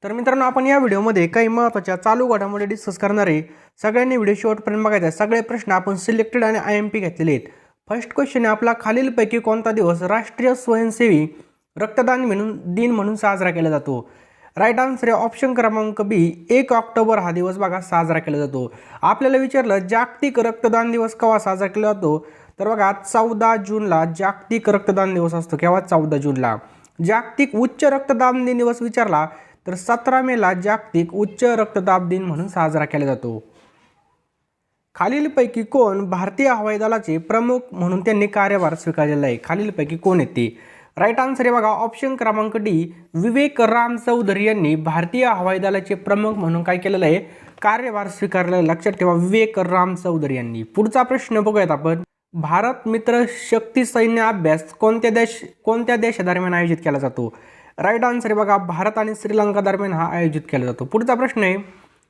तर मित्रांनो, आपण या व्हिडिओमध्ये काही महत्त्वाच्या चालू घडामोडी डिस्कस करणार आहे. सगळ्यांनी व्हिडिओ शेवटपर्यंत बघायचा आहे. सगळे प्रश्न आपण सिलेक्टेड आणि IMP घेतलेले आहेत. फर्स्ट क्वेश्चन आहे आपला, खालीलपैकी कोणता दिवस राष्ट्रीय स्वयंसेवी रक्तदान दिन म्हणून साजरा केला जातो? राईट आन्सर आहे ऑप्शन क्रमांक बी, 1 ऑक्टोबर हा दिवस बघा साजरा केला जातो. आपल्याला विचारलं जागतिक रक्तदान दिवस केव्हा साजरा केला जातो, तर बघा 14 जूनला जागतिक रक्तदान दिवस असतो. केव्हा? 14 जूनला. जागतिक उच्च रक्तदाब दिन दिवस विचारला तर 17 मेला जागतिक उच्च रक्तदाब दिन म्हणून साजरा केला जातो. खालीलपैकी कोण भारतीय हवाई दलाचे प्रमुख म्हणून त्यांनी कार्यभार स्वीकारलेला आहे? खालीलपैकी कोण येते? राईट आन्सर आहे बघा ऑप्शन क्रमांक डी, विवेक राम चौधरी यांनी भारतीय हवाई दलाचे प्रमुख म्हणून काय केलेलं आहे? कार्यभार स्वीकारलेला. लक्षात ठेवा, विवेक राम चौधरी यांनी. पुढचा प्रश्न बघूयात आपण. भारत मित्र शक्ती सैन्य अभ्यास कोणत्या देशादरम्यान आयोजित केला जातो? राईट आन्सर आहे बघा भारत आणि श्रीलंका दरम्यान हा आयोजित केला जातो. पुढचा प्रश्न आहे,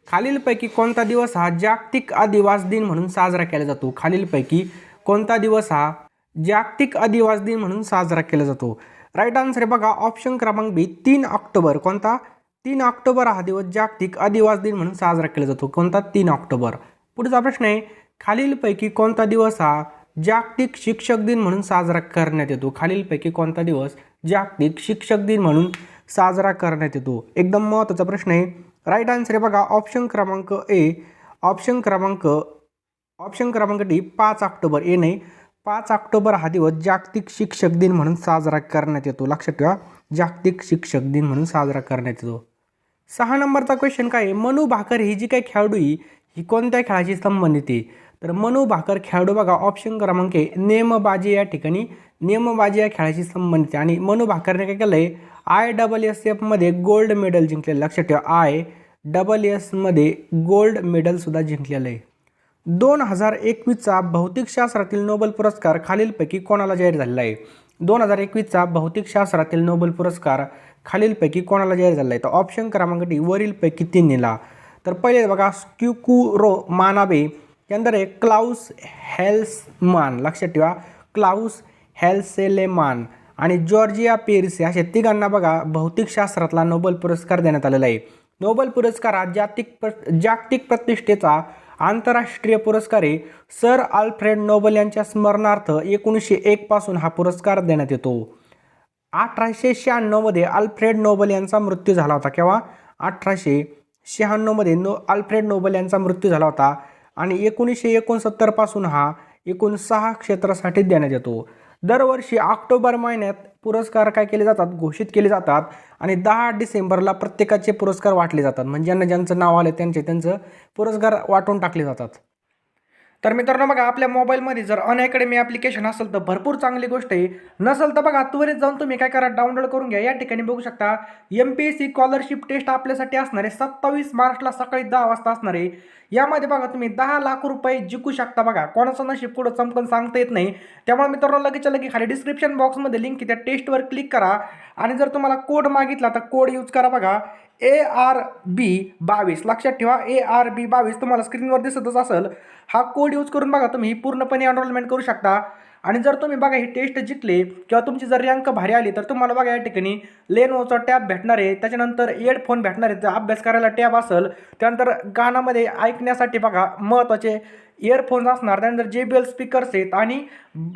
खालीलपैकी कोणता दिवस हा जागतिक आदिवासी दिन म्हणून साजरा केला जातो? खालीलपैकी कोणता दिवस हा जागतिक आदिवासी दिन म्हणून साजरा केला जातो? राईट आन्सर आहे बघा ऑप्शन क्रमांक बी, 3 ऑक्टोबर. कोणता? 3 ऑक्टोबर हा दिवस जागतिक आदिवासी दिन म्हणून साजरा केला जातो. कोणता? 3 ऑक्टोबर. पुढचा प्रश्न आहे, खालीलपैकी कोणता दिवस हा जागतिक शिक्षक दिन म्हणून साजरा करण्यात येतो? खालीलपैकी कोणता दिवस जागतिक शिक्षक दिन म्हणून साजरा करण्यात येतो? एकदम महत्त्वाचा प्रश्न आहे. राईट आन्सर आहे बघा ऑप्शन क्रमांक ए, ऑप्शन क्रमांक डी, 5 ऑक्टोबर. ए नाही, 5 ऑक्टोबर हा दिवस जागतिक शिक्षक दिन म्हणून साजरा करण्यात येतो. लक्षात ठेवा, जागतिक शिक्षक दिन म्हणून साजरा करण्यात येतो. 6 नंबरचा क्वेश्चन काय आहे? मनू भाकर ही जी काही खेळाडू ही कोणत्या खेळाशी संबंधित आहे? तर मनू भाकर खेळाडू बघा ऑप्शन क्रमांक ए, नेमबाजी. या ठिकाणी नेमबाजी या खेळाशी संबंधित आहे. आणि मनू भाकरने काय केलं आहे? ISSF मध्ये गोल्ड मेडल जिंकलेलं. लक्षात ठेवा, ISSF मध्ये गोल्ड मेडल सुद्धा जिंकलेलं आहे. 2021चा भौतिकशास्त्रातील नोबेल पुरस्कार खालीलपैकी कोणाला जाहीर झालेला आहे? 2021चा भौतिकशास्त्रातील नोबेल पुरस्कार खालीलपैकी कोणाला जाहीर झालेला आहे? तर ऑप्शन क्रमांक डी, वरीलपैकी तिन्हीला. तर पहिले बघा स्क्युकुरो मानाबे, त्यानंतर आहे क्लाउस हेल्समान. लक्षात ठेवा, क्लाउस हेल्सेलेमान आणि जॉर्जिया पेरिसे अशा तिघांना बघा भौतिकशास्त्रातला नोबेल पुरस्कार देण्यात आलेला आहे. नोबेल पुरस्कार हा जागतिक प्रतिष्ठेचा आंतरराष्ट्रीय पुरस्कार आहे. सर अल्फ्रेड नोबेल यांच्या स्मरणार्थ 1901 पासून हा पुरस्कार देण्यात येतो. 1896 मध्ये अल्फ्रेड नोबेल यांचा मृत्यू झाला होता. केव्हा? 1896 मध्ये अल्फ्रेड नोबेल यांचा मृत्यू झाला होता. आणि 1969 पासून हा एकूण 6 क्षेत्रासाठी देण्यात येतो. दरवर्षी ऑक्टोबर महिन्यात पुरस्कार काय केले जातात? घोषित केले जातात. आणि 10 डिसेंबरला प्रत्येकाचे पुरस्कार वाटले जातात. म्हणजे ज्यांचं नाव आलं त्यांचं पुरस्कार वाटून टाकले जातात. तर मित्रांनो बघा, आपल्या मोबाईलमध्ये जर अनअकॅडमी ॲप्लिकेशन असेल तर भरपूर चांगली गोष्ट आहे. नसेल तर बघा त्वरित जाऊन तुम्ही काय करा, डाउनलोड करून घ्या. या ठिकाणी बघू शकता MPSC स्कॉलरशिप टेस्ट आपल्यासाठी असणार आहे 27 मार्चला सकाळी 10 वाजता असणार आहे. यामध्ये बघा तुम्ही 10 लाख रुपये जिंकू शकता. बघा कोणाचं नशीब पुढं चमकून सांगता येत नाही. त्यामुळे मित्रांनो लगेच खाली डिस्क्रिप्शन बॉक्समध्ये लिंक आहे, त्या टेस्टवर क्लिक करा. आणि जर तुम्हाला कोड मागितला तर कोड यूज करा बघा ARB22. लक्षात ठेवा, ARB22 तुम्हाला स्क्रीनवर दिसतच असेल. हा कोड यूज करून बघा तुम्ही पूर्णपणे एनरोलमेंट करू शकता. आणि जर तुम्ही बघा ही टेस्ट जिंकले किंवा तुमची जर रँक भारी आली तर तुम्हाला बघा या ठिकाणी लेनोचा टॅब भेटणार आहे. त्याच्यानंतर हेडफोन भेटणार आहे. अभ्यास करायला टॅब असेल. त्यानंतर गाण्यामध्ये ऐकण्यासाठी बघा महत्त्वाचे इयरफोन्स असणार. त्यानंतर JBL स्पीकर्स आहेत. आणि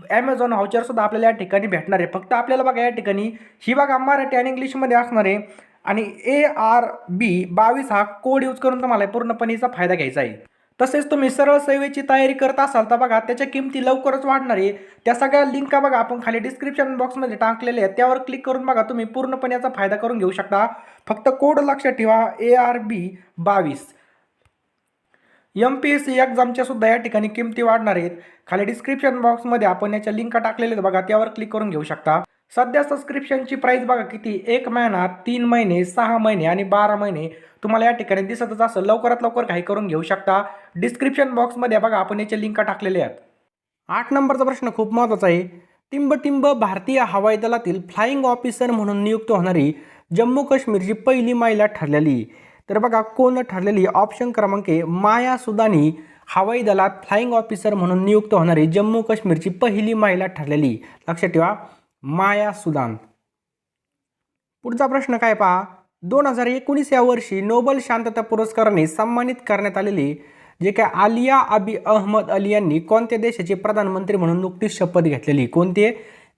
ॲमेझॉन व्हाउचर सुद्धा आपल्याला या ठिकाणी भेटणार आहे. फक्त आपल्याला बघा या ठिकाणी ही बघा मराठी आणि इंग्लिशमध्ये असणार आहे. आणि ARB22 हा कोड यूज करून तुम्हाला पूर्णपणेचा फायदा घ्यायचा आहे. तसेच तुम्ही सरळ सेवेची तयारी करत असाल तर बघा त्याच्या किमती लवकरच वाढणार आहे. त्या सगळ्या लिंका बघा आपण खाली डिस्क्रिप्शन बॉक्समध्ये टाकलेले आहेत. त्यावर क्लिक करून बघा तुम्ही पूर्णपणे याचा फायदा करून घेऊ शकता. फक्त कोड लक्षात ठेवा ARB22. MPSC एक्झामच्या सुद्धा या ठिकाणी किमती वाढणार आहेत. खाली डिस्क्रिप्शन बॉक्समध्ये आपण याच्या लिंक टाकलेल्या आहेत बघा, त्यावर क्लिक करून घेऊ शकता. सध्या सबस्क्रिप्शनची प्राइस बघा किती, 1 महिना, 3 महिने, 6 महिने आणि 12 महिने तुम्हाला या ठिकाणी दिसतच असेल. लवकरात लवकर घाई करून घेऊ शकता. डिस्क्रिप्शन बॉक्समध्ये बघा आपण याच्या लिंक टाकलेल्या आहेत. 8 नंबरचा प्रश्न खूप महत्त्वाचा आहे. टिंब भारतीय हवाई दलातील फ्लाइंग ऑफिसर म्हणून नियुक्त होणारी जम्मू काश्मीरची पहिली महिला ठरलेली. तर बघा कोण ठरलेली? ऑप्शन क्रमांक ए, माया सुदानी हवाई दलात फ्लाइंग ऑफिसर म्हणून नियुक्त होणारी जम्मू काश्मीरची पहिली महिला ठरलेली. लक्षात ठेवा, माया सुदान. पुढचा प्रश्न काय पहा, 2019 या वर्षी नोबेल शांतता पुरस्काराने सन्मानित करण्यात आलेले जे काय आलिया अबी अहमद अली यांनी कोणत्या देशाचे प्रधानमंत्री म्हणून नुकतीच शपथ घेतलेली? कोणते?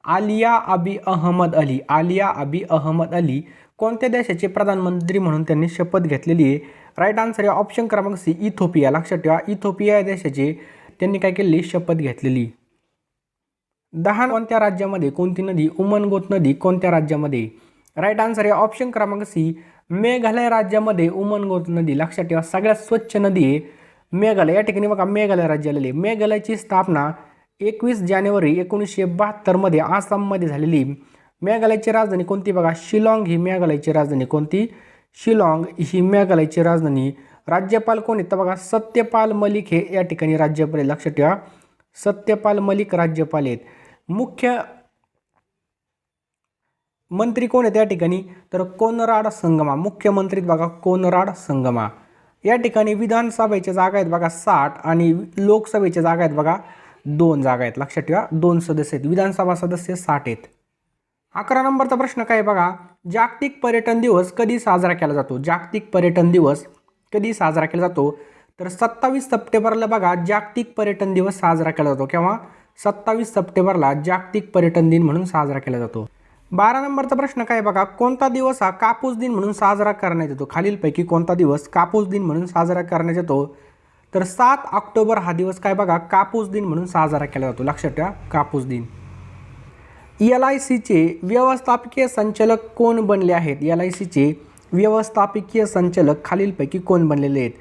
आलिया अबी अहमद अली. आलिया अबी अहमद अली कोणत्या देशाचे प्रधानमंत्री म्हणून त्यांनी शपथ घेतलेली आहे? राईट आन्सर आहे ऑप्शन क्रमांक सी, इथिओपिया. लक्षात ठेवा, इथिओपिया या देशाचे त्यांनी काय केलेली? शपथ घेतलेली. 10 कोणत्या राज्यामध्ये कोणती नदी उमनगोत नदी कोणत्या राज्यामध्ये? राईट आन्सर आहे ऑप्शन क्रमांक सी, मेघालय राज्यामध्ये उमनगोत नदी. लक्षात ठेवा, सगळ्यात स्वच्छ नदी आहे मेघालय. या ठिकाणी बघा मेघालय राज्य आलेले. मेघालयची स्थापना 21 जानेवारी 1972 मध्ये आसाममध्ये झालेली. मेघालयची राजधानी कोणती? बघा शिलाँग ही मेघालयची राजधानी. कोणती? शिलाँग ही मेघालयची राजधानी. राज्यपाल कोण आहेत? बघा सत्यपाल मलिक हे या ठिकाणी राज्यपाल. लक्षात ठेवा, सत्यपाल मलिक राज्यपाल आहेत. मुख्य मंत्री कोण आहेत या ठिकाणी? तर कोनराड संगमा. मुख्यमंत्री बघा कोनराड संगमा. या ठिकाणी विधानसभेच्या जागा आहेत बघा 60 आणि लोकसभेच्या जागा आहेत बघा 2 जागा आहेत. लक्षात ठेवा, 2 सदस्य आहेत. विधानसभा सदस्य 60 आहेत. 11 नंबरचा प्रश्न काय बघा, जागतिक पर्यटन दिवस कधी साजरा केला जातो? जागतिक पर्यटन दिवस कधी साजरा केला जातो? तर 27 सप्टेंबरला बघा जागतिक पर्यटन दिवस साजरा केला जातो. केव्हा? 27 सप्टेंबरला जागतिक पर्यटन दिन म्हणून साजरा केला जातो. 12 नंबरचा प्रश्न काय बघा, कोणता दिवस हा कापूस दिन म्हणून साजरा करण्यात येतो? खालीलपैकी कोणता दिवस कापूस दिन म्हणून साजरा करण्यात येतो? तर 7 ऑक्टोबर हा दिवस काय बघा कापूस दिन म्हणून साजरा केला जातो. लक्षात ठेवा, कापूस दिन. LICचे व्यवस्थापकीय संचालक कोण बनले आहेत? LICचे व्यवस्थापकीय संचालक खालीलपैकी कोण बनलेले आहेत?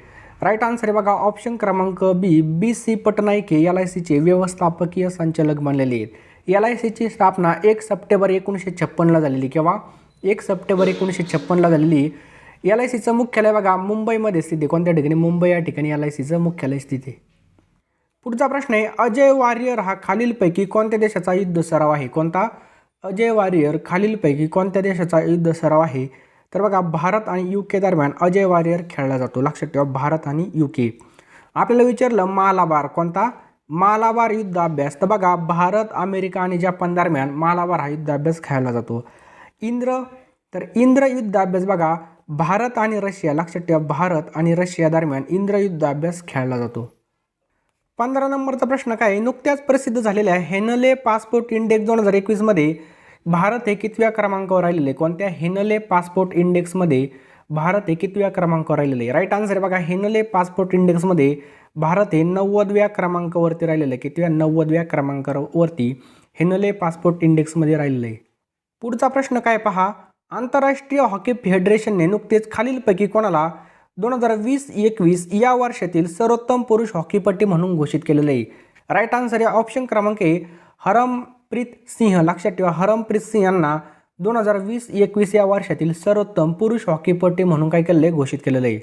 राईट आन्सर आहे बघा ऑप्शन क्रमांक बी, BC पटनायक हे LICचे व्यवस्थापकीय संचालक बनलेले आहेत. LICची स्थापना 1 सप्टेंबर 1956ला झालेली. केव्हा? 1 सप्टेंबर 1956ला झालेली. LICचं मुख्यालय बघा मुंबईमध्ये स्थित आहे. कोणत्या ठिकाणी? मुंबई या ठिकाणी LICचं मुख्यालय स्थित आहे. पुढचा प्रश्न आहे, अजय वारियर हा खालीलपैकी कोणत्या देशाचा युद्ध सराव आहे? कोणता? अजय वारियर खालीलपैकी कोणत्या देशाचा युद्ध सराव आहे? तर बघा भारत आणि UK दरम्यान अजय वारियर खेळला जातो. लक्षात ठेवा, भारत आणि UK. आपल्याला विचारलं मालाबार कोणता? मालाबार युद्ध अभ्यास. तर बघा भारत, अमेरिका आणि जपान दरम्यान मालाबार हा युद्ध अभ्यास खेळला जातो. इंद्र युद्ध अभ्यास बघा भारत आणि रशिया. लक्षात ठेवा, भारत आणि रशिया दरम्यान इंद्र युद्ध अभ्यास खेळला जातो. 15 नंबरचा प्रश्न काय आहे, नुकत्याच प्रसिद्ध झालेल्या हेनले पासपोर्ट इंडेक्स 2021 मध्ये भारत हे कितव्या क्रमांकावर राहिलेले? कोणत्या? हेनले पासपोर्ट इंडेक्समध्ये भारत हे कितव्या क्रमांकावर राहिलेले? राईट आन्सर आहे बघा हेनले पासपोर्ट इंडेक्समध्ये भारत हे 90व्या क्रमांकावरती राहिलेलं आहे. कितव्या? 90व्या क्रमांकावरती हेनले पासपोर्ट इंडेक्समध्ये राहिलेलं आहे. पुढचा प्रश्न काय पहा, आंतरराष्ट्रीय हॉकी फेडरेशनने नुकतेच खालीलपैकी कोणाला 2020-21 या वर्षातील सर्वोत्तम पुरुष हॉकीपट्टी म्हणून घोषित केलेलं आहे? राईट आन्सर आहे ऑप्शन क्रमांक ए, हरमप्रीत सिंह. लक्षात ठेवा, हरमप्रीत सिंह यांना 2020-21 या वर्षातील सर्वोत्तम पुरुष हॉकीपट्टी म्हणून काय केलेलं आहे? घोषित केलेलं आहे.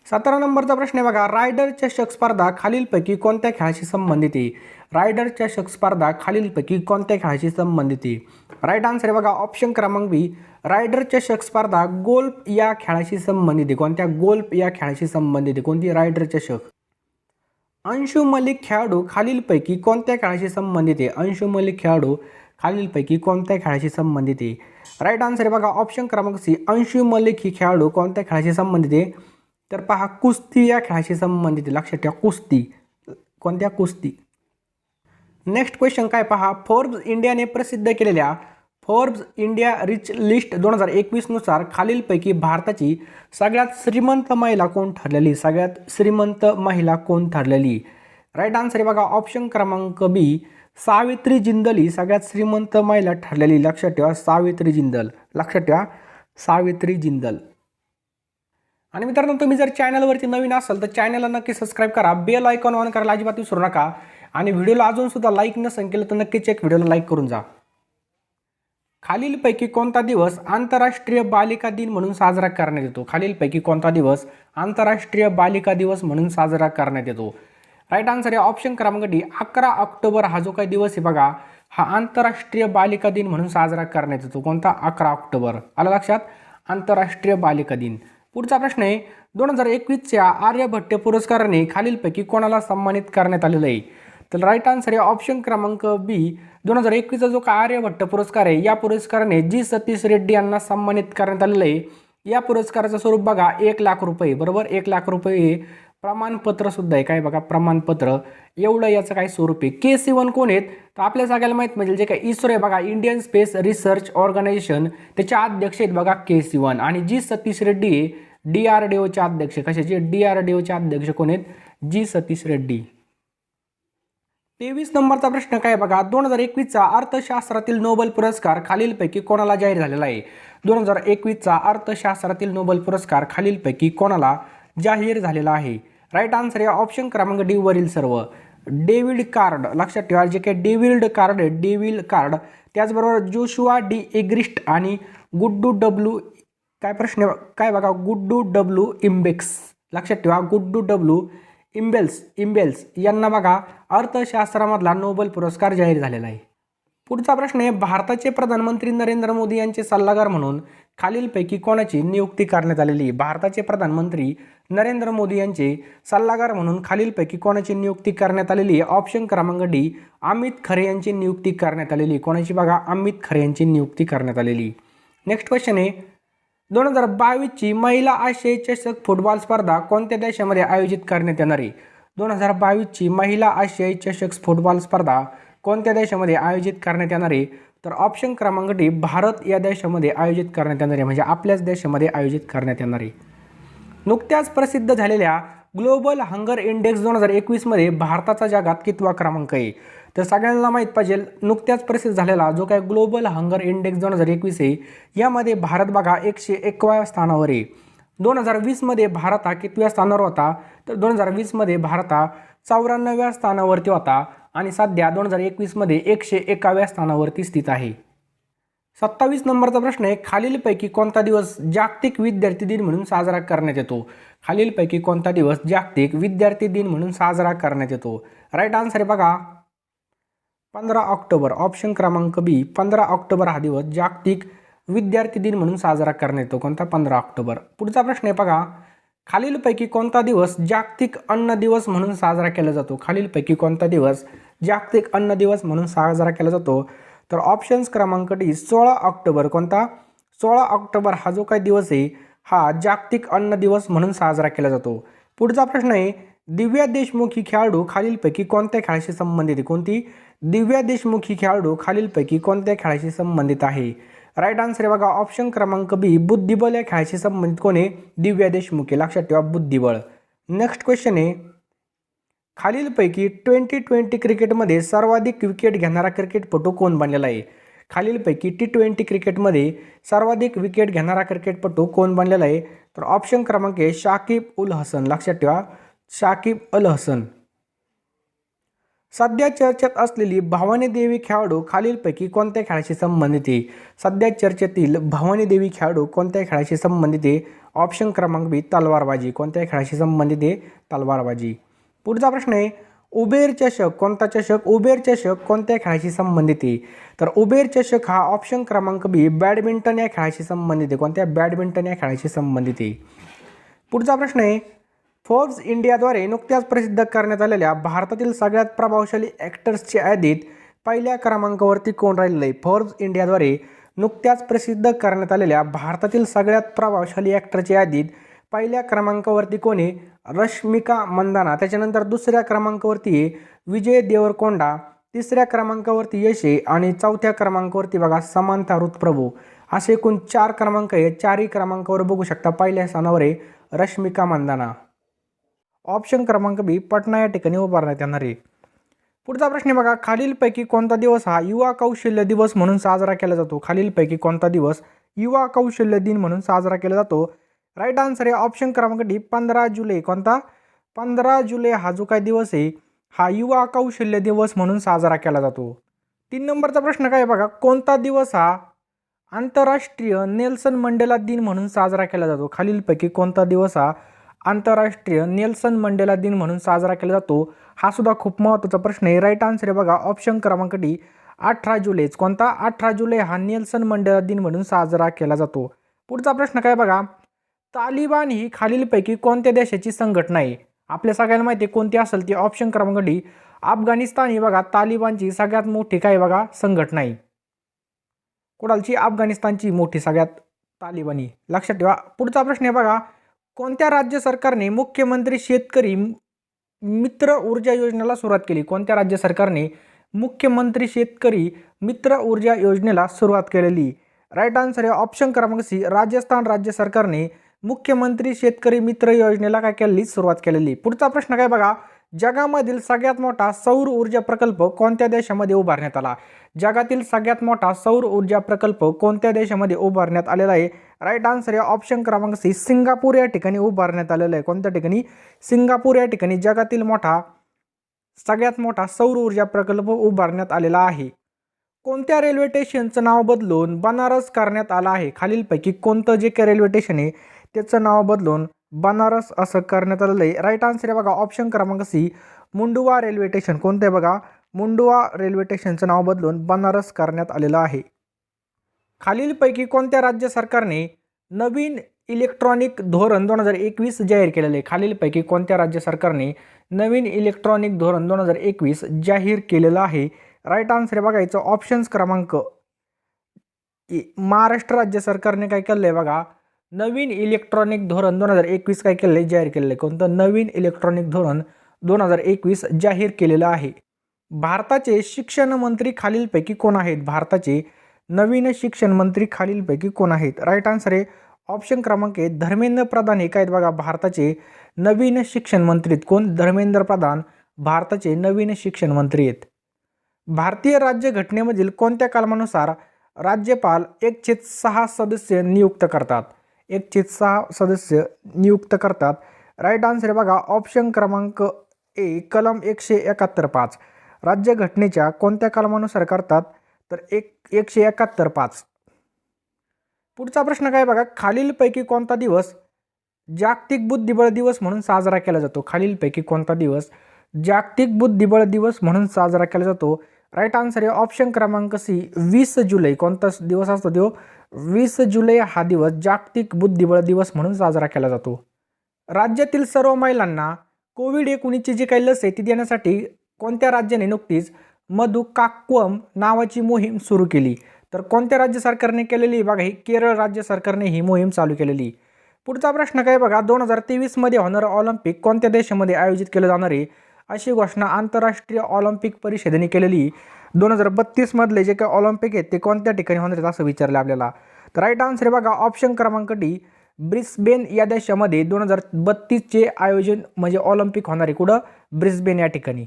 17 नंबरचा प्रश्न आहे बघा, रायडर चषक स्पर्धा खालीलपैकी कोणत्या खेळाशी संबंधित आहे? रायडर चषक स्पर्धा खालीलपैकी कोणत्या खेळाशी संबंधित आहे? राईट आन्सर आहे बघा ऑप्शन क्रमांक बी, रायडर चषक स्पर्धा गोल्फ या खेळाशी संबंधित आहे. कोणत्या? गोल्फ या खेळाशी संबंधित आहे. कोणती? रायडर चषक. अंशु मलिक खेळाडू खालीलपैकी कोणत्या खेळाशी संबंधित आहे? अंशु मलिक खेळाडू खालीलपैकी कोणत्या खेळाशी संबंधित आहे? राईट आन्सर आहे बघा ऑप्शन क्रमांक सी, अंशु मलिक ही खेळाडू कोणत्या खेळाशी संबंधित आहे? तर पहा कुस्ती या खेळाशी संबंधित आहे. लक्षात ठेवा, कुस्ती. कोणत्या? कुस्ती. नेक्स्ट क्वेश्चन काय पहा, फोर्ब्स इंडियाने प्रसिद्ध केलेल्या फोर्ब्स इंडिया रिच लिस्ट 2021 नुसार खालीलपैकी भारताची सगळ्यात श्रीमंत महिला कोण ठरलेली? सगळ्यात श्रीमंत महिला कोण ठरलेली? राईट आन्सर आहे बघा ऑप्शन क्रमांक बी, सावित्री जिंदल ही सगळ्यात श्रीमंत महिला ठरलेली. लक्षात ठेवा, सावित्री जिंदल. लक्षात ठेवा, सावित्री जिंदल. आणि मित्रांनो, तुम्ही जर चॅनलवरती नवीन असाल तर चॅनलला नक्की सबस्क्राईब करा, बेल आयकॉन ऑन करायला अजिबात विसरू नका. आणि व्हिडिओला अजून सुद्धा लाईक नसेल केलं तर नक्कीच एक व्हिडिओला लाईक करून जा. खालीलपैकी कोणता दिवस आंतरराष्ट्रीय बालिका दिन म्हणून साजरा करण्यात येतो? खालीलपैकी कोणता दिवस आंतरराष्ट्रीय बालिका दिवस म्हणून साजरा करण्यात येतो? राईट आन्सर आहे ऑप्शन क्रमांक डी, 11 ऑक्टोबर हा जो काही दिवस आहे बघा हा आंतरराष्ट्रीय बालिका दिन म्हणून साजरा करण्यात येतो. कोणता? 11 ऑक्टोबर. आलं लक्षात? आंतरराष्ट्रीय बालिका दिन. पुढचा प्रश्न आहे, 2021च्या आर्यभट्ट पुरस्काराने खालीलपैकी कोणाला सन्मानित करण्यात आलेलं आहे? तर राईट आन्सर आहे ऑप्शन क्रमांक बी, 2021चा जो काय आर्यभट्ट पुरस्कार आहे या पुरस्काराने जी सतीश रेड्डी यांना सन्मानित करण्यात आलेलं आहे. या पुरस्काराचं स्वरूप बघा 1,00,000 रुपये, बरोबर. 1,00,000 रुपये हे प्रमाणपत्र सुद्धा आहे, काय बघा प्रमाणपत्र, एवढं याचं काय स्वरूप आहे. K-Sivan कोण आहेत, तर आपल्या सगळ्याला माहीत म्हणजे जे काय इस्रो आहे बघा, इंडियन स्पेस रिसर्च ऑर्गनायझेशन, त्याचे अध्यक्ष आहेत बघा K-Sivan. आणि जी सतीश रेड्डी आहे DRDOचे अध्यक्ष. कशाचे? DRDOचे अध्यक्ष कोण आहेत? जी सतीश रेड्डी. 23 नंबरचा प्रश्न काय बघा, 2021चा अर्थशास्त्रातील नोबेल पुरस्कार खालीलपैकी कोणाला जाहीर झालेला आहे? 2021चा अर्थशास्त्रातील नोबेल पुरस्कार खालीलपैकी कोणाला जाहीर झालेला आहे? राईट आन्सर आहे ऑप्शन क्रमांक डी वरील सर्व. डेव्हिड कार्ड, लक्षात ठेवा, जे काही डेव्हिड कार्ड, त्याचबरोबर जोशुआ डी एग्रिस्ट आणि गुड्डू डब्ल्यू, काय प्रश्न काय बघा, गुड्डू डब्ल्यू इम्बेक्स, लक्षात ठेवा, गुड्डू डब्ल्यू इम्बेल्स यांना बघा अर्थशास्त्रामधला नोबेल पुरस्कार जाहीर झालेला आहे. पुढचा प्रश्न आहे, भारताचे प्रधानमंत्री नरेंद्र मोदी यांचे सल्लागार म्हणून खालीलपैकी कोणाची नियुक्ती करण्यात आलेली? भारताचे प्रधानमंत्री नरेंद्र मोदी यांचे सल्लागार म्हणून खालीलपैकी कोणाची नियुक्ती करण्यात आलेली आहे? ऑप्शन क्रमांक डी अमित खरे यांची नियुक्ती करण्यात आलेली. कोणाची बघा? अमित खरे यांची नियुक्ती करण्यात आलेली. नेक्स्ट क्वेश्चन आहे, 2022ची महिला आशियाई चषक फुटबॉल स्पर्धा कोणत्या देशामध्ये आयोजित करण्यात येणार आहे? 2022ची महिला आशियाई चषक फुटबॉल स्पर्धा कोणत्या देशामध्ये आयोजित करण्यात येणार आहे? तर ऑप्शन क्रमांक डी भारत या देशामध्ये आयोजित करण्यात येणार आहे, म्हणजे आपल्याच देशामध्ये आयोजित करण्यात येणार आहे. नुकत्याच प्रसिद्ध झालेल्या ग्लोबल हंगर इंडेक्स 2021मध्ये भारताचा जगात कितवा क्रमांक आहे? तर सगळ्यांना माहीत पाहिजे, नुकत्याच प्रसिद्ध झालेला जो काय ग्लोबल हंगर इंडेक्स 2021 आहे, यामध्ये भारत बघा 101व्या स्थानावर आहे. 2020मध्ये भारत हा कितव्या स्थानावर होता? तर 2020मध्ये भारत हा 94व्या स्थानावरती होता आणि सध्या 2021मध्ये 101व्या स्थानावरती स्थित आहे. 27 नंबरचा प्रश्न आहे, खालीलपैकी कोणता दिवस जागतिक विद्यार्थी दिन म्हणून साजरा करण्यात येतो? खालीलपैकी कोणता दिवस जागतिक विद्यार्थी दिन म्हणून साजरा करण्यात येतो? राईट आन्सर आहे बघा 15 ऑक्टोबर, ऑप्शन क्रमांक बी. 15 ऑक्टोबर हा दिवस जागतिक विद्यार्थी दिन म्हणून साजरा करण्यात येतो. कोणता? 15 ऑक्टोबर. पुढचा प्रश्न आहे बघा, खालीलपैकी कोणता दिवस जागतिक अन्न दिवस म्हणून साजरा केला जातो? खालीलपैकी कोणता दिवस जागतिक अन्न दिवस म्हणून साजरा केला जातो? तर ऑप्शन्स क्रमांक डी 16 ऑक्टोबर. कोणता? 16 ऑक्टोबर हा जो काही दिवस आहे हा जागतिक अन्न दिवस म्हणून साजरा केला जातो. पुढचा प्रश्न आहे, दिव्या देशमुख ही खेळाडू खालीलपैकी कोणत्या खेळाशी संबंधित आहे? कोणती? दिव्या देशमुख ही खेळाडू खालीलपैकी कोणत्या खेळाशी संबंधित आहे? राईट आन्सर आहे बघा ऑप्शन क्रमांक बी बुद्धिबळ या खेळाशी संबंधित कोण आहे? दिव्या देशमुख आहे, लक्षात ठेवा बुद्धिबळ. नेक्स्ट क्वेश्चन आहे, खालीलपैकी 2020 क्रिकेटमध्ये सर्वाधिक विकेट घेणारा क्रिकेटपटू कोण बनलेला आहे? खालीलपैकी T20 क्रिकेटमध्ये सर्वाधिक विकेट घेणारा क्रिकेटपटू कोण बनलेला आहे? तर ऑप्शन क्रमांक आहे शाकिब उल हसन, लक्षात ठेवा शाकिब अल हसन. सध्या चर्चेत असलेली भवानी देवी खेळाडू खालीलपैकी कोणत्या खेळाशी संबंधित आहे? सध्या चर्चेतील भवानी देवी खेळाडू कोणत्या खेळाशी संबंधित आहे? ऑप्शन क्रमांक बी तलवारबाजी. कोणत्या खेळाशी संबंधित आहे? तलवारबाजी. पुढचा प्रश्न आहे, उबेर चषक कोणता चषक? उबेर चषक कोणत्या खेळाशी संबंधित आहे? तर उबेर चषक हा ऑप्शन क्रमांक बी बॅडमिंटन या खेळाशी संबंधित आहे. कोणत्या? बॅडमिंटन या खेळाशी संबंधित आहे. पुढचा प्रश्न आहे, फोर्ब्स इंडियाद्वारे नुकत्याच प्रसिद्ध करण्यात आलेल्या भारतातील सगळ्यात प्रभावशाली ॲक्टर्सच्या यादीत पहिल्या क्रमांकावरती कोण राहिलेलं आहे? फोर्ब्स इंडियाद्वारे नुकत्याच प्रसिद्ध करण्यात आलेल्या भारतातील सगळ्यात प्रभावशाली ॲक्टरच्या यादीत पहिल्या क्रमांकावरती कोण आहे? रश्मिका मंदाना. त्याच्यानंतर दुसऱ्या क्रमांकावरती आहे विजय देवरकोंडा, तिसऱ्या क्रमांकावरती यश आहे आणि चौथ्या क्रमांकावरती बघा समांथा रुथ प्रभू. असे एकूण 4 क्रमांक आहे. 4ही क्रमांकावर बघू शकता पहिल्या स्थानावर आहे रश्मिका मंदाना. ऑप्शन क्रमांक बी पटना या ठिकाणी उभारण्यात येणार आहे. पुढचा प्रश्न बघा, खालीलपैकी कोणता दिवस हा युवा कौशल्य दिवस म्हणून साजरा केला जातो? खालीलपैकी कोणता दिवस युवा कौशल्य दिन म्हणून साजरा केला जातो? राईट आन्सर आहे ऑप्शन क्रमांक डी 15 जुलै. कोणता? 15 जुलै हा जो काही दिवस आहे हा युवा कौशल्य दिवस म्हणून साजरा केला जातो. 3 नंबरचा प्रश्न काय बघा, कोणता दिवस हा आंतरराष्ट्रीय नेल्सन मंडेला दिन म्हणून साजरा केला जातो? खालीलपैकी कोणता दिवस हा आंतरराष्ट्रीय नेल्सन मंडेला दिन म्हणून साजरा केला जातो? हा सुद्धा खूप महत्त्वाचा प्रश्न आहे. राईट आन्सर आहे बघा ऑप्शन क्रमांक डी 18 जुलैच. कोणता? 18 जुलै हा नेल्सन मंडेला दिन म्हणून साजरा केला जातो. पुढचा प्रश्न काय बघा, तालिबान ही खालीलपैकी कोणत्या देशाची संघटना आहे? आपल्या सगळ्यांना माहिती आहे कोणती असेल ती. ऑप्शन क्रमांक डी अफगाणिस्तान ही बघा तालिबानची सगळ्यात मोठी काय बघा संघटना आहे. कुणालची? अफगाणिस्तानची मोठी सगळ्यात तालिबानी. लक्षात ठेवा. पुढचा प्रश्न आहे बघा, कोणत्या राज्य सरकारने मुख्यमंत्री शेतकरी मित्र ऊर्जा योजनेला सुरुवात केली? कोणत्या राज्य सरकारने मुख्यमंत्री शेतकरी मित्र ऊर्जा योजनेला सुरुवात केलेली? राईट आन्सर आहे ऑप्शन क्रमांक सी, राजस्थान राज्य सरकारने मुख्यमंत्री शेतकरी मित्र योजनेला काय केलेली? सुरुवात केलेली. पुढचा प्रश्न काय बघा, जगामधील सगळ्यात मोठा सौर ऊर्जा प्रकल्प कोणत्या देशामध्ये उभारण्यात आला? जगातील सगळ्यात मोठा सौर ऊर्जा प्रकल्प कोणत्या देशामध्ये उभारण्यात आलेला आहे? राईट आन्सर आहे ऑप्शन क्रमांक सी, सिंगापूर या ठिकाणी उभारण्यात आलेलं आहे. कोणत्या ठिकाणी? सिंगापूर या ठिकाणी जगातील सगळ्यात मोठा सौर ऊर्जा प्रकल्प उभारण्यात आलेला आहे. कोणत्या रेल्वे स्टेशनचं नाव बदलून बनारस करण्यात आलं आहे? खालीलपैकी कोणतं जे काही रेल्वे स्टेशन आहे त्याचं नाव बदलून बनारस असं करण्यात आलेलं आहे? राईट आन्सर आहे बघा ऑप्शन क्रमांक सी, मुंडुवा रेल्वे स्टेशन. कोणतं आहे बघा? मुंडुवा रेल्वे स्टेशनचं नाव बदलून बनारस करण्यात आलेलं आहे. खालीलपैकी कोणत्या राज्य सरकारने नवीन इलेक्ट्रॉनिक धोरण 2021 जाहीर केलेले? खालीलपैकी कोणत्या राज्य सरकारने नवीन इलेक्ट्रॉनिक धोरण 2021 जाहीर केलेलं आहे? राईट आन्सर आहे बघा याचं ऑप्शन्स क्रमांक महाराष्ट्र राज्य सरकारने काय केलं आहे बघा, नवीन इलेक्ट्रॉनिक धोरण 2021 काय केलं आहे? जाहीर केलेलं आहे. कोणतं? नवीन इलेक्ट्रॉनिक धोरण 2021 जाहीर केलेलं आहे. भारताचे शिक्षण मंत्री खालीलपैकी कोण आहेत? भारताचे नवीन शिक्षण मंत्री खालीलपैकी कोण आहेत? राईट आन्सर आहे ऑप्शन क्रमांक आहे धर्मेंद्र प्रधान हे काय आहेत बघा भारताचे नवीन शिक्षण मंत्री आहेत. कोण? धर्मेंद्र प्रधान भारताचे नवीन शिक्षण मंत्री आहेत. भारतीय राज्यघटनेमधील कोणत्या कलमानुसार राज्यपाल 1/6 सदस्य नियुक्त करतात? 1/6 सदस्य नियुक्त करतात. राईट आन्सर आहे बघा ऑप्शन क्रमांक ए, कलम 171(5). राज्यघटनेच्या कोणत्या कलमानुसार करतात? तर 171(5). पुढचा प्रश्न काय बघा, खालीलपैकी कोणता दिवस जागतिक बुद्धिबळ दिवस म्हणून साजरा केला जातो? खालीलपैकी कोणता दिवस जागतिक बुद्धिबळ दिवस म्हणून साजरा केला जातो? राईट आन्सर आहे ऑप्शन क्रमांक सी, 20 जुलै. कोणता दिवस असतो तो? 20 जुलै हा दिवस जागतिक बुद्धिबळ दिवस म्हणून साजरा केला जातो. राज्यातील सर्व महिलांना कोविड-19ची जी काही लस आहे ती देण्यासाठी कोणत्या राज्याने नुकतीच मधुकाक्वम नावाची मोहीम सुरू केली? तर कोणत्या राज्य सरकारने केलेली? बघा ही केरळ राज्य सरकारने ही मोहीम चालू केलेली. पुढचा प्रश्न काय बघा, 2023 मध्ये होणारं ऑलिम्पिक कोणत्या देशामध्ये आयोजित केलं जाणार आहे अशी घोषणा आंतरराष्ट्रीय ऑलिम्पिक परिषदेने केलेली. 2032 मधले जे काही ऑलिम्पिक आहेत ते कोणत्या ठिकाणी होणार आहेत असं विचारलं आपल्याला. तर राईट आन्सर बघा ऑप्शन क्रमांक डी, ब्रिस्बेन या देशामध्ये 2032चे आयोजन म्हणजे ऑलिम्पिक होणार आहे. कुठं? ब्रिस्बेन या ठिकाणी.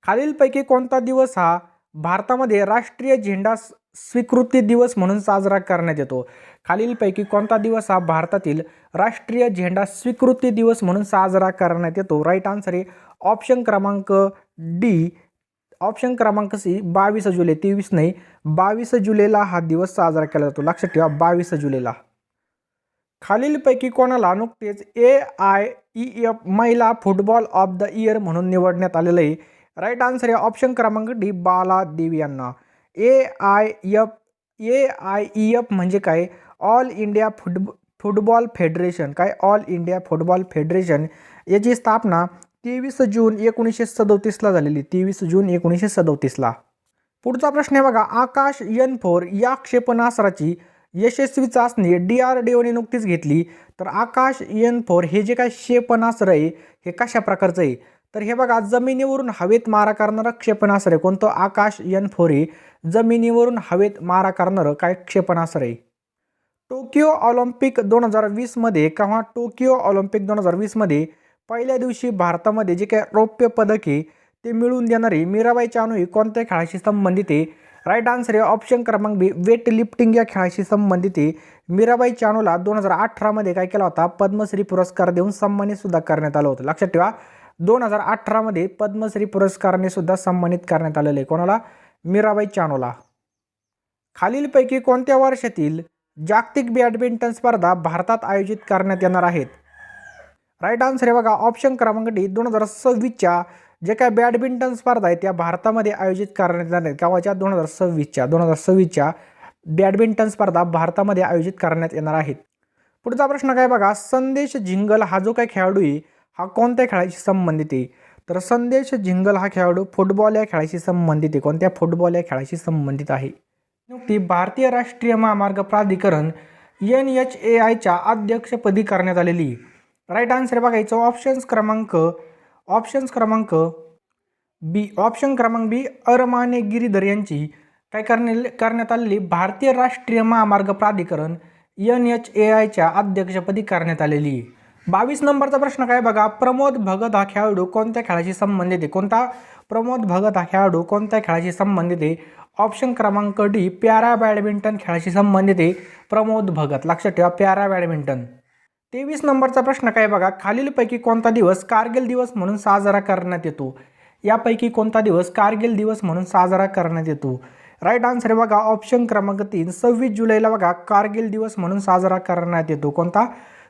खालीलपैकी कोणता दिवस हा भारतामध्ये राष्ट्रीय झेंडा स्वीकृती दिवस म्हणून साजरा करण्यात येतो? खालीलपैकी कोणता दिवस हा भारतातील राष्ट्रीय झेंडा स्वीकृती दिवस म्हणून साजरा करण्यात येतो? राईट आन्सर आहे ऑप्शन क्रमांक डी, ऑप्शन क्रमांक सी, 22 जुलै. 23 नाही, 22 जुलैला हा दिवस साजरा केला जातो. लक्षात ठेवा 22 जुलैला. खालीलपैकी कोणाला नुकतेच AIEF महिला फुटबॉल ऑफ द इयर म्हणून निवडण्यात आलेलं आहे? राईट आन्सर आहे ऑप्शन क्रमांक डी, बाला देवी यांना. AIEF म्हणजे काय? All India football federation. काय? ऑल इंडिया फुटबॉल फेडरेशन याची स्थापना 23 जून 1937ला झालेली. 23 जून 1937ला. पुढचा प्रश्न आहे बघा, आकाश N4 या क्षेपणास्त्राची यशस्वी चाचणी DRDOने नुकतीच घेतली. तर आकाश N4 हे जे काय क्षेपणास्त्र आहे हे कशा प्रकारचं आहे? तर हे बघा जमिनीवरून हवेत मारा करणारं क्षेपणास्त्र आहे. कोणतं? आकाश N4 हे जमिनीवरून हवेत मारा करणारं काय क्षेपणास्त्र आहे. टोकियो ऑलिम्पिक 2020 मध्ये किंवा टोकियो ऑलिम्पिक 2020 मध्ये पहिल्या दिवशी भारतामध्ये जे काय रौप्य पदक आहे ते मिळवून देणारे मीराबाई चानू ही कोणत्या खेळाशी संबंधित आहे? राईट आन्सर आहे ऑप्शन क्रमांक बी, वेट लिफ्टिंग या खेळाशी संबंधित आहे. मीराबाई चानूला 2018 मध्ये काय केला होता? पद्मश्री पुरस्कार देऊन सन्मानित सुद्धा करण्यात आलं होतं. लक्षात ठेवा 2018 मध्ये पद्मश्री पुरस्काराने सुद्धा सन्मानित करण्यात आलेले. कोणाला? मीराबाई चानूला. खालीलपैकी कोणत्या वर्षातील जागतिक बॅडमिंटन स्पर्धा भारतात आयोजित करण्यात येणार आहेत? राईट आन्सर आहे बघा ऑप्शन क्रमांक डी, 2026च्या जे काय बॅडमिंटन स्पर्धा आहेत त्या भारतामध्ये आयोजित करण्यात येणार आहेत. गावाच्या 2026च्या बॅडमिंटन स्पर्धा भारतामध्ये आयोजित करण्यात येणार आहेत. पुढचा प्रश्न काय बघा, संदेश झिंगल हा जो काय खेळाडू आहे हा कोणत्या खेळाशी संबंधित आहे? तर संदेश झिंगल हा खेळाडू फुटबॉल या खेळाशी संबंधित आहे. कोणत्या? फुटबॉल या खेळाशी संबंधित आहे. नुकती भारतीय राष्ट्रीय महामार्ग प्राधिकरण NHAIच्या अध्यक्षपदी करण्यात आलेली? राईट आन्सर बघायचं ऑप्शन क्रमांक बी अरमाने गिरीधर यांची काय करण्यात आलेली? भारतीय राष्ट्रीय महामार्ग प्राधिकरण NHAIच्या अध्यक्षपदी करण्यात आलेली. 22 नंबरचा प्रश्न काय बघा, प्रमोद भगत हा खेळाडू कोणत्या खेळाशी संबंधित आहे? कोणता? प्रमोद भगत हा खेळाडू कोणत्या खेळाशी संबंधित आहे? ऑप्शन क्रमांक डी पॅरा बॅडमिंटन खेळाशी संबंधित आहे प्रमोद भगत. लक्षात ठेवा, पॅरा बॅडमिंटन. 23 नंबरचा प्रश्न काय बघा, खालीलपैकी कोणता दिवस कारगिल दिवस म्हणून साजरा करण्यात येतो? यापैकी कोणता दिवस कारगिल दिवस म्हणून साजरा करण्यात येतो? राईट आन्सर बघा ऑप्शन क्रमांक 3 26 जुलैला बघा कारगिल दिवस म्हणून साजरा करण्यात येतो. कोणता?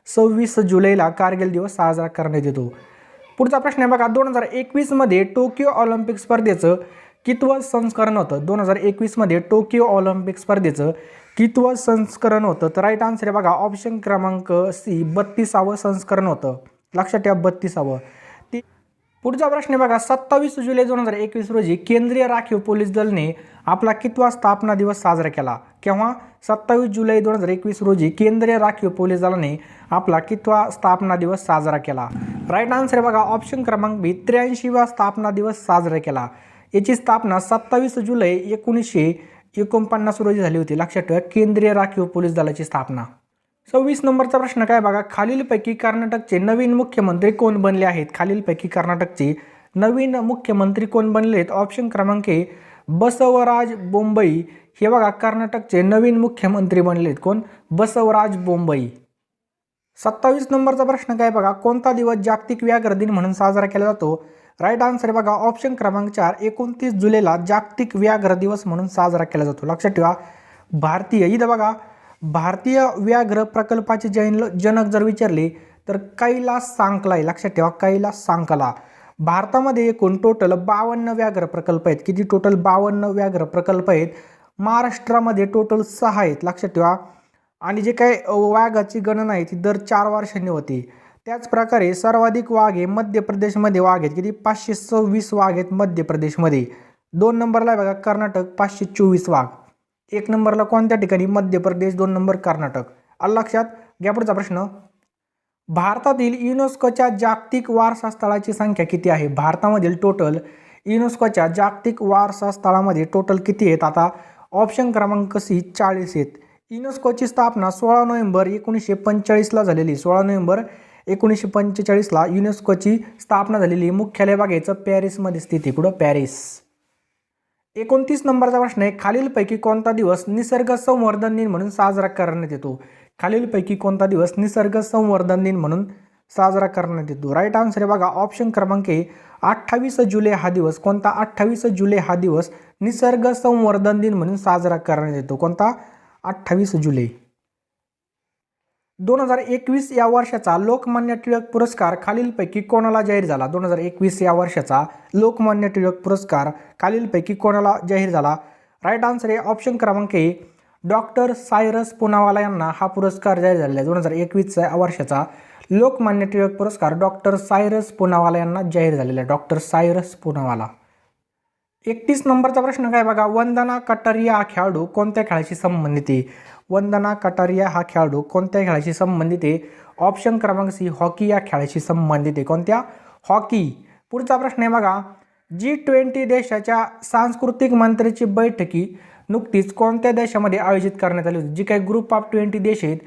26 जुलैला कारगिल दिवस साजरा करण्यात येतो. पुढचा प्रश्न आहे बघा, 2021 मध्ये टोकियो ऑलिम्पिक स्पर्धेचं कितवं संस्करण होतं? 2021 मध्ये टोकियो ऑलिम्पिक स्पर्धेचं कितवं संस्करण होतं? तर राईट आन्सर आहे बघा ऑप्शन क्रमांक सी 32वे संस्करण होतं. लक्षात ठेवा 32वे. पुढचा प्रश्न आहे बघा, 27 जुलै 2021 रोजी केंद्रीय राखीव पोलीस दलाने आपला कितवा स्थापना दिवस साजरा केला? केव्हा? 27 जुलै 2021 रोजी केंद्रीय राखीव पोलीस दलाने आपला कितवा स्थापना दिवस साजरा केला? राईट आन्सर आहे बघा ऑप्शन क्रमांक बी 83वा स्थापना दिवस साजरा केला. याची स्थापना 27 जुलै 1949 रोजी झाली होती. लक्षात ठेवा केंद्रीय राखीव पोलीस दलाची स्थापना. 26 नंबरचा प्रश्न काय बघा, खालीलपैकी कर्नाटकचे नवीन मुख्यमंत्री कोण बनले आहेत? खालीलपैकी कर्नाटकचे नवीन मुख्यमंत्री कोण बनले आहेत? ऑप्शन क्रमांक ए बसवराज बोम्मई हे बघा कर्नाटकचे नवीन मुख्यमंत्री बनले आहेत. कोण? बसवराज बोम्मई. 27 नंबरचा प्रश्न काय बघा, कोणता दिवस जागतिक व्याघ्र दिन म्हणून साजरा केला जातो? राईट आन्सर बघा ऑप्शन क्रमांक 4 29 जुलैला जागतिक व्याघ्र दिवस म्हणून साजरा केला जातो. लक्षात ठेवा इथं बघा भारतीय व्याघ्र प्रकल्पाचे जनक जर विचारले तर कैलास सांकला आहे. लक्षात ठेवा कैलास सांकला. भारतामध्ये एकूण टोटल 52 व्याघ्र प्रकल्प आहेत. किती? टोटल 52 व्याघ्र प्रकल्प आहेत. महाराष्ट्रामध्ये टोटल 6 आहेत. लक्षात ठेवा. आणि जे काही वाघाची गणना आहे ती दर 4 वर्षांनी होती. त्याच प्रकारे सर्वाधिक वाघ हे मध्य प्रदेशमध्ये वाघ आहेत. किती? 526 वाघ आहेत मध्य प्रदेशमध्ये. 2 नंबरला आहे बघा कर्नाटक 524 वाघ. 1 नंबरला कोणत्या ठिकाणी? मध्य प्रदेश. 2 नंबर कर्नाटक. आलं लक्षात घ्या. पुढचा प्रश्न, भारतातील युनेस्कोच्या जागतिक वारसा स्थळाची संख्या किती आहे? भारतामधील टोटल युनेस्कोच्या जागतिक वारसा स्थळामध्ये टोटल किती आहेत? आता ऑप्शन क्रमांक सी 40 आहेत. युनेस्कोची स्थापना 16 नोव्हेंबर 1945ला झालेली. 16 नोव्हेंबर 1945ला युनेस्कोची स्थापना झालेली. मुख्यालय बघायचं पॅरिसमध्ये स्थित आहे. कुठं? पॅरिस. 29 नंबरचा प्रश्न आहे, खालीलपैकी कोणता दिवस निसर्ग संवर्धन दिन म्हणून साजरा करण्यात येतो? खालीलपैकी कोणता दिवस निसर्ग संवर्धन दिन म्हणून साजरा करण्यात येतो? राईट आन्सर आहे बघा ऑप्शन क्रमांक ए 28 जुलै हा दिवस. कोणता? 28 जुलै हा दिवस निसर्ग संवर्धन दिन म्हणून साजरा करण्यात येतो. कोणता? 28 जुलै. 2021 या वर्षाचा लोकमान्य टिळक पुरस्कार खालीलपैकी कोणाला जाहीर झाला? 2021 या वर्षाचा लोकमान्य टिळक पुरस्कार खालीलपैकी कोणाला जाहीर झाला? राईट आन्सर आहे ऑप्शन क्रमांक ए डॉक्टर सायरस पूनावाला यांना हा पुरस्कार जाहीर झालेला आहे. 2021 या वर्षाचा लोकमान्य टिळक पुरस्कार डॉक्टर सायरस पूनावाला यांना जाहीर झालेला आहे. डॉक्टर सायरस पूनावाला. 31 नंबरचा प्रश्न काय बघा, वंदना कटारिया हा खेळाडू कोणत्या खेळाशी संबंधित आहे? वंदना कटारिया हा खेळाडू कोणत्या खेळाशी संबंधित आहे? ऑप्शन क्रमांक सी हॉकी या खेळाशी संबंधित आहे. कोणत्या? हॉकी. पुढचा प्रश्न आहे बघा, G20 देशाच्या सांस्कृतिक मंत्र्यांची बैठकी नुकतीच कोणत्या देशामध्ये आयोजित करण्यात आली होती? जी काही ग्रुप ऑफ 20 देश आहेत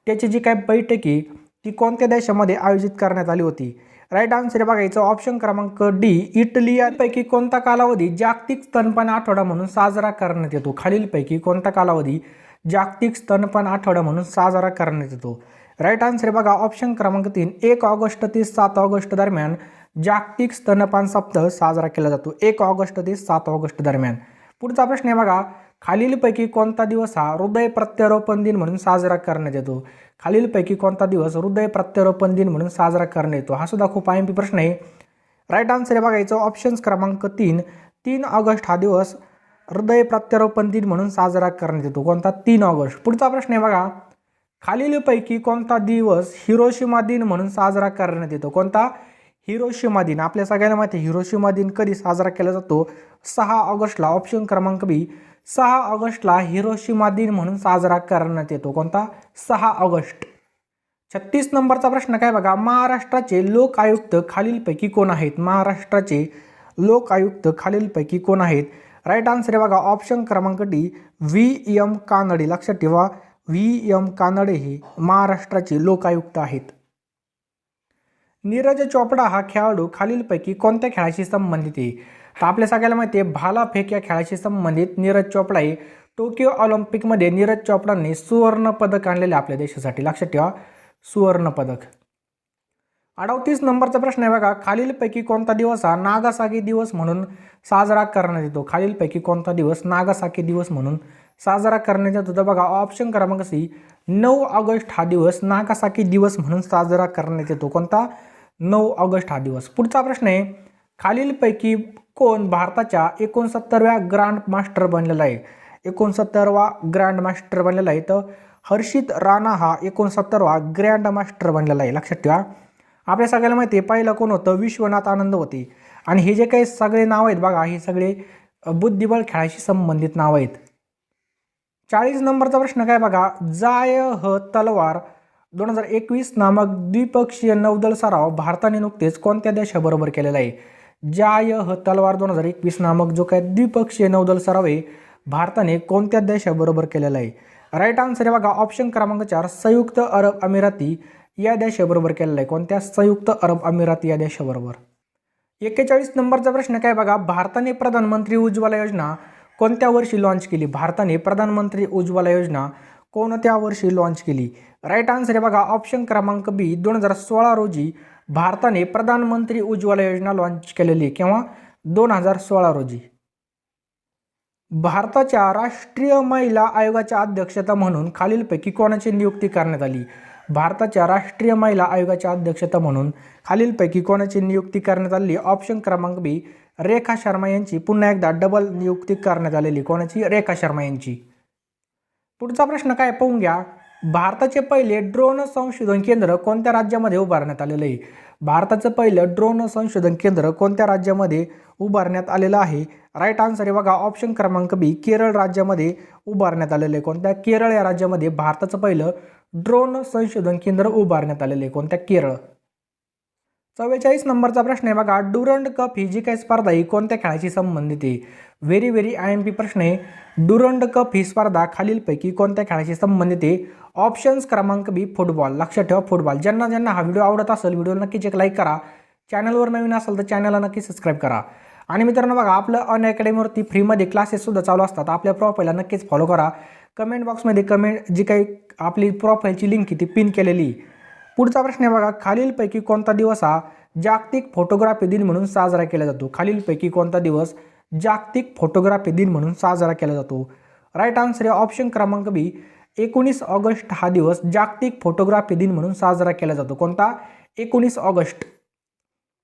त्याची जी काही बैठकी ती कोणत्या देशामध्ये आयोजित करण्यात आली होती? राईट आन्सर बघायचं ऑप्शन क्रमांक डी इटली. यापैकी कोणता कालावधी जागतिक स्तनपान आठवडा म्हणून साजरा करण्यात येतो? खालीलपैकी कोणता कालावधी जागतिक स्तनपान आठवडा म्हणून साजरा करण्यात येतो? राईट आन्सर बघा ऑप्शन क्रमांक 3 1 ऑगस्ट ते 7 ऑगस्ट दरम्यान जागतिक स्तनपान सप्ताह साजरा केला जातो. 1 ऑगस्ट ते 7 ऑगस्ट दरम्यान. पुढचा प्रश्न आहे बघा, खालीलपैकी कोणता दिवस हा हृदय प्रत्यारोपण दिन म्हणून साजरा करण्यात येतो? खालीलपैकी कोणता दिवस हृदय प्रत्यारोपण दिन म्हणून साजरा करण्यात येतो? हा सुद्धा खूप IMP प्रश्न आहे. राईट आन्सर आहे बघायचं ऑप्शन क्रमांक 3 ऑगस्ट हा दिवस हृदय प्रत्यारोपण दिन म्हणून साजरा करण्यात येतो. कोणता? 3 ऑगस्ट. पुढचा प्रश्न आहे बघा, खालीलपैकी कोणता दिवस हिरोशिमा दिन म्हणून साजरा करण्यात येतो? कोणता? हिरोशिमा दिन, आपल्या सगळ्यांना माहिती आहे हिरोशिमा दिन कधी साजरा केला जातो? 6 ऑगस्टला. ऑप्शन क्रमांक बी, 6 ऑगस्टला हिरोशिमा दिन म्हणून साजरा करण्यात येतो. कोणता? 6 ऑगस्ट. 36 नंबरचा प्रश्न काय बघा, महाराष्ट्राचे लोक आयुक्त खालीलपैकी कोण आहेत? महाराष्ट्राचे लोक आयुक्त खालीलपैकी कोण आहेत? राईट आन्सर आहे बघा ऑप्शन क्रमांक डी, व्ही एम कानडे. लक्षात ठेवा, व्ही एम कानडे हे महाराष्ट्राचे लोक आयुक्त आहेत. नीरज चोपडा हा खेळाडू खालीलपैकी कोणत्या खेळाशी संबंधित आहे? तर आपल्या सगळ्याला माहिती आहे भालाफेक या खेळाशी संबंधित नीरज चोपडा आहे. टोकियो ऑलिम्पिकमध्ये नीरज चोपडाने सुवर्ण पदक आणलेले आपल्या देशासाठी. लक्षात ठेवा, सुवर्ण पदक. 38 नंबरचा प्रश्न आहे बघा, खालीलपैकी कोणता दिवस हा नागासाकी दिवस म्हणून साजरा करण्यात येतो? खालीलपैकी कोणता दिवस नागासाकी दिवस म्हणून साजरा करण्यात येतो? तर बघा ऑप्शन क्रमांक सी, 9 ऑगस्ट हा दिवस नागासाकी दिवस म्हणून साजरा करण्यात येतो. कोणता? 9 ऑगस्ट हा दिवस. पुढचा प्रश्न आहे, खालीलपैकी कोण भारताच्या 69व्या ग्रँड मास्टर बनलेला आहे? 69वा ग्रँड मास्टर बनलेला आहे. तर हर्षित राणा हा 69वा ग्रँड मास्टर बनलेला आहे. लक्षात ठेवा, आपल्या सगळ्याला माहिती आहे पहिलं कोण होतं? विश्वनाथ आनंद होते. आणि हे जे काही सगळे नाव आहेत बघा, हे सगळे बुद्धिबळ खेळाशी संबंधित नाव आहेत. 40 नंबरचा प्रश्न काय बघा, जाय ह तलवार 2021 नामक द्विपक्षीय नौदल सराव भारताने नुकतेच कोणत्या देशाबरोबर केलेला आहे? जाय ह तलवार 2021 नामक जो काय द्विपक्षीय नौदल सराव आहे भारताने कोणत्या देशाबरोबर केलेला आहे? राईट आन्सर आहे बघा ऑप्शन क्रमांक 4, संयुक्त अरब अमिराती या देशाबरोबर केलेला आहे. कोणत्या? संयुक्त अरब अमिराती या देशाबरोबर. 41 नंबरचा प्रश्न काय बघा, भारताने प्रधानमंत्री उज्ज्वला योजना कोणत्या वर्षी लॉन्च केली? भारताने प्रधानमंत्री उज्ज्वला योजना कोणत्या वर्षी लॉन्च केली? राईट आन्सर आहे बघा ऑप्शन क्रमांक बी, 2016 रोजी भारताने प्रधानमंत्री उज्ज्वला योजना लॉन्च केलेली. केव्हा? 2016 रोजी. भारताच्या राष्ट्रीय महिला आयोगाच्या अध्यक्षता म्हणून खालीलपैकी कोणाची नियुक्ती करण्यात आली? भारताच्या राष्ट्रीय महिला आयोगाच्या अध्यक्षता म्हणून खालीलपैकी कोणाची नियुक्ती करण्यात आली? ऑप्शन क्रमांक बी, रेखा शर्मा यांची पुन्हा एकदा डबल नियुक्ती करण्यात आलेली. कोणाची? रेखा शर्मा यांची. पुढचा प्रश्न काय पाहून घ्या, भारताचे पहिले ड्रोन संशोधन केंद्र कोणत्या राज्यामध्ये उभारण्यात आलेलं आहे? भारताचं पहिलं ड्रोन संशोधन केंद्र कोणत्या राज्यामध्ये उभारण्यात आलेलं आहे? राईट आन्सर आहे बघा ऑप्शन क्रमांक बी, केरळ राज्यामध्ये उभारण्यात आलेलं आहे. कोणत्या? केरळ या राज्यामध्ये भारताचं पहिलं ड्रोन संशोधन केंद्र उभारण्यात आलेले. कोणत्या? केरळ. 44 नंबरचा प्रश्न आहे बघा, डुरंड कप ही जी काही स्पर्धा आहे कोणत्या खेळाशी संबंधित आहे? व्हेरी IMP प्रश्न आहे. डुरंड कप ही स्पर्धा खालीलपैकी कोणत्या खेळाशी संबंधित आहे? ऑप्शन्स क्रमांक बी, फुटबॉल. लक्षात ठेवा, फुटबॉल. ज्यांना हा व्हिडिओ आवडत असेल व्हिडिओला नक्कीच एक लाईक करा. चॅनलवर नवीन असेल तर चॅनलला नक्की सबस्क्राईब करा. आणि मित्रांनो बघा, आपलं अनअकॅडमीवरती फ्रीमध्ये क्लासेससुद्धा चालू असतात. आपल्या प्रोफाईलला नक्कीच फॉलो करा. कमेंट बॉक्समध्ये जी काही आपली प्रोफाईलची लिंक आहे ती पिन केलेली. पुढचा प्रश्न आहे बघा, खालीलपैकी कोणता दिवस हा जागतिक फोटोग्राफी दिन म्हणून साजरा केला जातो? खालीलपैकी कोणता दिवस जागतिक फोटोग्राफी दिन म्हणून साजरा केला जातो? राईट आन्सर आहे ऑप्शन क्रमांक बी, 19 ऑगस्ट हा दिवस जागतिक फोटोग्राफी दिन म्हणून साजरा केला जातो. कोणता? 19 ऑगस्ट.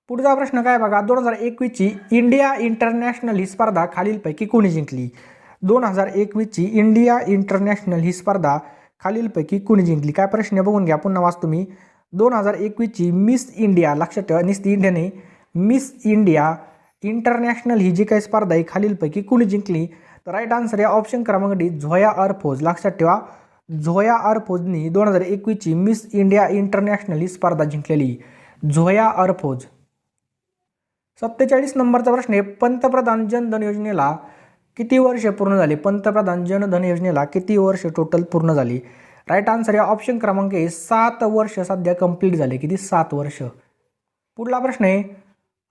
पुढचा प्रश्न काय बघा, 2021ची इंडिया इंटरनॅशनल ही स्पर्धा खालीलपैकी कोणी जिंकली? 2021ची इंडिया इंटरनॅशनल ही स्पर्धा खालीलपैकी कोणी जिंकली? काय प्रश्न बघून घ्या, पुन्हा वाचतो मी. 2021ची मिस इंडिया, लक्षात ठेवा निस्ती इंडिया नाही, मिस इंडिया इंटरनॅशनल ही जी काही स्पर्धा आहे खालीलपैकी कोणी जिंकली? तर राईट आन्सर आहे ऑप्शन क्रमांक डी, झोया अरफोज. लक्षात ठेवा, झोया अरफोजनी 2021ची मिस इंडिया इंटरनॅशनल ही स्पर्धा जिंकलेली. झोया अरफोज. 47 नंबरचा प्रश्न आहे, पंतप्रधान जनधन योजनेला किती वर्ष पूर्ण झाली? पंतप्रधान जनधन योजनेला किती वर्ष टोटल पूर्ण झाली? राईट आन्सर आहे ऑप्शन क्रमांक ए, 7 वर्ष सध्या कंप्लीट झाले. किती? 7 वर्ष. पुढला प्रश्न आहे,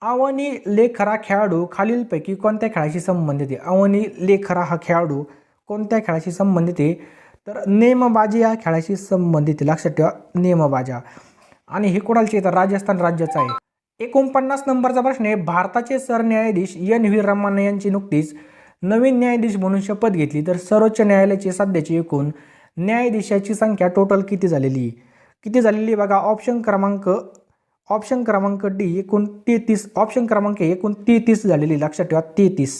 अवनी लेखरा खेळाडू खालीलपैकी कोणत्या खेळाशी संबंधित आहे? अवनी लेखरा हा खेळाडू कोणत्या खेळाशी संबंधित आहे? तर नेमबाजी या खेळाशी संबंधित आहे. लक्षात ठेवा, नेमबाजा. आणि हे कोणाचे? तर राजस्थान राज्याचा आहे. 49 नंबरचा प्रश्न आहे, भारताचे सरन्यायाधीश NV रमणा यांची नुकतीच नवीन न्यायाधीश म्हणून शपथ घेतली. तर सर्वोच्च न्यायालयाची सध्याची एकूण न्यायाधीशाची संख्या टोटल किती झालेली? किती झालेली बघा, ऑप्शन क्रमांक डी एकूण 33, ऑप्शन क्रमांक ए एकूण 33 झालेली. लक्षात ठेवा, 33.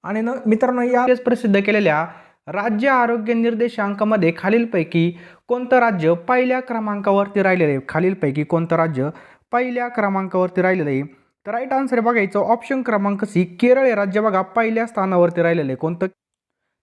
आणि मित्रांनो, या प्रसिद्ध केलेल्या राज्य आरोग्य निर्देशांकामध्ये खालीलपैकी कोणतं राज्य पहिल्या क्रमांकावरती राहिलेले? खालीलपैकी कोणतं राज्य पहिल्या क्रमांकावरती राहिलेलं आहे. तर राईट आन्सर आहे बघा याचं ऑप्शन क्रमांक सी, केरळ हे राज्य बघा पहिल्या स्थानावरती राहिलेलं आहे. कोणतं?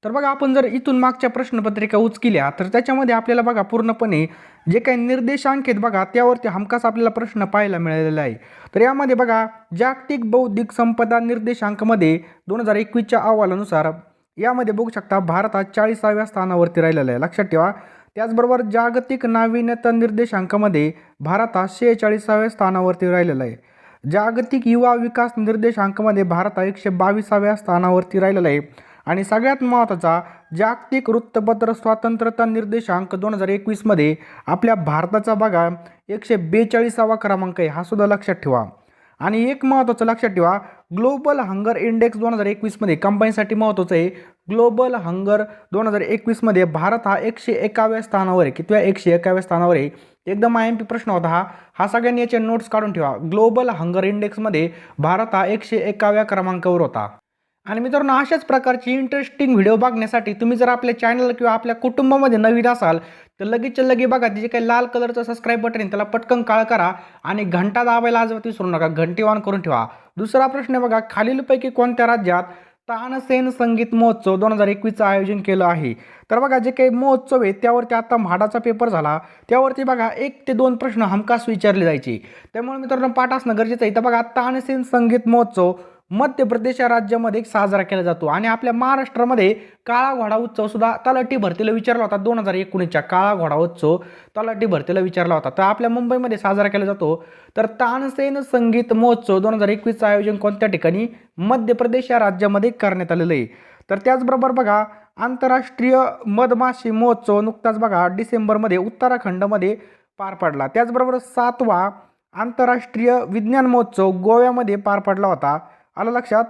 तर बघा आपण जर इथून मागच्या प्रश्नपत्रिका उचकिल्या तर त्याच्यामध्ये आपल्याला बघा पूर्णपणे जे काही निर्देशांक आहेत बघा त्यावरती हमखास आपल्याला प्रश्न पाहायला मिळालेला आहे. तर यामध्ये बघा जागतिक बौद्धिक संपदा निर्देशांकामध्ये 2021च्या अहवालानुसार यामध्ये बघू शकता भारत हा 40व्या स्थानावरती राहिलेला आहे, लक्षात ठेवा. त्याचबरोबर जागतिक नाविन्यता निर्देशांकामध्ये भारत हा 46व्या स्थानावरती राहिलेला आहे. जागतिक युवा विकास निर्देशांकामध्ये भारत हा 122व्या स्थानावरती राहिलेला आहे. आणि सगळ्यात महत्त्वाचा जागतिक वृत्तपत्र स्वातंत्र्यता निर्देशांक 2021मध्ये आपल्या भारताचा बघा 142वा क्रमांक आहे, हा सुद्धा लक्षात ठेवा. आणि एक महत्त्वाचं लक्षात ठेवा, ग्लोबल हंगर इंडेक्स 2021मध्ये कंपनीसाठी महत्त्वाचं आहे. ग्लोबल हंगर 2021मध्ये भारत हा 101व्या स्थानावर आहे. कितव्या? 101व्या स्थानावर आहे. एकदम IMP प्रश्न होता हा सगळ्यांनी याचे नोट्स काढून ठेवा. ग्लोबल हंगर इंडेक्समध्ये भारत हा 101व्या क्रमांकावर होता. आणि मित्रांनो अशाच प्रकारची इंटरेस्टिंग व्हिडिओ बघण्यासाठी तुम्ही जर आपल्या चॅनल किंवा आपल्या कुटुंबामध्ये नवीन असाल तर लगेचच्या लगे बघा जे काही लाल कलरचं सबस्क्राईब बटन आहे त्याला पटकन काळ करा आणि घंटा दाबायला अजिबात विसरू नका, घंटी ऑन करून ठेवा. दुसरा प्रश्न बघा, खालीलपैकी कोणत्या राज्यात तानसेन संगीत महोत्सव 2021चं आयोजन केलं आहे? तर बघा जे काही महोत्सव आहे त्यावरती आता म्हाडाचा पेपर झाला त्यावरती बघा 1 ते 2 प्रश्न हमखास विचारले जायचे. त्यामुळे मित्रांनो पाठ असणं गरजेचं आहे. तर बघा तानसेन संगीत महोत्सव मध्य प्रदेश या राज्यामध्ये साजरा केला जातो. आणि आपल्या महाराष्ट्रामध्ये काळा घोडा उत्सव सुद्धा तलाठी भरतीला विचारला होता. 2019च्या काळा घोडा उत्सव तलाठी भरतीला विचारला होता. तर आपल्या मुंबईमध्ये साजरा केला जातो. तर तानसेन संगीत महोत्सव 2021चं आयोजन कोणत्या ठिकाणी? मध्य प्रदेश या राज्यामध्ये करण्यात आलेलं आहे. तर त्याचबरोबर बघा आंतरराष्ट्रीय मधमाशी महोत्सव नुकताच बघा डिसेंबरमध्ये उत्तराखंडमध्ये पार पडला. त्याचबरोबर 7वा आंतरराष्ट्रीय विज्ञान महोत्सव गोव्यामध्ये पार पडला होता. आलं लक्षात?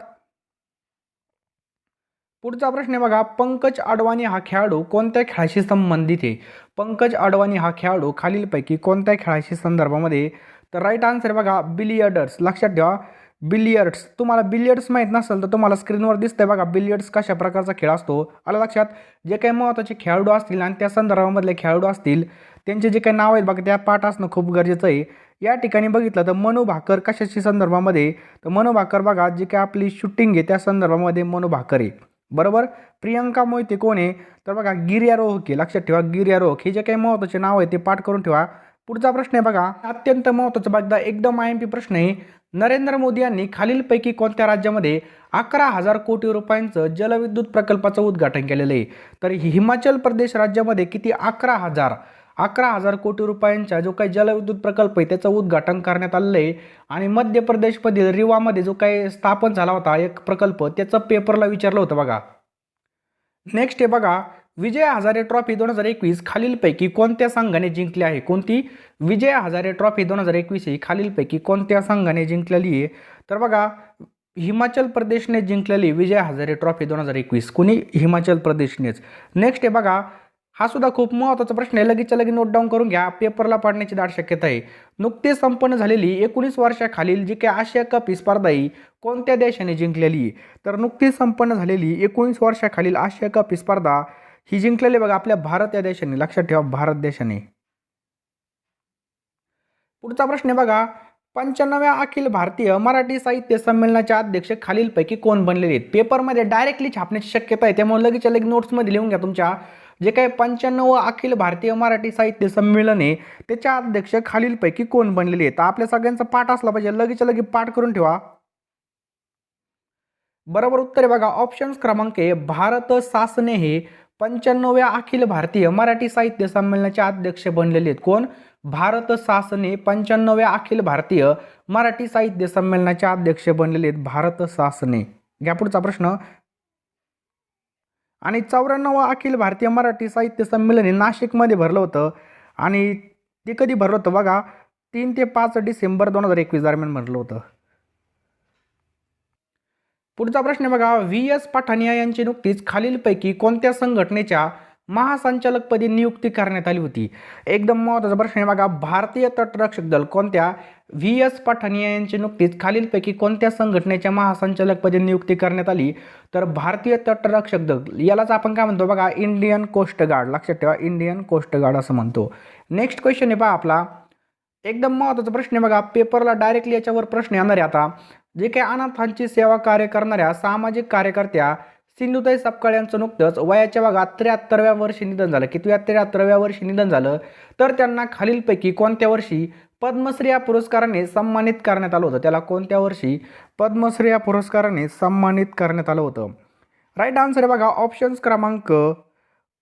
पुढचा प्रश्न आहे बघा, पंकज अडवाणी हा खेळाडू कोणत्या खेळाशी संबंधित आहे? पंकज अडवाणी हा खेळाडू खालीलपैकी कोणत्या खेळाशी संदर्भामध्ये? तर राईट आन्सर बघा बिलियर्ड्स, लक्षात ठेवा बिलियर्ड्स. तुम्हाला बिलियर्ड्स माहीत नसेल तर तुम्हाला स्क्रीनवर दिसतंय बघा बिलियर्ड्स कशा प्रकारचा खेळ असतो. आलं लक्षात? जे काही महत्त्वाचे खेळाडू असतील आणि त्या संदर्भामधले खेळाडू असतील त्यांचे जे काही नाव आहेत बघा त्या पाठ असणं खूप गरजेचं आहे. या ठिकाणी बघितलं तर मनू भाकर कशाची संदर्भामध्ये? तर मनू भाकर बघा जी काय आपली शूटिंग आहे त्या संदर्भामध्ये मनू भाकर आहे, बरोबर. प्रियंका मोहिते कोण आहे? तर बघा गिर्यारोहक आहे, लक्षात ठेवा गिर्यारोहक. हे जे काही महत्त्वाचे नाव आहे ते पाठ करून ठेवा. पुढचा प्रश्न आहे बघा अत्यंत महत्त्वाचा बघा एकदम IMP प्रश्न आहे. नरेंद्र मोदी यांनी खालीलपैकी कोणत्या राज्यामध्ये 11,000 कोटी रुपयांचं जलविद्युत प्रकल्पाचं उद्घाटन केलेलं आहे? तर हिमाचल प्रदेश राज्यामध्ये किती? 11,000 कोटी रुपयांचा जो काही जलविद्युत प्रकल्प आहे त्याचं उद्घाटन करण्यात आलेलं आहे. आणि मध्य प्रदेशमधील रिवामध्ये जो काही स्थापन झाला होता एक प्रकल्प त्याचं पेपरला विचारलं होतं बघा. नेक्स्ट आहे बघा विजय हजारे ट्रॉफी 2021 खालीलपैकी कोणत्या संघाने जिंकली आहे? कोणती? विजय हजारे ट्रॉफी 2021 ही खालीलपैकी कोणत्या संघाने जिंकलेली आहे? तर बघा हिमाचल प्रदेशने जिंकलेली विजय हजारे ट्रॉफी 2021. कोणी? हिमाचल प्रदेशनेच. नेक्स्ट आहे बघा हा सुद्धा खूप महत्त्वाचा प्रश्न आहे, लगेचच्या लगे नोट डाऊन करून घ्या, पेपरला पाडण्याची दाट शक्यता आहे. नुकतीच संपन्न झालेली 19 वर्षाखालील जी काही आशिया कप ही स्पर्धा आहे कोणत्या देशाने जिंकलेली? तर नुकतीच संपन्न झालेली 19 वर्षाखालील आशिया कप ही स्पर्धा ही जिंकलेली बघा आपल्या भारत या देशाने, लक्षात ठेवा भारत देशाने. पुढचा प्रश्न आहे बघा 95व्या अखिल भारतीय मराठी साहित्य संमेलनाचे अध्यक्ष खालीलपैकी कोण बनलेले आहेत? पेपरमध्ये डायरेक्टली छापण्याची शक्यता आहे त्यामुळे लगेचच्या लगे नोट्समध्ये लिहून घ्या तुमच्या. जे काही 95व अखिल भारतीय मराठी साहित्य संमेलन आहे त्याच्या अध्यक्ष खालीलपैकी कोण बनलेले आहेत? आपल्या सगळ्यांचा पाठ असला पाहिजे, लगेचच्या लगे पाठ करून ठेवा. बरोबर उत्तर आहे बघा ऑप्शन क्रमांक आहे भारत सासने हे 95व्या अखिल भारतीय मराठी साहित्य संमेलनाचे अध्यक्ष बनलेले आहेत. कोण? भारत सासने 95व्या अखिल भारतीय मराठी साहित्य संमेलनाचे अध्यक्ष बनलेले आहेत भारत सासने. घ्या पुढचा प्रश्न. आणि 94वा अखिल भारतीय मराठी साहित्य संमेलन हे नाशिकमध्ये भरलं होतं आणि ते कधी भरलं होतं बघा 3 ते 5 डिसेंबर 2021 दरम्यान भरलं होतं. पुढचा प्रश्न आहे बघा VS पठानिया यांची नुकतीच खालीलपैकी कोणत्या संघटनेच्या महासंचालकपदी नियुक्ती करण्यात आली होती? एकदम महत्त्वाचा प्रश्न आहे बघा भारतीय तटरक्षक दल कोणत्या? VS पठानिया यांची नुकतीच खालीलपैकी कोणत्या संघटनेच्या महासंचालकपदी नियुक्ती करण्यात आली? तर भारतीय तटरक्षक दल, यालाच आपण काय म्हणतो बघा इंडियन कोस्ट गार्ड, लक्षात ठेवा इंडियन कोस्ट गार्ड असं म्हणतो. नेक्स्ट क्वेश्चन आहे पहा आपला एकदम महत्त्वाचा प्रश्न आहे बघा, पेपरला डायरेक्टली याच्यावर प्रश्न येणार आहे आता. जे काही अनाथांची सेवा कार्य करणाऱ्या सामाजिक कार्यकर्त्या सिंधुताई सपकाळ यांचं नुकतंच वयाच्या बघा 73व्या वर्षी निधन झालं. कितव्या? 73व्या वर्षी निधन झालं. तर त्यांना खालीलपैकी कोणत्या वर्षी पद्मश्री या पुरस्काराने सन्मानित करण्यात आलं होतं? त्याला कोणत्या वर्षी पद्मश्री या पुरस्काराने सन्मानित करण्यात आलं होतं? राईट आन्सर आहे बघा ऑप्शन्स क्रमांक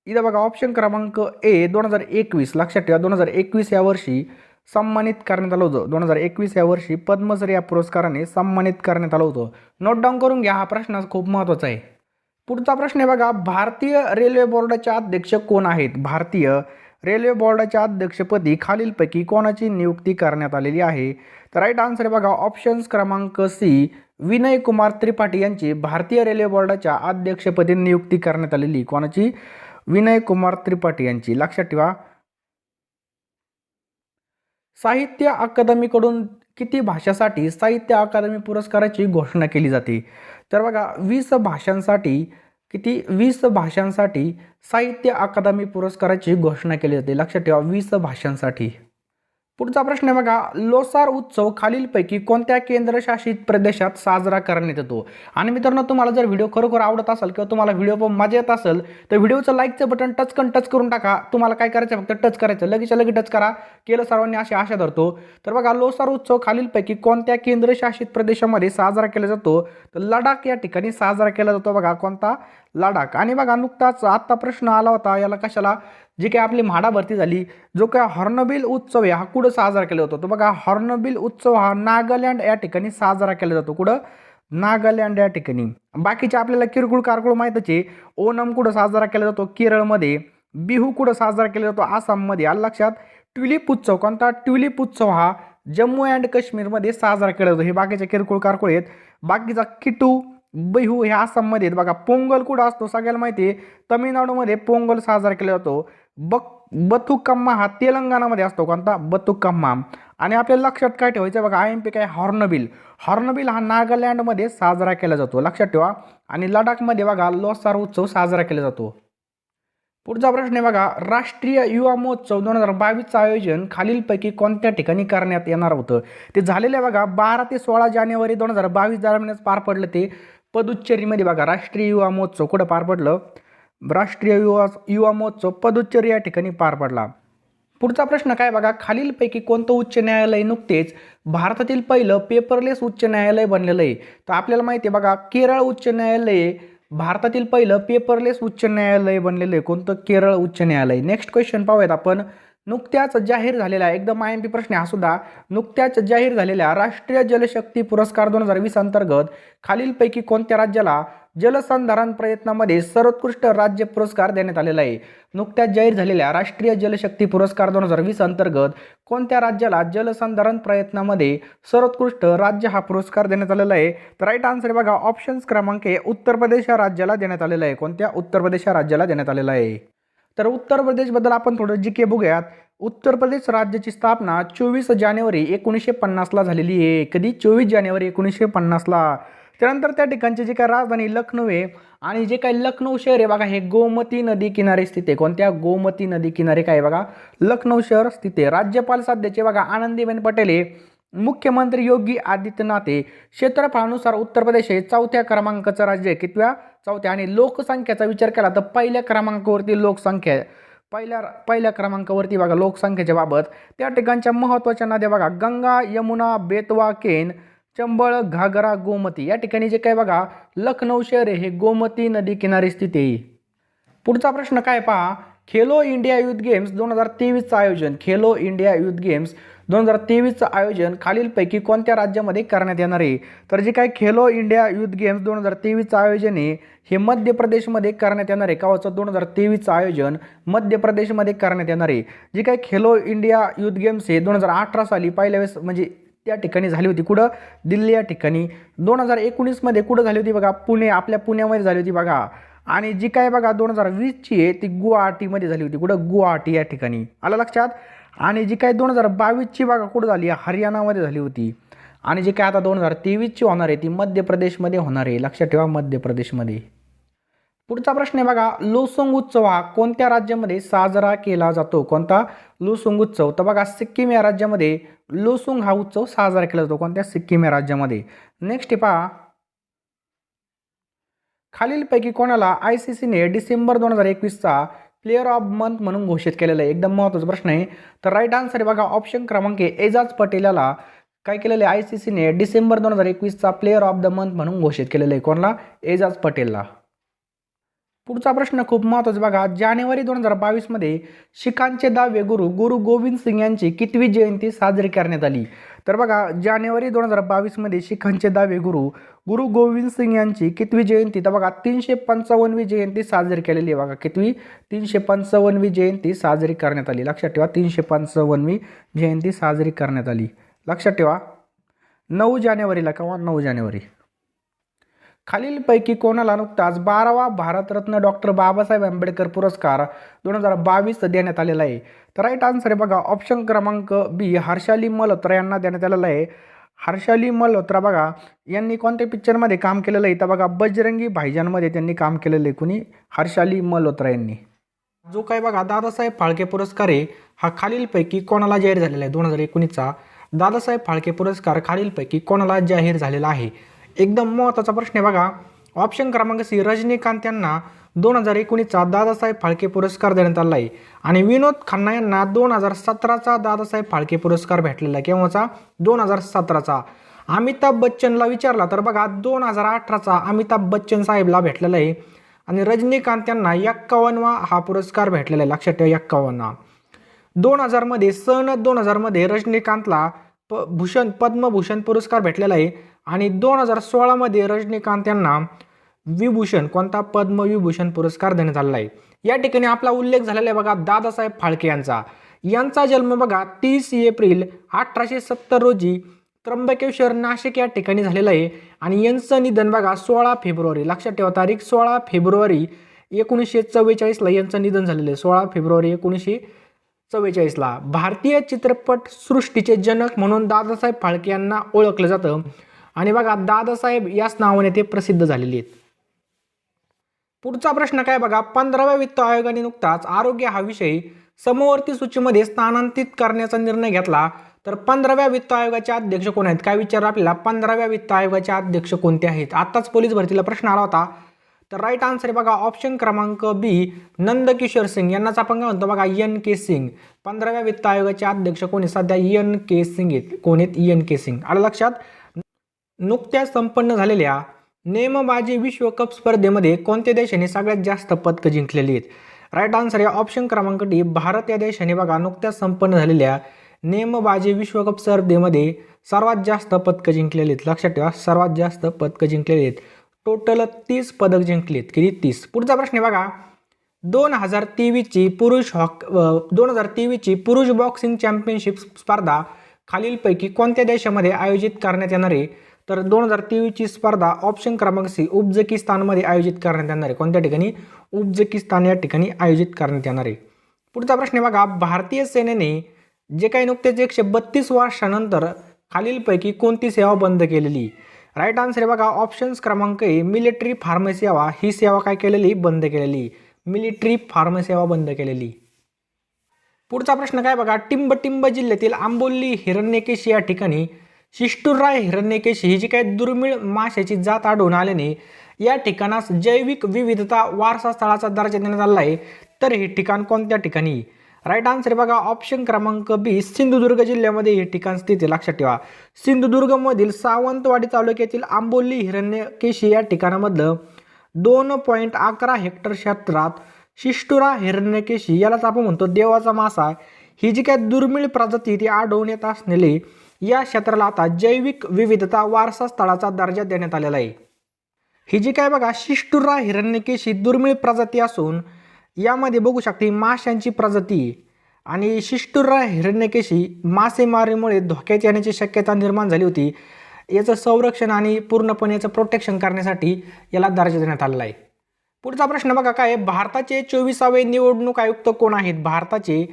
इथं बघा, ऑप्शन क्रमांक ए 2021. लक्षात ठेवा 2021 या वर्षी सन्मानित करण्यात आलं होतं. 2021 या वर्षी पद्मश्री या पुरस्काराने सन्मानित करण्यात आलं होतं. नोट डाऊन करून घ्या, हा प्रश्न खूप महत्त्वाचा आहे. पुढचा प्रश्न आहे बघा, भारतीय रेल्वे बोर्डाचे अध्यक्ष कोण आहेत? भारतीय रेल्वे बोर्डाच्या अध्यक्षपदी खालीलपैकी कोणाची नियुक्ती करण्यात आलेली आहे? तर राईट आन्सर आहे बघा ऑप्शन्स क्रमांक सी विनय कुमार त्रिपाठी यांची भारतीय रेल्वे बोर्डाच्या अध्यक्षपदी नियुक्ती करण्यात आलेली. कोणाची? विनय कुमार त्रिपाठी यांची. लक्षात ठेवा. साहित्य अकादमीकडून किती भाषासाठी साहित्य अकादमी पुरस्काराची घोषणा केली जाते? तर बघा 20 भाषांसाठी किती? 20 भाषांसाठी साहित्य अकादमी पुरस्काराची घोषणा केली जाते. लक्षात ठेवा 20 भाषांसाठी. पुढचा प्रश्न आहे बघा, लोसार उत्सव खालीलपैकी कोणत्या केंद्रशासित प्रदेशात साजरा करण्यात येतो? आणि मित्रांनो, तुम्हाला जर व्हिडिओ खरोखर आवडत असेल किंवा तुम्हाला व्हिडिओ पण मजा येत असेल तर व्हिडिओचं लाईकचं बटन टच करून टाका. तुम्हाला काय करायचं, फक्त टच करायचं, लगेच टच करा. केलं सर्वांनी अशी आशा धरतो. तर बघा, लोसार उत्सव खालीलपैकी कोणत्या केंद्रशासित प्रदेशामध्ये साजरा केला जातो? तर लडाख या ठिकाणी साजरा केला जातो. बघा कोणता? लडाख. आणि बघा नुकताच आत्ता प्रश्न आला होता, याला कशाला, जी काही आपली म्हाडा भरती झाली, जो काय हॉर्नबिल उत्सव आहे हा कुठं साजरा केला जातो? तर बघा हॉर्नबिल उत्सव हा नागालँड या ठिकाणी साजरा केला जातो. कुठं? नागालँड या ठिकाणी. बाकीचे आपल्याला किरकोळ कारकोळ माहीतच आहे. ओणम कुठं साजरा केला जातो? केरळमध्ये. बिहू कुठं साजरा केला जातो? आसाममध्ये. आलं लक्षात. ट्युलिप उत्सव कोणता? ट्युलिप उत्सव हा जम्मू अँड काश्मीरमध्ये साजरा केला जातो. हे बाकीचे किरकोळ कारकोळ आहेत. बाकीचा किटू बिहू हे आसाममध्ये आहेत. बघा पोंगल कुठं असतो? सगळ्याला माहिती आहे, तामिळनाडूमध्ये पोंगल साजरा केला जातो. बथुकम्मा हा तेलंगणामध्ये असतो. कोणता? बथुकम्मा. आणि आपल्याला लक्षात काय ठेवायचं बघा, IMP काय? हॉर्नबिल. हॉर्नबिल हा नागालँडमध्ये साजरा केला जातो. लक्षात ठेवा. आणि लडाखमध्ये बघा लोसार उत्सव साजरा केला जातो. पुढचा प्रश्न आहे बघा, राष्ट्रीय युवा महोत्सव 2022चं आयोजन खालीलपैकी कोणत्या ठिकाणी करण्यात येणार होतं? ते झालेलं आहे बघा 12 ते 16 जानेवारी 2022 दरम्यानच पार पडलं ते पदुच्चेरीमध्ये. बघा राष्ट्रीय युवा महोत्सव कुठं पार पडलं? राष्ट्रीय युवा महोत्सव पदुच्चेरी या ठिकाणी पार पडला. पुढचा प्रश्न काय बघा, खालीलपैकी कोणतं उच्च न्यायालय नुकतेच भारतातील पहिलं पेपरलेस उच्च न्यायालय बनलेलं आहे? तर आपल्याला माहिती आहे बघा, केरळ उच्च न्यायालय भारतातील पहिलं पेपरलेस उच्च न्यायालय बनलेलं आहे. कोणतं? केरळ उच्च न्यायालय. नेक्स्ट क्वेश्चन पाहूयात आपण. नुकत्याच जाहीर झालेला एकदम IMP प्रश्न हा सुद्धा. नुकत्याच जाहीर झालेल्या राष्ट्रीय जलशक्ती पुरस्कार 2020 अंतर्गत खालीलपैकी कोणत्या राज्याला जलसंधारण प्रयत्नामध्ये सर्वोत्कृष्ट राज्य पुरस्कार देण्यात आलेला आहे? नुकत्याच जाहीर झालेल्या राष्ट्रीय जलशक्ती पुरस्कार 2020 अंतर्गत कोणत्या राज्याला जलसंधारण प्रयत्नामध्ये सर्वोत्कृष्ट राज्य हा पुरस्कार देण्यात आलेला आहे? तर राईट आन्सर बघा ऑप्शन्स क्रमांक ए उत्तर प्रदेश या राज्याला देण्यात आलेला आहे. कोणत्या? उत्तर प्रदेश या राज्याला देण्यात आलेला आहे. तर उत्तर प्रदेशबद्दल आपण थोडं GK बघूयात. उत्तर प्रदेश राज्याची स्थापना 24 जानेवारी 1950ला झालेली आहे. कधी? 24 जानेवारी 1950ला. त्यानंतर त्या ठिकाणची जी काय राजधानी लखनौ आहे आणि जे काही लखनौ शहर आहे बघा हे गोमती नदी किनारे स्थित आहे. कोणत्या? गोमती नदी किनारे काय बघा लखनौ शहर स्थित आहे. राज्यपाल सध्याचे बघा आनंदीबेन पटेल आहे. मुख्यमंत्री योगी आदित्यनाथ आहे. क्षेत्रफळानुसार उत्तर प्रदेश हे 4थ्या क्रमांकाचं राज्य आहे. कितव्या? 4थ्या. आणि लोकसंख्येचा विचार केला तर पहिल्या क्रमांकावरती लोकसंख्या पहिल्या क्रमांकावरती बघा लोकसंख्येच्या बाबत. त्या ठिकाणच्या महत्त्वाच्या नद्या बघा गंगा, यमुना, बेतवा, केन, चंबळ, घागरा, गोमती. या ठिकाणी जे काय बघा लखनौ शहर आहे हे गोमती नदी किनारी स्थित आहे. पुढचा प्रश्न काय पहा, खेलो इंडिया युथ गेम्स 2023चं आयोजन. खेलो इंडिया युथ गेम्स 2023चं आयोजन खालीलपैकी कोणत्या राज्यामध्ये करण्यात येणार आहे? तर जे काय खेलो इंडिया युथ गेम्स 2023चं आयोजन आहे हे मध्य प्रदेशमध्ये करण्यात येणार आहे. कावाचं? 2023चं आयोजन मध्य प्रदेशमध्ये करण्यात येणार आहे. जे काय खेलो इंडिया युथ गेम्स हे 2018 साली पहिल्या वेळेस म्हणजे त्या ठिकाणी झाली होती. कुठं? दिल्ली या ठिकाणी. 2019मध्ये कुठं झाली होती बघा? पुणे. आपल्या पुण्यामध्ये झाली होती बघा. आणि जी काय बघा 2020ची आहे ती गुवाहाटीमध्ये झाली होती. कुठं? गुवाहाटी या ठिकाणी. आलं लक्षात. आणि जी काय 2022ची बघा कुठं झाली? हरियाणामध्ये झाली होती. आणि जी काय आता 2023ची होणार आहे ती मध्य प्रदेशमध्ये होणार आहे. लक्षात ठेवा मध्य प्रदेशमध्ये. पुढचा प्रश्न आहे बघा, लोसुंग उत्सव हा कोणत्या राज्यामध्ये साजरा केला जातो? कोणता? लोसुंग उत्सव. तर बघा सिक्कीम या राज्यामध्ये लोसुंग हा उत्सव साजरा केला जातो. कोणत्या? सिक्कीम या राज्यामध्ये. नेक्स्ट आहे पहा, खालीलपैकी कोणाला ICCने डिसेंबर 2021चा प्लेयर ऑफ मंथ म्हणून घोषित केलेलं आहे? एकदम महत्त्वाचा प्रश्न आहे. तर राईट आन्सर आहे बघा ऑप्शन क्रमांक एजाज पटेल याला काय केलेलं आहे? ICCने डिसेंबर 2021चा प्लेयर ऑफ द मंथ म्हणून घोषित केलेलं आहे. कोणाला? एजाज पटेलला. पुढचा प्रश्न खूप महत्त्वाचा बघा, जानेवारी 2022 मध्ये शिखांचे 10वे गुरु गुरु गोविंद सिंग यांची कितवी जयंती साजरी करण्यात आली? तर बघा जानेवारी 2022 मध्ये शिखांचे 10वे गुरु गुरु गोविंद सिंग यांची कितवी जयंती? तर बघा 355वी जयंती साजरी केलेली आहे. बघा कितवी? 355वी जयंती साजरी करण्यात आली. लक्षात ठेवा 355वी जयंती साजरी करण्यात आली. लक्षात ठेवा 9 जानेवारीला किंवा 9 जानेवारी. खालीलपैकी कोणाला नुकताच 12वा भारतरत्न डॉक्टर बाबासाहेब आंबेडकर पुरस्कार 2022 देण्यात आलेला आहे? तर राईट आन्सर आहे बघा ऑप्शन क्रमांक बी हर्षाली मल्होत्रा यांना देण्यात आलेला आहे. हर्षाली मल्होत्रा बघा यांनी कोणत्या पिक्चरमध्ये काम केलेलं आहे? तर बघा बजरंगी भाईजानमध्ये त्यांनी काम केलेलं आहे. कुणी? हर्षाली मल्होत्रा यांनी. जो काय बघा दादासाहेब फाळके पुरस्कार आहे हा खालीलपैकी कोणाला जाहीर झालेला आहे? 2019चा दादासाहेब फाळके पुरस्कार खालीलपैकी कोणाला जाहीर झालेला आहे? एकदम महत्त्वाचा प्रश्न आहे बघा. ऑप्शन क्रमांक सी रजनीकांत यांना 2019चा दादासाहेब फाळके पुरस्कार देण्यात आला आहे. आणि विनोद खन्ना यांना 2017चा दादासाहेब फाळके पुरस्कार भेटलेला आहे. केव्हाचा? 2017चा. अमिताभ बच्चनला विचारला तर बघा 2018चा अमिताभ बच्चन साहेबला भेटलेला आहे. आणि रजनीकांत यांना 51वा हा पुरस्कार भेटलेला आहे. लक्षात ठेवा 51. 2000 मध्ये सन 2000 मध्ये रजनीकांतला पद्मभूषण पुरस्कार भेटलेला आहे. आणि 2016 मध्ये रजनीकांत यांना विभूषण कोणता? पद्मविभूषण पुरस्कार देण्यात आलेला आहे. या ठिकाणी आपला उल्लेख झालेला आहे बघा दादासाहेब फाळके यांचा जन्म बघा 30 एप्रिल 1870 रोजी त्र्यंबकेश्वर नाशिक या ठिकाणी झालेला आहे. आणि यांचं निधन बघा 16 फेब्रुवारी. लक्षात ठेवा तारीख 16 फेब्रुवारी 1944ला यांचं निधन झालेलं आहे. 16 फेब्रुवारी 1944ला. भारतीय चित्रपट सृष्टीचे जनक म्हणून दादासाहेब फाळके यांना ओळखलं जातं. आणि बघा दादासाहेब याच नावाने ते प्रसिद्ध झालेले आहेत. पुढचा प्रश्न काय बघा, 15व्या वित्त आयोगाने नुकताच आरोग्य हा विषय समवर्ती सूचीमध्ये स्थानांतरित करण्याचा निर्णय घेतला. तर 15व्या वित्त आयोगाचे अध्यक्ष कोण आहेत? काय विचार आपल्याला 15व्या वित्त आयोगाचे अध्यक्ष कोणते आहेत? आताच पोलीस भरतीला प्रश्न आला होता. तर राईट आन्सर आहे बघा ऑप्शन क्रमांक बी नंदकिशोर सिंग यांनाच आपण काय म्हणतो बघा NK सिंग. 15व्या वित्त आयोगाचे अध्यक्ष कोण आहेत? सध्या NK सिंग आहेत. कोण आहेत? NK सिंग. आलं लक्षात. नुकत्याच संपन्न झालेल्या नेमबाजी विश्वकप स्पर्धेमध्ये कोणत्या देशाने सगळ्यात जास्त पदकं जिंकलेली आहेत? राईट आन्सर आहे ऑप्शन क्रमांक डी भारत या देशाने बघा नुकत्याच संपन्न झालेल्या नेमबाजी विश्वकप स्पर्धेमध्ये सर्वात जास्त पदकं जिंकलेली आहेत. लक्षात ठेवा सर्वात जास्त पदकं जिंकलेली आहेत. टोटल 30 पदक जिंकलीत. किती? 30. पुढचा प्रश्न आहे बघा 2023ची पुरुष बॉक्सिंग चॅम्पियनशिप स्पर्धा खालीलपैकी कोणत्या देशामध्ये आयोजित करण्यात येणार आहे? तर 2023ची स्पर्धा ऑप्शन क्रमांक सी उझबेकिस्तानमध्ये आयोजित करण्यात येणार आहे. कोणत्या ठिकाणी? उझबेकिस्तान या ठिकाणी आयोजित करण्यात येणार आहे. पुढचा प्रश्न आहे बघा भारतीय सेनेने जे काही नुकतेच 132 वर्षानंतर खालीलपैकी कोणती सेवा बंद केलेली? राईट आन्सर आहे बघा ऑप्शन्स क्रमांक ए मिलिटरी फार्म सेवा. ही सेवा काय केलेली? बंद केलेली. मिलिटरी फार्म सेवा बंद केलेली. पुढचा प्रश्न काय बघा टिंब जिल्ह्यातील आंबोली हिरण्यकेशी या ठिकाणी शिष्टुराय हिरण्यकेशी ही जी काही दुर्मिळ माशाची जात आढळून आल्याने या ठिकाणास जैविक विविधता वारसा स्थळाचा दर्जा देण्यात आला आहे. तर हे ठिकाण कोणत्या ठिकाणी? राईट आन्सर बघा ऑप्शन क्रमांक बी सिंधुदुर्ग जिल्ह्यामध्ये हे ठिकाण स्थित आहे. लक्षात ठेवा सिंधुदुर्गमधील सावंतवाडी तालुक्यातील आंबोली हिरण्यकेशी या ठिकाणामधलं 2.11 हेक्टर क्षेत्रात शिष्टुरा हिरण्यकेशी यालाच आपण म्हणतो देवाचा मासा ही जी काय दुर्मिळ प्रजाती ती आढळून येत असलेले या क्षेत्राला आता जैविक विविधता वारसा स्थळाचा दर्जा देण्यात आलेला आहे. ही जी काय बघा शिष्टुरा हिरण्यकेशी दुर्मिळ प्रजाती असून यामध्ये बघू शकते माशांची प्रजाती आणि शिष्टुरा हिरण्यकेशी मासेमारीमुळे धोक्यात येण्याची शक्यता निर्माण झाली होती. याचं संरक्षण आणि पूर्णपणे याचं प्रोटेक्शन करण्यासाठी याला दर्जा देण्यात आलेला आहे. पुढचा प्रश्न बघा काय भारताचे 24वे निवडणूक आयुक्त कोण आहेत? भारताचे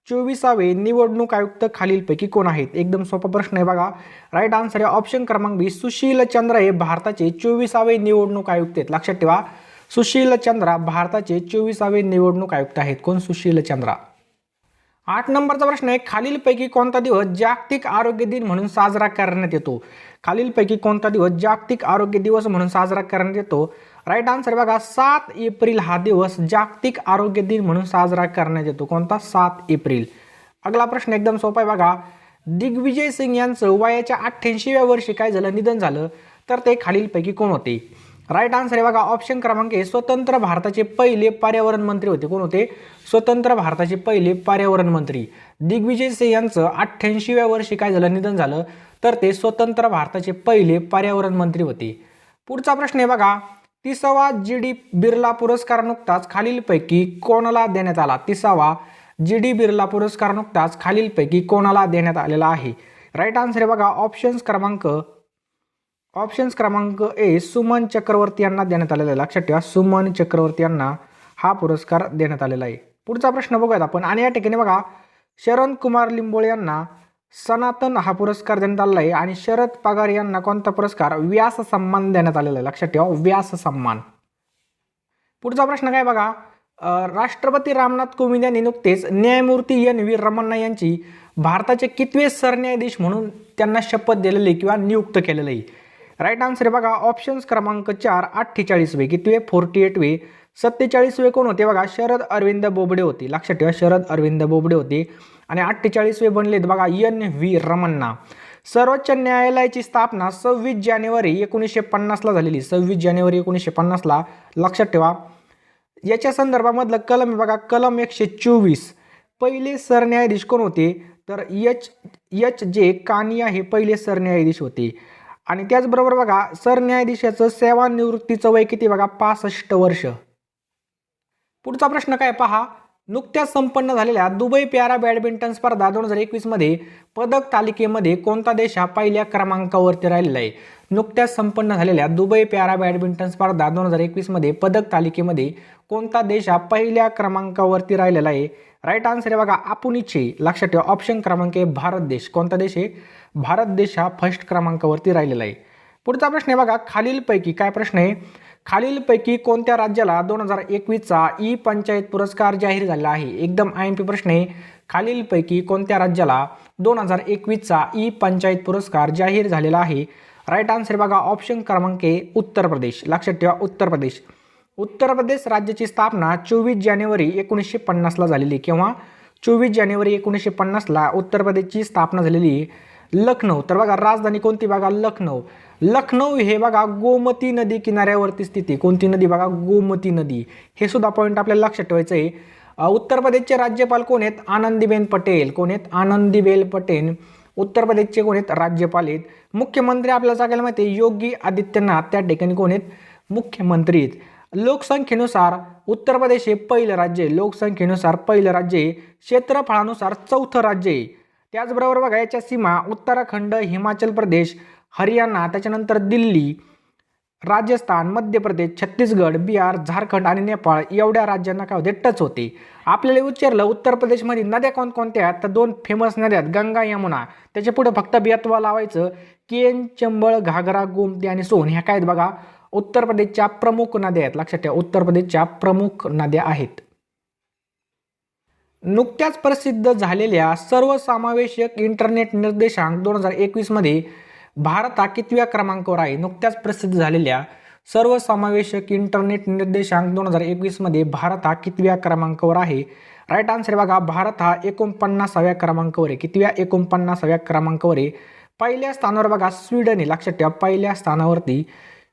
24वे निवडणूक आयुक्त खालीलपैकी कोण आहेत? एकदम सोपा प्रश्न आहे बघा. राईट आन्सर आहे ऑप्शन क्रमांक बी सुशील चंद्र हे भारताचे 24वे निवडणूक आयुक्त आहेत. लक्षात ठेवा सुशील चंद्रा भारताचे 24वे निवडणूक आयुक्त आहेत. कोण? सुशील चंद्रा. 8 नंबरचा प्रश्न आहे, खालीलपैकी कोणता दिवस जागतिक आरोग्य दिन म्हणून साजरा करण्यात येतो? खालीलपैकी कोणता दिवस जागतिक आरोग्य दिवस म्हणून साजरा करण्यात येतो? राईट आन्सर बघा 7 एप्रिल हा दिवस जागतिक आरोग्य दिन म्हणून साजरा करण्यात येतो. कोणता? 7 एप्रिल. अगला प्रश्न एकदम सोपा आहे बघा. दिग्विजय सिंग यांचं वयाच्या 88व्या वर्षी काय झालं? निधन झालं. तर ते खालीलपैकी कोण होते? राईट आन्सर आहे बघा ऑप्शन क्रमांक ए, स्वतंत्र भारताचे पहिले पर्यावरण मंत्री होते. कोण होते? स्वतंत्र भारताचे पहिले पर्यावरण मंत्री दिग्विजय सिंग यांचं 88व्या वर्षी काय झालं? निधन झालं. तर ते स्वतंत्र भारताचे पहिले पर्यावरण मंत्री होते. पुढचा प्रश्न आहे बघा, 30वा जी.डी. बिर्ला पुरस्कार नुकताच खालीलपैकी कोणाला देण्यात आला? 30वा जी.डी. बिर्ला पुरस्कार नुकताच खालीलपैकी कोणाला देण्यात आलेला आहे? राईट आन्सर आहे बघा ऑप्शन्स क्रमांक ए, सुमन चक्रवर्ती यांना देण्यात आलेला आहे. लक्षात ठेवा, सुमन चक्रवर्ती यांना हा पुरस्कार देण्यात आलेला आहे. पुढचा प्रश्न बघूयात आपण. आणि या ठिकाणी बघा शरण कुमार लिंबोळे यांना सनातन हा पुरस्कार देण्यात आलेला आहे. आणि शरद पगार यांना कोणता पुरस्कार? व्यास सन्मान देण्यात आलेला आहे. लक्षात ठेवा, व्यास सन्मान. पुढचा प्रश्न काय बघा, राष्ट्रपती रामनाथ कोविंद यांनी नुकतेच न्यायमूर्ती एन.व्ही. रमण्णा यांची भारताचे कितवे सरन्यायाधीश म्हणून त्यांना शपथ दिलेली किंवा नियुक्त केलेलं आहे? राईट आन्सर बघा ऑप्शन्स क्रमांक 4, 48वे. कितवे? 48वे. 47वे कोण होते बघा? शरद अरविंद बोबडे होते. लक्षात ठेवा, शरद अरविंद बोबडे होते. आणि 48वे बनलेत बघा एन.व्ही. रमण्णा. सर्वोच्च न्यायालयाची स्थापना 26 जानेवारी 1950ला झालेली. 26 जानेवारी 1950ला. लक्षात ठेवा. याच्या संदर्भामधलं कलम बघा, कलम 124. पहिले सरन्यायाधीश कोण होते? तर एच जे कानिया हे पहिले सरन्यायाधीश होते. आणि त्याचबरोबर बघा सरन्यायाधीशाचं सेवानिवृत्तीचं वय किती बघा? 65 वर्ष. पुढचा प्रश्न काय पहा, नुकत्याच संपन्न झालेल्या दुबई प्यारा बॅडमिंटन स्पर्धा 2021 मध्ये पदक तालिकेमध्ये कोणता देश हा पहिल्या क्रमांकावरती राहिलेला आहे? नुकत्याच संपन्न झालेल्या दुबई प्यारा बॅडमिंटन स्पर्धा 2021 मध्ये पदक तालिकेमध्ये कोणता देश हा पहिल्या क्रमांकावरती राहिलेला आहे? राईट आन्सर आहे बघा आपुनीचे. लक्षात ठेवा, ऑप्शन क्रमांक ए, भारत देश. कोणता देश आहे? भारत देश हा फर्स्ट क्रमांकावरती राहिलेला आहे. पुढचा प्रश्न आहे बघा, खालीलपैकी काय प्रश्न आहे, खालीलपैकी कोणत्या राज्याला 2021चा ई पंचायत पुरस्कार जाहीर झाला आहे? एकदम IMP प्रश्न आहे. खालीलपैकी कोणत्या राज्याला 2021चा ई पंचायत पुरस्कार जाहीर झालेला आहे? राईट आन्सर बघा ऑप्शन क्रमांक ए, उत्तर प्रदेश. लक्षात ठेवा, उत्तर प्रदेश. उत्तर प्रदेश राज्याची स्थापना 24 जानेवारी 1950ला झालेली. केव्हा? 24 जानेवारी 1950ला उत्तर प्रदेशची स्थापना झालेली. लखनौ, तर बघा राजधानी कोणती बघा? लखनौ. लखनौ हे बघा गोमती नदी किनाऱ्यावरती स्थित आहे. कोणती नदी बघा? गोमती नदी. हे सुद्धा पॉईंट आपल्याला लक्षात ठेवायचं आहे. उत्तर प्रदेशचे राज्यपाल कोण आहेत? आनंदीबेन पटेल. कोण आहेत? आनंदीबेन पटेल उत्तर प्रदेशचे कोण आहेत? राज्यपाल आहेत. मुख्यमंत्री आपल्याला सगळ्याला माहिती आहे योगी आदित्यनाथ, त्या ठिकाणी कोण आहेत? मुख्यमंत्री आहेत. लोकसंख्येनुसार उत्तर प्रदेश हे पहिलं राज्य आहे. लोकसंख्येनुसार पहिलं राज्य आहे. क्षेत्रफळानुसार चौथं राज्य आहे. त्याचबरोबर बघा याच्या सीमा उत्तराखंड, हिमाचल प्रदेश, हरियाणा, त्याच्यानंतर दिल्ली, राजस्थान, मध्य प्रदेश, छत्तीसगड, बिहार, झारखंड आणि नेपाळ एवढ्या राज्यांना काय होते? टच होते. आपल्याला विचारलं उत्तर प्रदेशमध्ये नद्या कोणकोणत्या आहेत? तर 2 फेमस नद्या आहेत, गंगा, यमुना. त्याच्या पुढे फक्त बेतवा लावायचं. केन, चंबळ, घाघरा, गोमती आणि सोन ह्या काय आहेत बघा? उत्तर प्रदेशच्या प्रमुख नद्या आहेत. लक्षात ठेवा, उत्तर प्रदेशच्या प्रमुख नद्या आहेत. नुकत्याच प्रसिद्ध झालेल्या सर्वसमावेशक इंटरनेट निर्देशांक 2021 मध्ये भारत हा कितव्या क्रमांकावर आहे? नुकत्याच प्रसिद्ध झालेल्या सर्वसमावेशक इंटरनेट निर्देशांक 2021 मध्ये भारत हा कितव्या क्रमांकावर आहे? राईट आन्सर बघा भारत हा 49व्या क्रमांकावर आहे. कितव्या? 49व्या क्रमांकावर आहे. पहिल्या स्थानावर बघा स्वीडन आहे. लक्षात ठेवा, पहिल्या स्थानावरती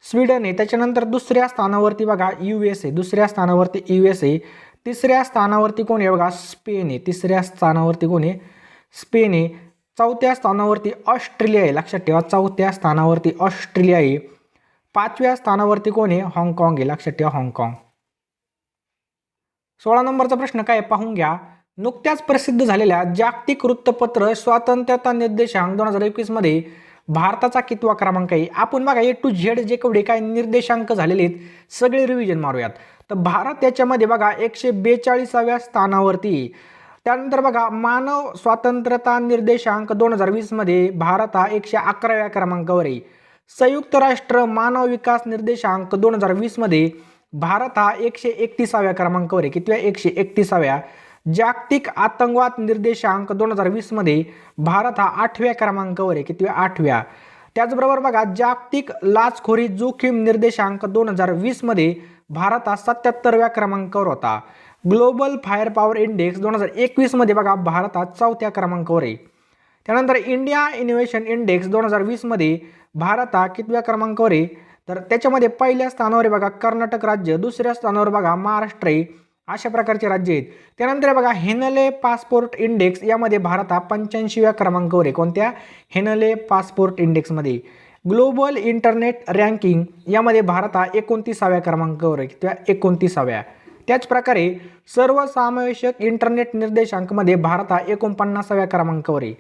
स्वीडन आहे. त्याच्यानंतर दुसऱ्या स्थानावरती बघा USA. दुसऱ्या स्थानावरती USA. तिसऱ्या स्थानावरती कोण आहे बघा? स्पेन आहे. तिसऱ्या स्थानावरती कोण आहे? स्पेन आहे. चौथ्या स्थानावरती ऑस्ट्रेलिया आहे. लक्षात ठेवा, चौथ्या स्थानावरती ऑस्ट्रेलिया आहे. 5व्या स्थानावरती कोण आहे? हाँगकाँग आहे. लक्षात ठेवा, हाँगकाँग. 16 नंबरचा प्रश्न काय पाहून घ्या. नुकत्याच प्रसिद्ध झालेल्या जागतिक वृत्तपत्र स्वातंत्र्यता निर्देशांक 2021 मध्ये भारताचा कितवा क्रमांक आहे? आपण बघा A to Z जे केवढे काय निर्देशांक झालेले आहेत सगळे रिव्हिजन मारूयात. तर भारत याच्यामध्ये बघा 142व्या स्थानावरती. त्यानंतर बघा मानव स्वातंत्र्यता निर्देशांक 2020 मध्ये भारत हा 111व्या क्रमांकावर आहे. संयुक्त राष्ट्र मानव विकास निर्देशांक 2020 मध्ये भारत हा 131व्या क्रमांकावर आहे. कितव्या? 131व्या. जागतिक आतंकवाद निर्देशांक 2020 मध्ये भारत हा 8व्या क्रमांकावर आहे. कितव्या? 8व्या. त्याचबरोबर बघा, जागतिक लाचखोरी जोखीम निर्देशांक 2020 मध्ये भारत हा 77व्या क्रमांकावर होता. ग्लोबल फायर पॉवर इंडेक्स 2021 मध्ये बघा भारत हा 4थ्या क्रमांकावर आहे. त्यानंतर इंडिया इनोव्हेशन इंडेक्स 2020 मध्ये भारत हा कितव्या क्रमांकावर आहे? तर त्याच्यामध्ये पहिल्या स्थानावर आहे बघा कर्नाटक राज्य, दुसऱ्या स्थानावर बघा महाराष्ट्र आहे. अशा प्रकारचे राज्य आहेत. त्यानंतर बघा हेनले पासपोर्ट इंडेक्स यामध्ये भारत हा 85व्या क्रमांकावर आहे. कोणत्या? हेनले पासपोर्ट इंडेक्समध्ये. ग्लोबल इंटरनेट रँकिंग यामध्ये भारत हा 29व्या क्रमांकावर आहे. किंवा 29व्या. त्याचप्रकारे सर्वसमावेशक इंटरनेट निर्देशांकमध्ये भारत हा 49व्या क्रमांकावर आहे.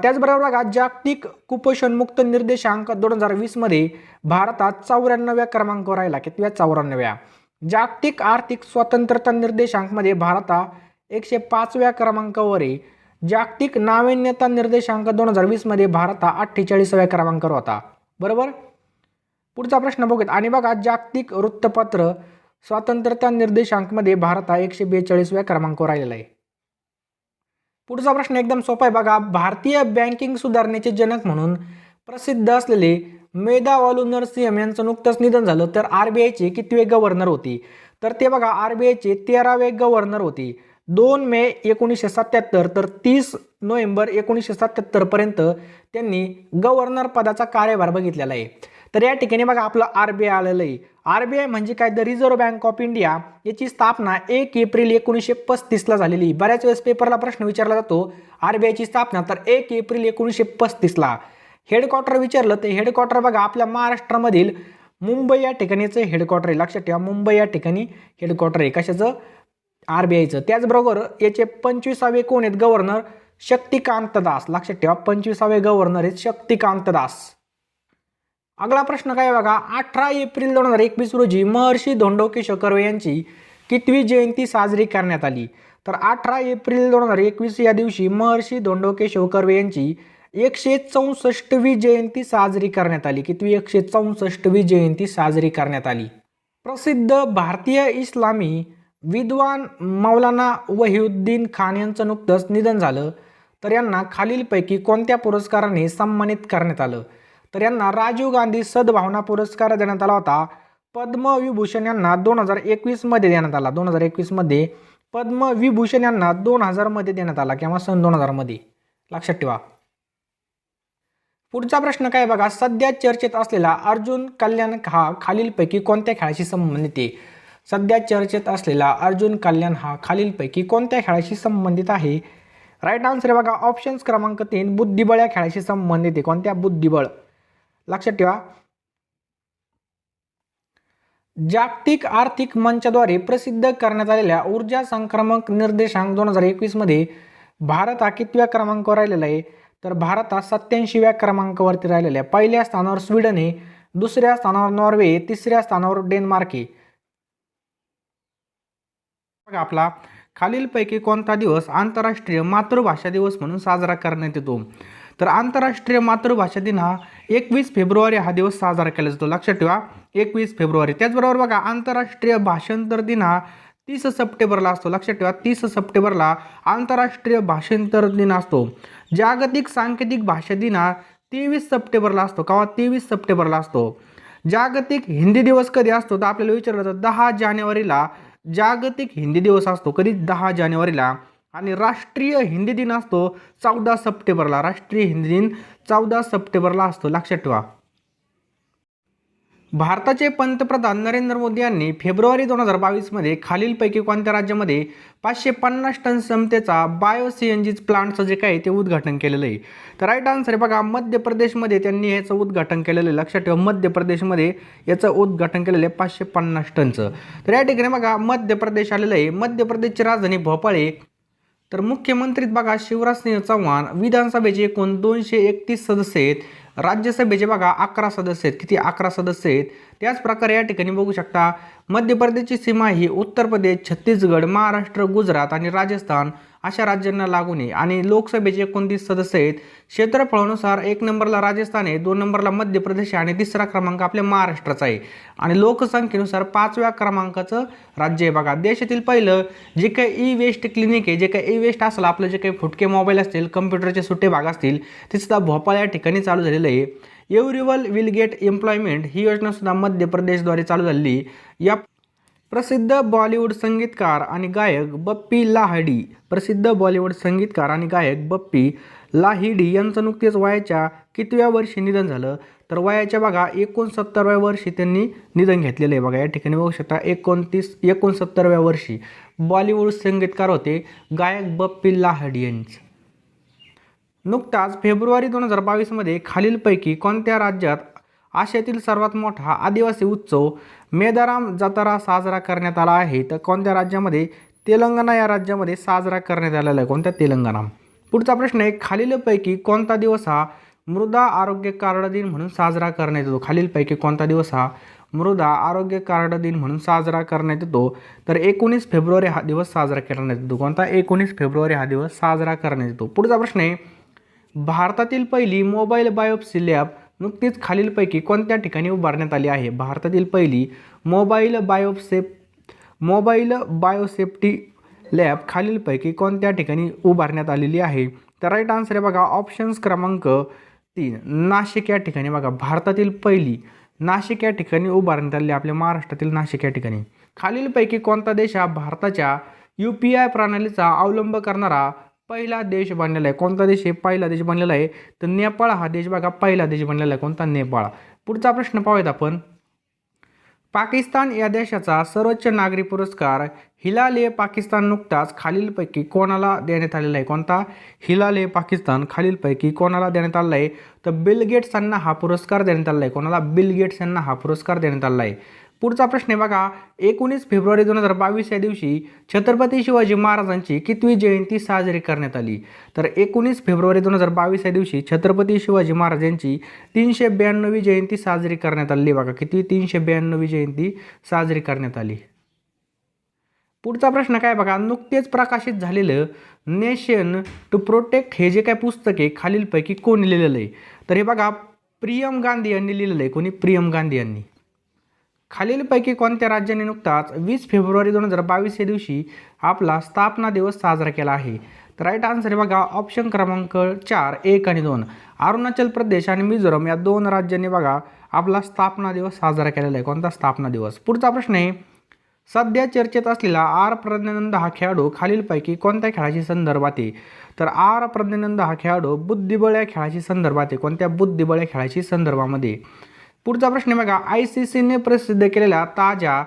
त्याचबरोबर बघा जागतिक कुपोषणमुक्त निर्देशांक 2020 मध्ये भारत हा 94व्या क्रमांकावर राहिला. कितव्या? 94व्या. जागतिक आर्थिक स्वतंत्रता निर्देशांकमध्ये भारत हा 105व्या क्रमांकावर आहे. जागतिक नाविन्यता निर्देशांक 2020 मध्ये भारत हा 48व्या क्रमांकावर होता. बरोबर. पुढचा प्रश्न बघूयात. आणि बघा जागतिक वृत्तपत्र स्वतंत्रता निर्देशांकमध्ये भारत हा 142व्या क्रमांकावर राहिलेला आहे. पुढचा प्रश्न एकदम सोपा आहे बघा. भारतीय बँकिंग सुधारणेचे जनक म्हणून प्रसिद्ध असलेले मेधावालू नरसिंहम यांचं नुकतंच निधन झालं. तर RBIचे कितवे गव्हर्नर होते? तर ते बघा RBIचे 13वे गव्हर्नर होते. 2 मे 1977 तर 30 नोव्हेंबर 1977 पर्यंत त्यांनी गव्हर्नर पदाचा कार्यभार बघितलेला आहे. तर या ठिकाणी बघा आपलं RBI आलेलं आहे. RBI म्हणजे काय? The reserve bank of India. याची स्थापना 1 एप्रिल 1935ला झालेली. बऱ्याच वेळेस पेपरला प्रश्न विचारला जातो RBIची स्थापना, तर 1 एप्रिल 1935ला. हेडक्वार्टर विचारलं तर हेडक्वार्टर बघा आपल्या महाराष्ट्रामधील मुंबई या ठिकाणीचं हेडक्वार्टर आहे. लक्षात ठेवा, मुंबई या ठिकाणी हेडक्वार्टर आहे. कशाचं? RBIचं. त्याचबरोबर याचे 25वे कोण आहेत गव्हर्नर? शक्तिकांत दास. लक्षात ठेवा, 25वे गव्हर्नर आहेत शक्तिकांत दास. अगला प्रश्न काय बघा. 18 एप्रिल 2021 रोजी महर्षी धोंडो केशव कर्वे यांची कितवी जयंती साजरी करण्यात आली? तर 18 एप्रिल 2021 या दिवशी महर्षी धोंडो केशव कर्वे यांची 164वी जयंती साजरी करण्यात आली. कितवी? 164वी जयंती साजरी करण्यात आली. प्रसिद्ध भारतीय इस्लामी विद्वान मौलाना वहीउद्दीन खान यांचं नुकतंच निधन झालं. तर यांना खालीलपैकी कोणत्या पुरस्काराने सन्मानित करण्यात आलं? तर यांना राजीव गांधी सद्भावना पुरस्कार देण्यात आला होता. पद्मविभूषण यांना 2021 मध्ये देण्यात आला. 2021 मध्ये. पद्मविभूषण यांना 2000 मध्ये देण्यात आला किंवा सन 2000 मध्ये. लक्षात ठेवा. पुढचा प्रश्न काय बघा. सध्या चर्चेत असलेला अर्जुन कल्याण हा खालीलपैकी कोणत्या खेळाशी संबंधित आहे? सध्या चर्चेत असलेला अर्जुन कल्याण हा खालीलपैकी कोणत्या खेळाशी संबंधित आहे? राईट आन्सर आहे बघा ऑप्शन्स क्रमांक 3 बुद्धिबळ या खेळाशी संबंधित आहे. कोणत्या? बुद्धिबळ. लक्षात ठेवा. जागतिक आर्थिक मंचाद्वारे प्रसिद्ध करण्यात आलेल्या ऊर्जा संक्रमक निर्देशांक 2021 मध्ये भारत हा कितव्या क्रमांकावर राहिलेला आहे? तर भारत हा 87व्या क्रमांकावरती राहिलेला आहे. पहिल्या स्थानावर स्वीडन आहे, दुसऱ्या स्थानावर नॉर्वे, तिसऱ्या स्थानावर डेन्मार्क आहे. बघा आपला खालीलपैकी कोणता दिवस आंतरराष्ट्रीय मातृभाषा दिवस म्हणून साजरा करण्यात येतो? तर आंतरराष्ट्रीय मातृभाषा दिन हा 21 फेब्रुवारी हा दिवस साजरा केला जातो. लक्षात ठेवा, 21 फेब्रुवारी. त्याचबरोबर बघा आंतरराष्ट्रीय भाषांतर दिन हा 30 सप्टेंबरला असतो. लक्षात ठेवा, 30 सप्टेंबरला आंतरराष्ट्रीय भाषांतर दिन असतो. जागतिक सांकेतिक भाषा दिन हा 23 सप्टेंबरला असतो. केव्हा? 23 सप्टेंबरला असतो. जागतिक हिंदी दिवस कधी असतो? तर आपल्याला विचारलं जातं 10 जानेवारीला जागतिक हिंदी दिवस असतो. कधी? 10 जानेवारीला. आणि राष्ट्रीय हिंदी दिन असतो 14 सप्टेंबरला. राष्ट्रीय हिंदी दिन 14 सप्टेंबरला असतो. लक्षात ठेवा. भारताचे पंतप्रधान नरेंद्र मोदी यांनी फेब्रुवारी 2022 मध्ये खालीलपैकी कोणत्या राज्यामध्ये 550 टन क्षमतेचा बायो CNG प्लांटचं जे काय ते उद्घाटन केलेलं आहे? तर राईट आन्सर आहे बघा मध्य प्रदेशमध्ये त्यांनी याचं उद्घाटन केलेलं आहे. लक्षात ठेवा, मध्य प्रदेशमध्ये याचं उद्घाटन केलेलं आहे 550 टनचं. तर या ठिकाणी बघा मध्य प्रदेश आलेलं आहे. मध्य प्रदेशची राजधानी भोपाळ आहे. तर मुख्यमंत्रीत बघा शिवराजसिंह चौहान. विधानसभेचे एकूण 231 सदस्य आहेत. राज्यसभेचे बघा 11 सदस्य आहेत. किती? 11 सदस्य आहेत. त्याच प्रकारे या ठिकाणी बघू शकता मध्य प्रदेशची सीमा ही उत्तर प्रदेश, छत्तीसगड, महाराष्ट्र, गुजरात आणि राजस्थान अशा राज्यांना लागून आहे आणि लोकसभेचे 29 सदस्य आहेत. क्षेत्रफळानुसार 1 नंबरला राजस्थान आहे, 2 नंबरला मध्य प्रदेश आहे आणि 3रा क्रमांक आपल्या महाराष्ट्राचा आहे. आणि लोकसंख्येनुसार 5व्या क्रमांकाचं राज्य आहे. बघा देशातील पहिलं जे काही ई वेस्ट क्लिनिक आहे, जे काही ई वेस्ट असेल आपलं, जे काही फुटके मोबाईल असतील, कम्प्युटरचे सुट्टे भाग असतील, ते सुद्धा भोपाळ या ठिकाणी चालू झालेलं आहे. एव्हरीवन विल गेट एम्प्लॉयमेंट ही योजना सुद्धा मध्य प्रदेशद्वारे चालू झाली. या प्रसिद्ध बॉलिवूड संगीतकार आणि गायक बप्पी लाहिडी लाहिडी यांचं नुकतेच वयाच्या कितव्या वर्षी निधन झालं? तर वयाच्या बघा 69व्या वर्षी त्यांनी निधन घेतलेलं आहे. बघा या ठिकाणी बघू शकता 69व्या वर्षी बॉलिवूड संगीतकार होते गायक बप्पी लाहिडी यांचे. नुकताच फेब्रुवारी 2022 खालीलपैकी कोणत्या राज्यात आशियातील सर्वात मोठा आदिवासी उत्सव मेदाराम जातारा साजरा करण्यात आला आहे? तर कोणत्या राज्यामध्ये? तेलंगणा या राज्यामध्ये साजरा करण्यात आलेला आहे. कोणत्या? तेलंगणा. पुढचा प्रश्न आहे, खालीलपैकी कोणता दिवस हा मृदा आरोग्य कार्ड दिन म्हणून साजरा करण्यात येतो? खालीलपैकी कोणता दिवस हा मृदा आरोग्य कार्ड दिन म्हणून साजरा करण्यात येतो? तर 19 फेब्रुवारी हा दिवस साजरा करण्यात येतो. कोणता? 19 फेब्रुवारी हा दिवस साजरा करण्यात येतो. पुढचा प्रश्न आहे, भारतातील पहिली मोबाईल बायोप्सी लॅब नुकतीच खालीलपैकी कोणत्या ठिकाणी उभारण्यात आली आहे? भारतातील पहिली मोबाईल बायोसेफ्टी लॅब खालीलपैकी कोणत्या ठिकाणी उभारण्यात आलेली आहे? तर राईट आन्सर आहे बघा ऑप्शन्स क्रमांक 3 नाशिक या ठिकाणी. बघा भारतातील पहिली नाशिक या ठिकाणी उभारण्यात आली, आपल्या महाराष्ट्रातील नाशिक या ठिकाणी. खालीलपैकी कोणता देश हा भारताच्या UPI प्रणालीचा अवलंब करणारा पहिला देश बनलेला आहे? कोणता देश हे पहिला देश बनलेला आहे? तर नेपाळ हा देश बघा पहिला देश बनलेला आहे. कोणता? नेपाळ. पुढचा प्रश्न पाहूयात आपण. पाकिस्तान या देशाचा सर्वोच्च नागरी पुरस्कार हिलाल-ए पाकिस्तान नुकताच खालीलपैकी कोणाला देण्यात आलेला आहे? कोणता? हिलाल-ए पाकिस्तान खालीलपैकी कोणाला देण्यात आलेला आहे? तर बिल गेट्स यांना हा पुरस्कार देण्यात आलेला आहे. कोणाला? बिल गेट्स यांना हा पुरस्कार देण्यात आलेला आहे. पुढचा प्रश्न आहे बघा, 19 फेब्रुवारी 2022 या दिवशी छत्रपती शिवाजी महाराजांची कितवी जयंती साजरी करण्यात आली? तर 19 फेब्रुवारी 2022 या दिवशी छत्रपती शिवाजी महाराजांची 392वी जयंती साजरी करण्यात आली. बघा किती? 392वी जयंती साजरी करण्यात आली. पुढचा प्रश्न काय बघा, नुकतेच प्रकाशित झालेलं नेशन टू प्रोटेक्ट हे जे काय पुस्तक आहे खालीलपैकी कोण लिहिलेलं आहे? तर हे बघा प्रियम गांधी यांनी लिहिलेलं आहे. कोणी? प्रियम गांधी यांनी. खालीलपैकी कोणत्या राज्याने नुकताच 20 फेब्रुवारी 2022 या दिवशी आपला स्थापना दिवस साजरा केला आहे? तर राईट आन्सर आहे बघा ऑप्शन क्रमांक 4 1 आणि 2 अरुणाचल प्रदेश आणि मिझोरम या 2 राज्यांनी बघा आपला स्थापना दिवस साजरा केलेला आहे. कोणता? स्थापना दिवस. पुढचा प्रश्न आहे, सध्या चर्चेत असलेला आर प्रज्ञानंद हा खेळाडू खालीलपैकी कोणत्या खेळाशी संदर्भात आहे? तर आर प्रज्ञानंद हा खेळाडू बुद्धिबळ या खेळाशी संदर्भात आहे. कोणत्या? बुद्धिबळ या खेळाशी संदर्भामध्ये. पुढचा प्रश्न बघा, ICCने प्रसिद्ध केलेल्या ताज्या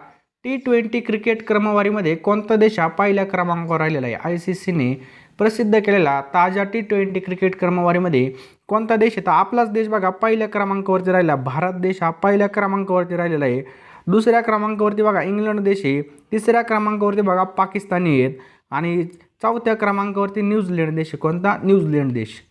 T20 क्रिकेट क्रमवारीमध्ये कोणता देश हा पहिल्या क्रमांकावर राहिलेला आहे? ICCने प्रसिद्ध केलेल्या ताज्या T20 क्रिकेट क्रमवारीमध्ये कोणता देश आहे? तर आपलाच देश बघा पहिल्या क्रमांकावरती राहिला. भारत देश हा पहिल्या क्रमांकावरती राहिलेला आहे. दुसऱ्या क्रमांकावरती बघा इंग्लंड देश आहे. तिसऱ्या क्रमांकावरती बघा पाकिस्तानी आहेत आणि चौथ्या क्रमांकावरती न्यूझीलंड देश. कोणता? न्यूझीलंड देश.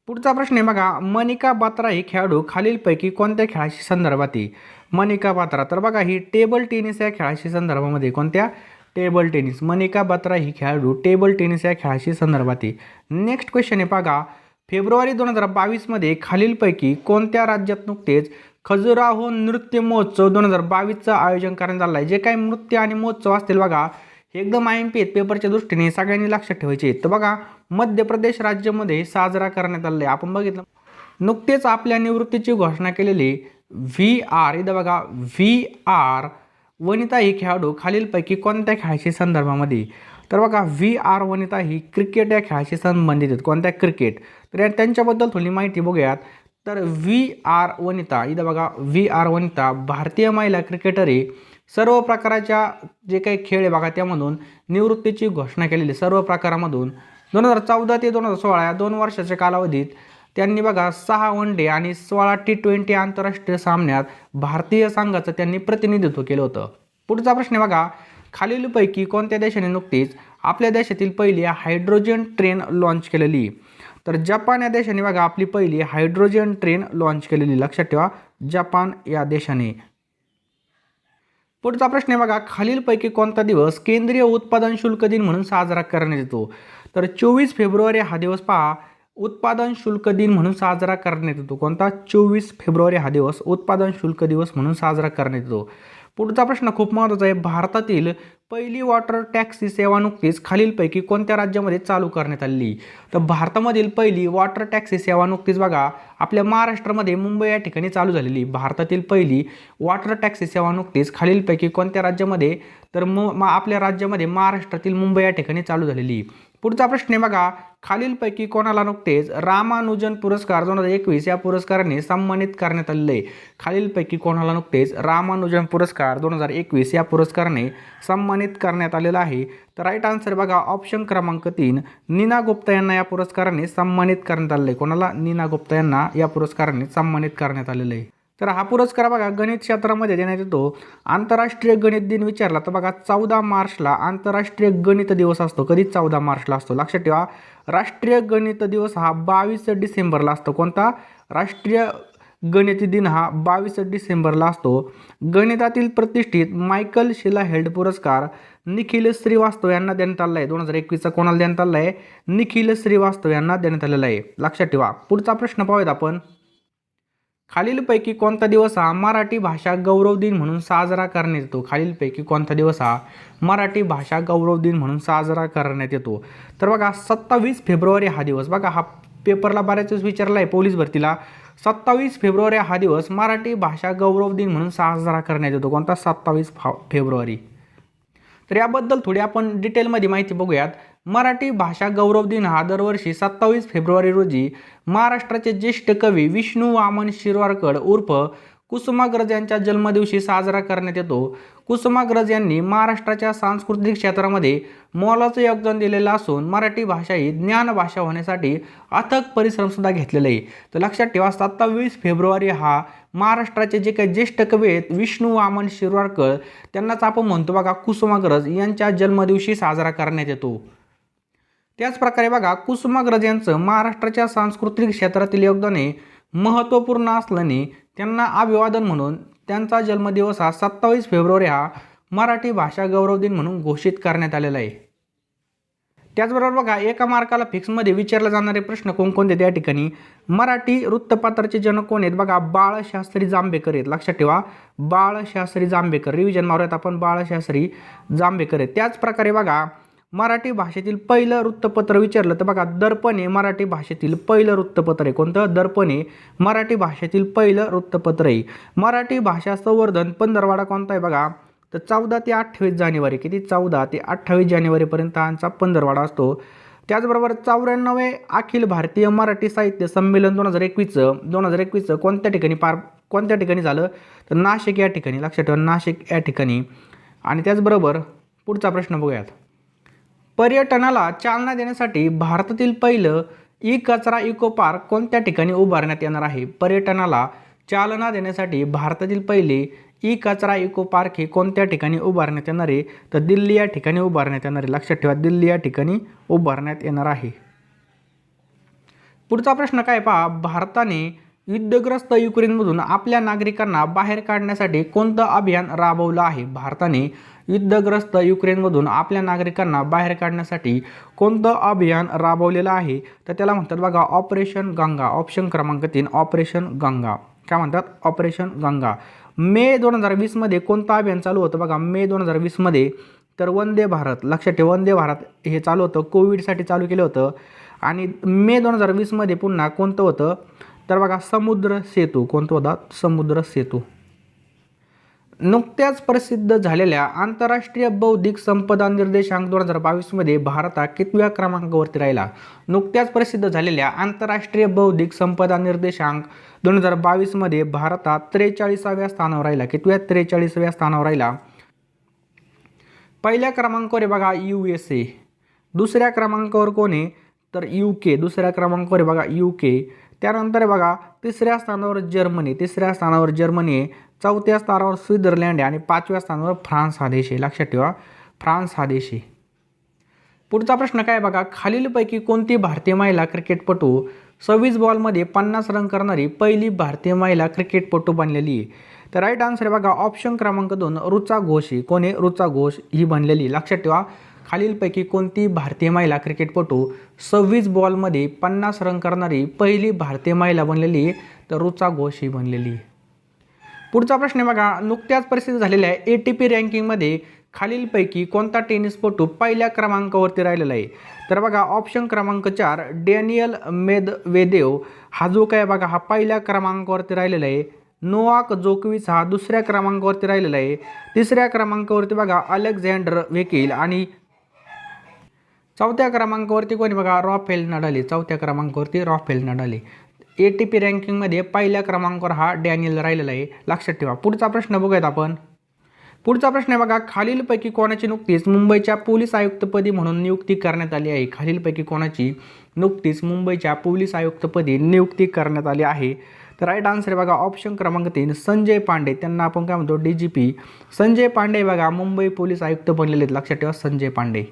पुढचा प्रश्न आहे बघा, मनिका बात्रा ही खेळाडू खालीलपैकी कोणत्या खेळाशी संदर्भात आहे? मनिका बात्रा तर बघा ही टेबल टेनिस या खेळाशी संदर्भामध्ये. कोणत्या? Table tennis. मनिका बात्रा ही खेळाडू टेबल टेनिस या खेळाशी संदर्भात आहे. नेक्स्ट क्वेश्चन आहे बघा, फेब्रुवारी 2022 खालीलपैकी कोणत्या राज्यात नुकतेच खजुराहो नृत्य महोत्सव 2022चं आयोजन करण्यात आलं आहे? जे काही नृत्य आणि महोत्सव असतील बघा हे एकदम IMP आहेत पेपरच्या दृष्टीने, सगळ्यांनी लक्षात ठेवायचे आहेत. तर बघा मध्य प्रदेश राज्यामध्ये साजरा करण्यात आलेला आहे. आपण बघितलं नुकतेच आपल्या निवृत्तीची घोषणा केलेली VR इथं बघा VR वनिता ही खेळाडू खालीलपैकी कोणत्या खेळाशी संदर्भामध्ये? तर बघा VR वनिता ही क्रिकेट या खेळाशी संबंधित आहेत. कोणत्या? क्रिकेट. तर त्यांच्याबद्दल थोडी माहिती बघूयात. तर VR वनिता इथं बघा VR वनिता भारतीय महिला क्रिकेटर आहे. सर्व प्रकारच्या जे काही खेळ आहे बघा त्यामधून निवृत्तीची घोषणा केलेली. सर्व प्रकारामधून 2014 ते 2016 या 2 वर्षाच्या कालावधीत त्यांनी बघा 6 वन डे आणि 16 T20 आंतरराष्ट्रीय सामन्यात भारतीय संघाचं त्यांनी प्रतिनिधित्व केलं होतं. पुढचा प्रश्न आहे बघा, खालीलपैकी कोणत्या देशाने नुकतीच आपल्या देशातील पहिली हायड्रोजन ट्रेन लॉन्च केलेली? तर जपान या देशाने बघा आपली पहिली हायड्रोजन ट्रेन लॉन्च केलेली. लक्षात ठेवा जपान या देशाने. पुढचा प्रश्न आहे बघा, खालीलपैकी कोणता दिवस केंद्रीय उत्पादन शुल्क दिन म्हणून साजरा करण्यात येतो? तर 24 फेब्रुवारी हा दिवस पहा उत्पादन शुल्क दिन म्हणून साजरा करण्यात येतो. कोणता? 24 फेब्रुवारी हा दिवस उत्पादन शुल्क दिवस म्हणून साजरा करण्यात येतो. पुढचा प्रश्न खूप महत्त्वाचा आहे, भारतातील पहिली वॉटर टॅक्सी सेवा नुकतीच खालीलपैकी कोणत्या राज्यामध्ये चालू करण्यात आली? तर भारतामधील पहिली वॉटर टॅक्सी सेवा नुकतीच बघा आपल्या महाराष्ट्रामध्ये मुंबई या ठिकाणी चालू झालेली. भारतातील पहिली वॉटर टॅक्सी सेवा नुकतीच खालीलपैकी कोणत्या राज्यामध्ये? तर आपल्या राज्यामध्ये महाराष्ट्रातील मुंबई या ठिकाणी चालू झालेली. पुढचा प्रश्न आहे बघा, खालीलपैकी कोणाला नुकतेच रामानुजन पुरस्कार 2021 या पुरस्काराने सन्मानित करण्यात आलेले आहे? खालीलपैकी कोणाला नुकतेच रामानुजन पुरस्कार 2021 या पुरस्काराने सन्मानित करण्यात आलेला आहे? तर राईट आन्सर बघा ऑप्शन क्रमांक 3, नीना गुप्ता यांना या पुरस्काराने सन्मानित करण्यात आलेलं आहे. कोणाला? नीना गुप्ता यांना या पुरस्काराने सन्मानित करण्यात आलेलं आहे. तर हा पुरस्कार बघा गणित क्षेत्रामध्ये देण्यात येतो. आंतरराष्ट्रीय गणित दिन विचारला तर बघा 14 मार्चला आंतरराष्ट्रीय गणित दिवस असतो. कधी? 14 मार्चला असतो. लक्षात ठेवा, राष्ट्रीय गणित दिवस हा 22 डिसेंबरला असतो. कोणता? राष्ट्रीय गणित दिन हा 22 डिसेंबरला असतो. गणितातील प्रतिष्ठित मायकल शिलाहेल्ड पुरस्कार निखिल श्रीवास्तव यांना देण्यात आलेला आहे. 2021चा कोणाला देण्यात आलेला आहे? निखिल श्रीवास्तव यांना देण्यात आलेला आहे. लक्षात ठेवा. पुढचा प्रश्न पाहूयात आपण, खालीलपैकी कोणता दिवस हा मराठी भाषा गौरव दिन म्हणून साजरा करण्यात येतो? खालीलपैकी कोणता दिवस हा मराठी भाषा गौरव दिन म्हणून साजरा करण्यात येतो? तर बघा 27 फेब्रुवारी हा दिवस, बघा हा पेपरला बऱ्याच वेळेस विचारला आहे पोलीस भरतीला. 27 फेब्रुवारी हा दिवस मराठी भाषा गौरव दिन म्हणून साजरा करण्यात येतो. कोणता? 27 फेब्रुवारी. तर याबद्दल थोडी आपण डिटेलमध्ये माहिती बघूयात. मराठी भाषा गौरव दिन हा दरवर्षी 27 फेब्रुवारी रोजी महाराष्ट्राचे ज्येष्ठ कवी विष्णू वामन शिरवाडकर उर्फ कुसुमाग्रज यांच्या जन्मदिवशी साजरा करण्यात येतो. कुसुमाग्रज यांनी महाराष्ट्राच्या सांस्कृतिक क्षेत्रामध्ये मोलाचं योगदान दिलेलं असून मराठी भाषा ही ज्ञानभाषा होण्यासाठी अथक परिश्रमसुद्धा घेतलेले आहे. तर लक्षात ठेवा 27 फेब्रुवारी हा महाराष्ट्राचे जे काही ज्येष्ठ कवी आहेत विष्णू वामन शिरवाडकर त्यांनाच आपण म्हणतो बघा कुसुमाग्रज यांच्या जन्मदिवशी साजरा करण्यात येतो. त्याचप्रकारे बघा कुसुमाग्रज यांचं महाराष्ट्राच्या सांस्कृतिक क्षेत्रातील योगदान हे महत्त्वपूर्ण असल्याने त्यांना अभिवादन म्हणून त्यांचा जन्मदिवस हा 27 फेब्रुवारी हा मराठी भाषा गौरव दिन म्हणून घोषित करण्यात आलेला आहे. त्याचबरोबर बघा एका मार्काला फिक्समध्ये विचारले जाणारे प्रश्न कोणकोणते त्या ठिकाणी, मराठी वृत्तपत्राचे जनक कोण आहेत? बघा बाळशास्त्री जांभेकर आहेत. लक्षात ठेवा बाळशास्त्री जांभेकर. रिव्हिजन मारूयात आपण, बाळशास्त्री जांभेकर आहेत. त्याचप्रकारे बघा मराठी भाषेतील पहिलं वृत्तपत्र विचारलं तर बघा दर्पण हे मराठी भाषेतील पहिलं वृत्तपत्र आहे. कोणतं? दर्पण हे मराठी भाषेतील पहिलं वृत्तपत्र आहे. मराठी भाषा संवर्धन पंधरवडा कोणता आहे? बघा तर 14 ते 28 जानेवारी. किती? 14 ते 28 जानेवारीपर्यंत आमचा पंधरवडा असतो. त्याचबरोबर 94 अखिल भारतीय मराठी साहित्य संमेलन 2021 कोणत्या ठिकाणी झालं? तर नाशिक या ठिकाणी. लक्षात ठेवा नाशिक या ठिकाणी. आणि त्याचबरोबर पुढचा प्रश्न बघूयात, पर्यटनाला चालना देण्यासाठी भारतातील पहिलं ई कचरा इको पार्क कोणत्या ठिकाणी उभारण्यात येणार आहे? पर्यटनाला चालना देण्यासाठी भारतातील पहिले ई कचरा इको पार्क हे कोणत्या ठिकाणी उभारण्यात येणार आहे? तर दिल्ली या ठिकाणी उभारण्यात येणार आहे. लक्षात ठेवा दिल्ली या ठिकाणी उभारण्यात येणार आहे. पुढचा प्रश्न काय पहा, भारताने युद्धग्रस्त युक्रेनमधून आपल्या नागरिकांना बाहेर काढण्यासाठी कोणतं अभियान राबवलं आहे? भारताने युद्धग्रस्त युक्रेनमधून आपल्या नागरिकांना बाहेर काढण्यासाठी कोणतं अभियान राबवलेलं आहे? तर त्याला म्हणतात बघा ऑपरेशन गंगा. ऑप्शन क्रमांक 3 ऑपरेशन गंगा. काय म्हणतात? ऑपरेशन गंगा. मे 2020 मध्ये कोणतं अभियान चालू होतं? बघा मे 2020 मध्ये तर वंदे भारत. लक्षात ठेवा वंदे भारत हे चालू होतं, कोविडसाठी चालू केलं होतं. आणि मे 2020 मध्ये पुन्हा कोणतं होतं? तर बघा समुद्र सेतू. कोणतं होता? समुद्र सेतू. नुकत्याच प्रसिद्ध झालेल्या आंतरराष्ट्रीय बौद्धिक संपदा निर्देशांक 2022 मध्ये भारत हा कितव्या क्रमांकावरती राहिला? नुकत्याच प्रसिद्ध झालेल्या आंतरराष्ट्रीय बौद्धिक संपदा निर्देशांक 2022 मध्ये भारत हा 43व्या स्थानावर राहिला. कितव्या? 43व्या स्थानावर राहिला. पहिल्या क्रमांकावर बघा USA. दुसऱ्या क्रमांकावर कोण आहे? तर UK. दुसऱ्या क्रमांकावर आहे बघा UK. त्यानंतर बघा तिसऱ्या स्थानावर जर्मनी. तिसऱ्या स्थानावर जर्मनी आहे. चौथ्या स्थानावर स्वित्झर्लंड आहे. आणि 5व्या स्थानावर फ्रान्स हा देश आहे. लक्षात ठेवा फ्रान्स हा देश आहे. पुढचा प्रश्न काय बघा, खालीलपैकी कोणती भारतीय महिला क्रिकेटपटू 26 बॉलमध्ये 50 रन करणारी पहिली भारतीय महिला क्रिकेटपटू बनलेली आहे? तर राईट आन्सर आहे बघा ऑप्शन क्रमांक 2 ऋचा घोष ही. कोण आहे? ऋचा घोष ही बनलेली. लक्षात ठेवा खालीलपैकी कोणती भारतीय महिला क्रिकेटपटू 26 बॉलमध्ये 50 रन करणारी पहिली भारतीय महिला बनलेली? तर ऋचा घोष ही बनलेली. पुढचा प्रश्न आहे बघा नुकत्याच प्रसिद्ध झालेल्या ATP रँकिंगमध्ये खालीलपैकी कोणता टेनिसपटू पहिल्या क्रमांकावरती राहिलेला आहे? तर बघा ऑप्शन क्रमांक 4 डॅनियल मेदवेदेव हा जो काय बघा हा पहिल्या क्रमांकावरती राहिलेला आहे. नोवाक जोकोविच हा दुसऱ्या क्रमांकावरती राहिलेला आहे. तिसऱ्या क्रमांकावरती बघा अलेक्झांडर वेकिल आणि चौथ्या क्रमांकावरती कोणी बघा राफेल नडाल. चौथ्या क्रमांकावरती राफेल नडाल. ATP रँकिंगमध्ये पहिल्या क्रमांकावर हा डॅनियल राहिलेला आहे. लक्षात ठेवा. पुढचा प्रश्न बघूयात आपण. पुढचा प्रश्न आहे बघा खालीलपैकी कोणाची नुकतीच मुंबईच्या पोलीस आयुक्तपदी म्हणून नियुक्ती करण्यात आली आहे? खालीलपैकी कोणाची नुकतीच मुंबईच्या पोलीस आयुक्तपदी नियुक्ती करण्यात आली आहे? तर राईट आन्सर आहे बघा ऑप्शन क्रमांक 3 संजय पांडे. त्यांना आपण काय म्हणतो? DGP संजय पांडे बघा मुंबई पोलीस आयुक्त बनलेले आहेत. लक्षात ठेवा संजय पांडे.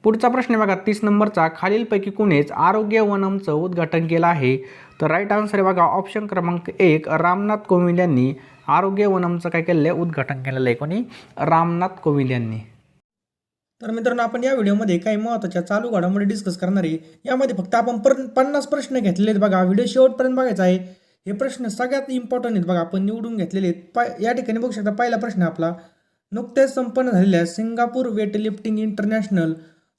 पुढचा प्रश्न आहे बघा 30 नंबरचा खालीलपैकी कोणीच आरोग्य वनमचं उद्घाटन केलं आहे? तर राईट आन्सर आहे बघा ऑप्शन क्रमांक 1 रामनाथ कोविंद यांनी आरोग्य वनमचं काय केलेलं आहे? उद्घाटन केलेलं आहे. कोणी? रामनाथ कोविंद यांनी. तर मित्रांनो आपण या व्हिडिओमध्ये काही महत्त्वाच्या चालू घडामोडी डिस्कस करणार आहे. यामध्ये फक्त आपण 50 प्रश्न घेतलेले आहेत बघा. व्हिडिओ शेवटपर्यंत बघायचा आहे. हे प्रश्न सगळ्यात इम्पॉर्टंट आहेत बघा. आपण निवडून घेतलेले आहेत. या ठिकाणी बघू शकता पहिला प्रश्न आपला नुकत्याच संपन्न झालेल्या सिंगापूर वेटलिफ्टिंग इंटरनॅशनल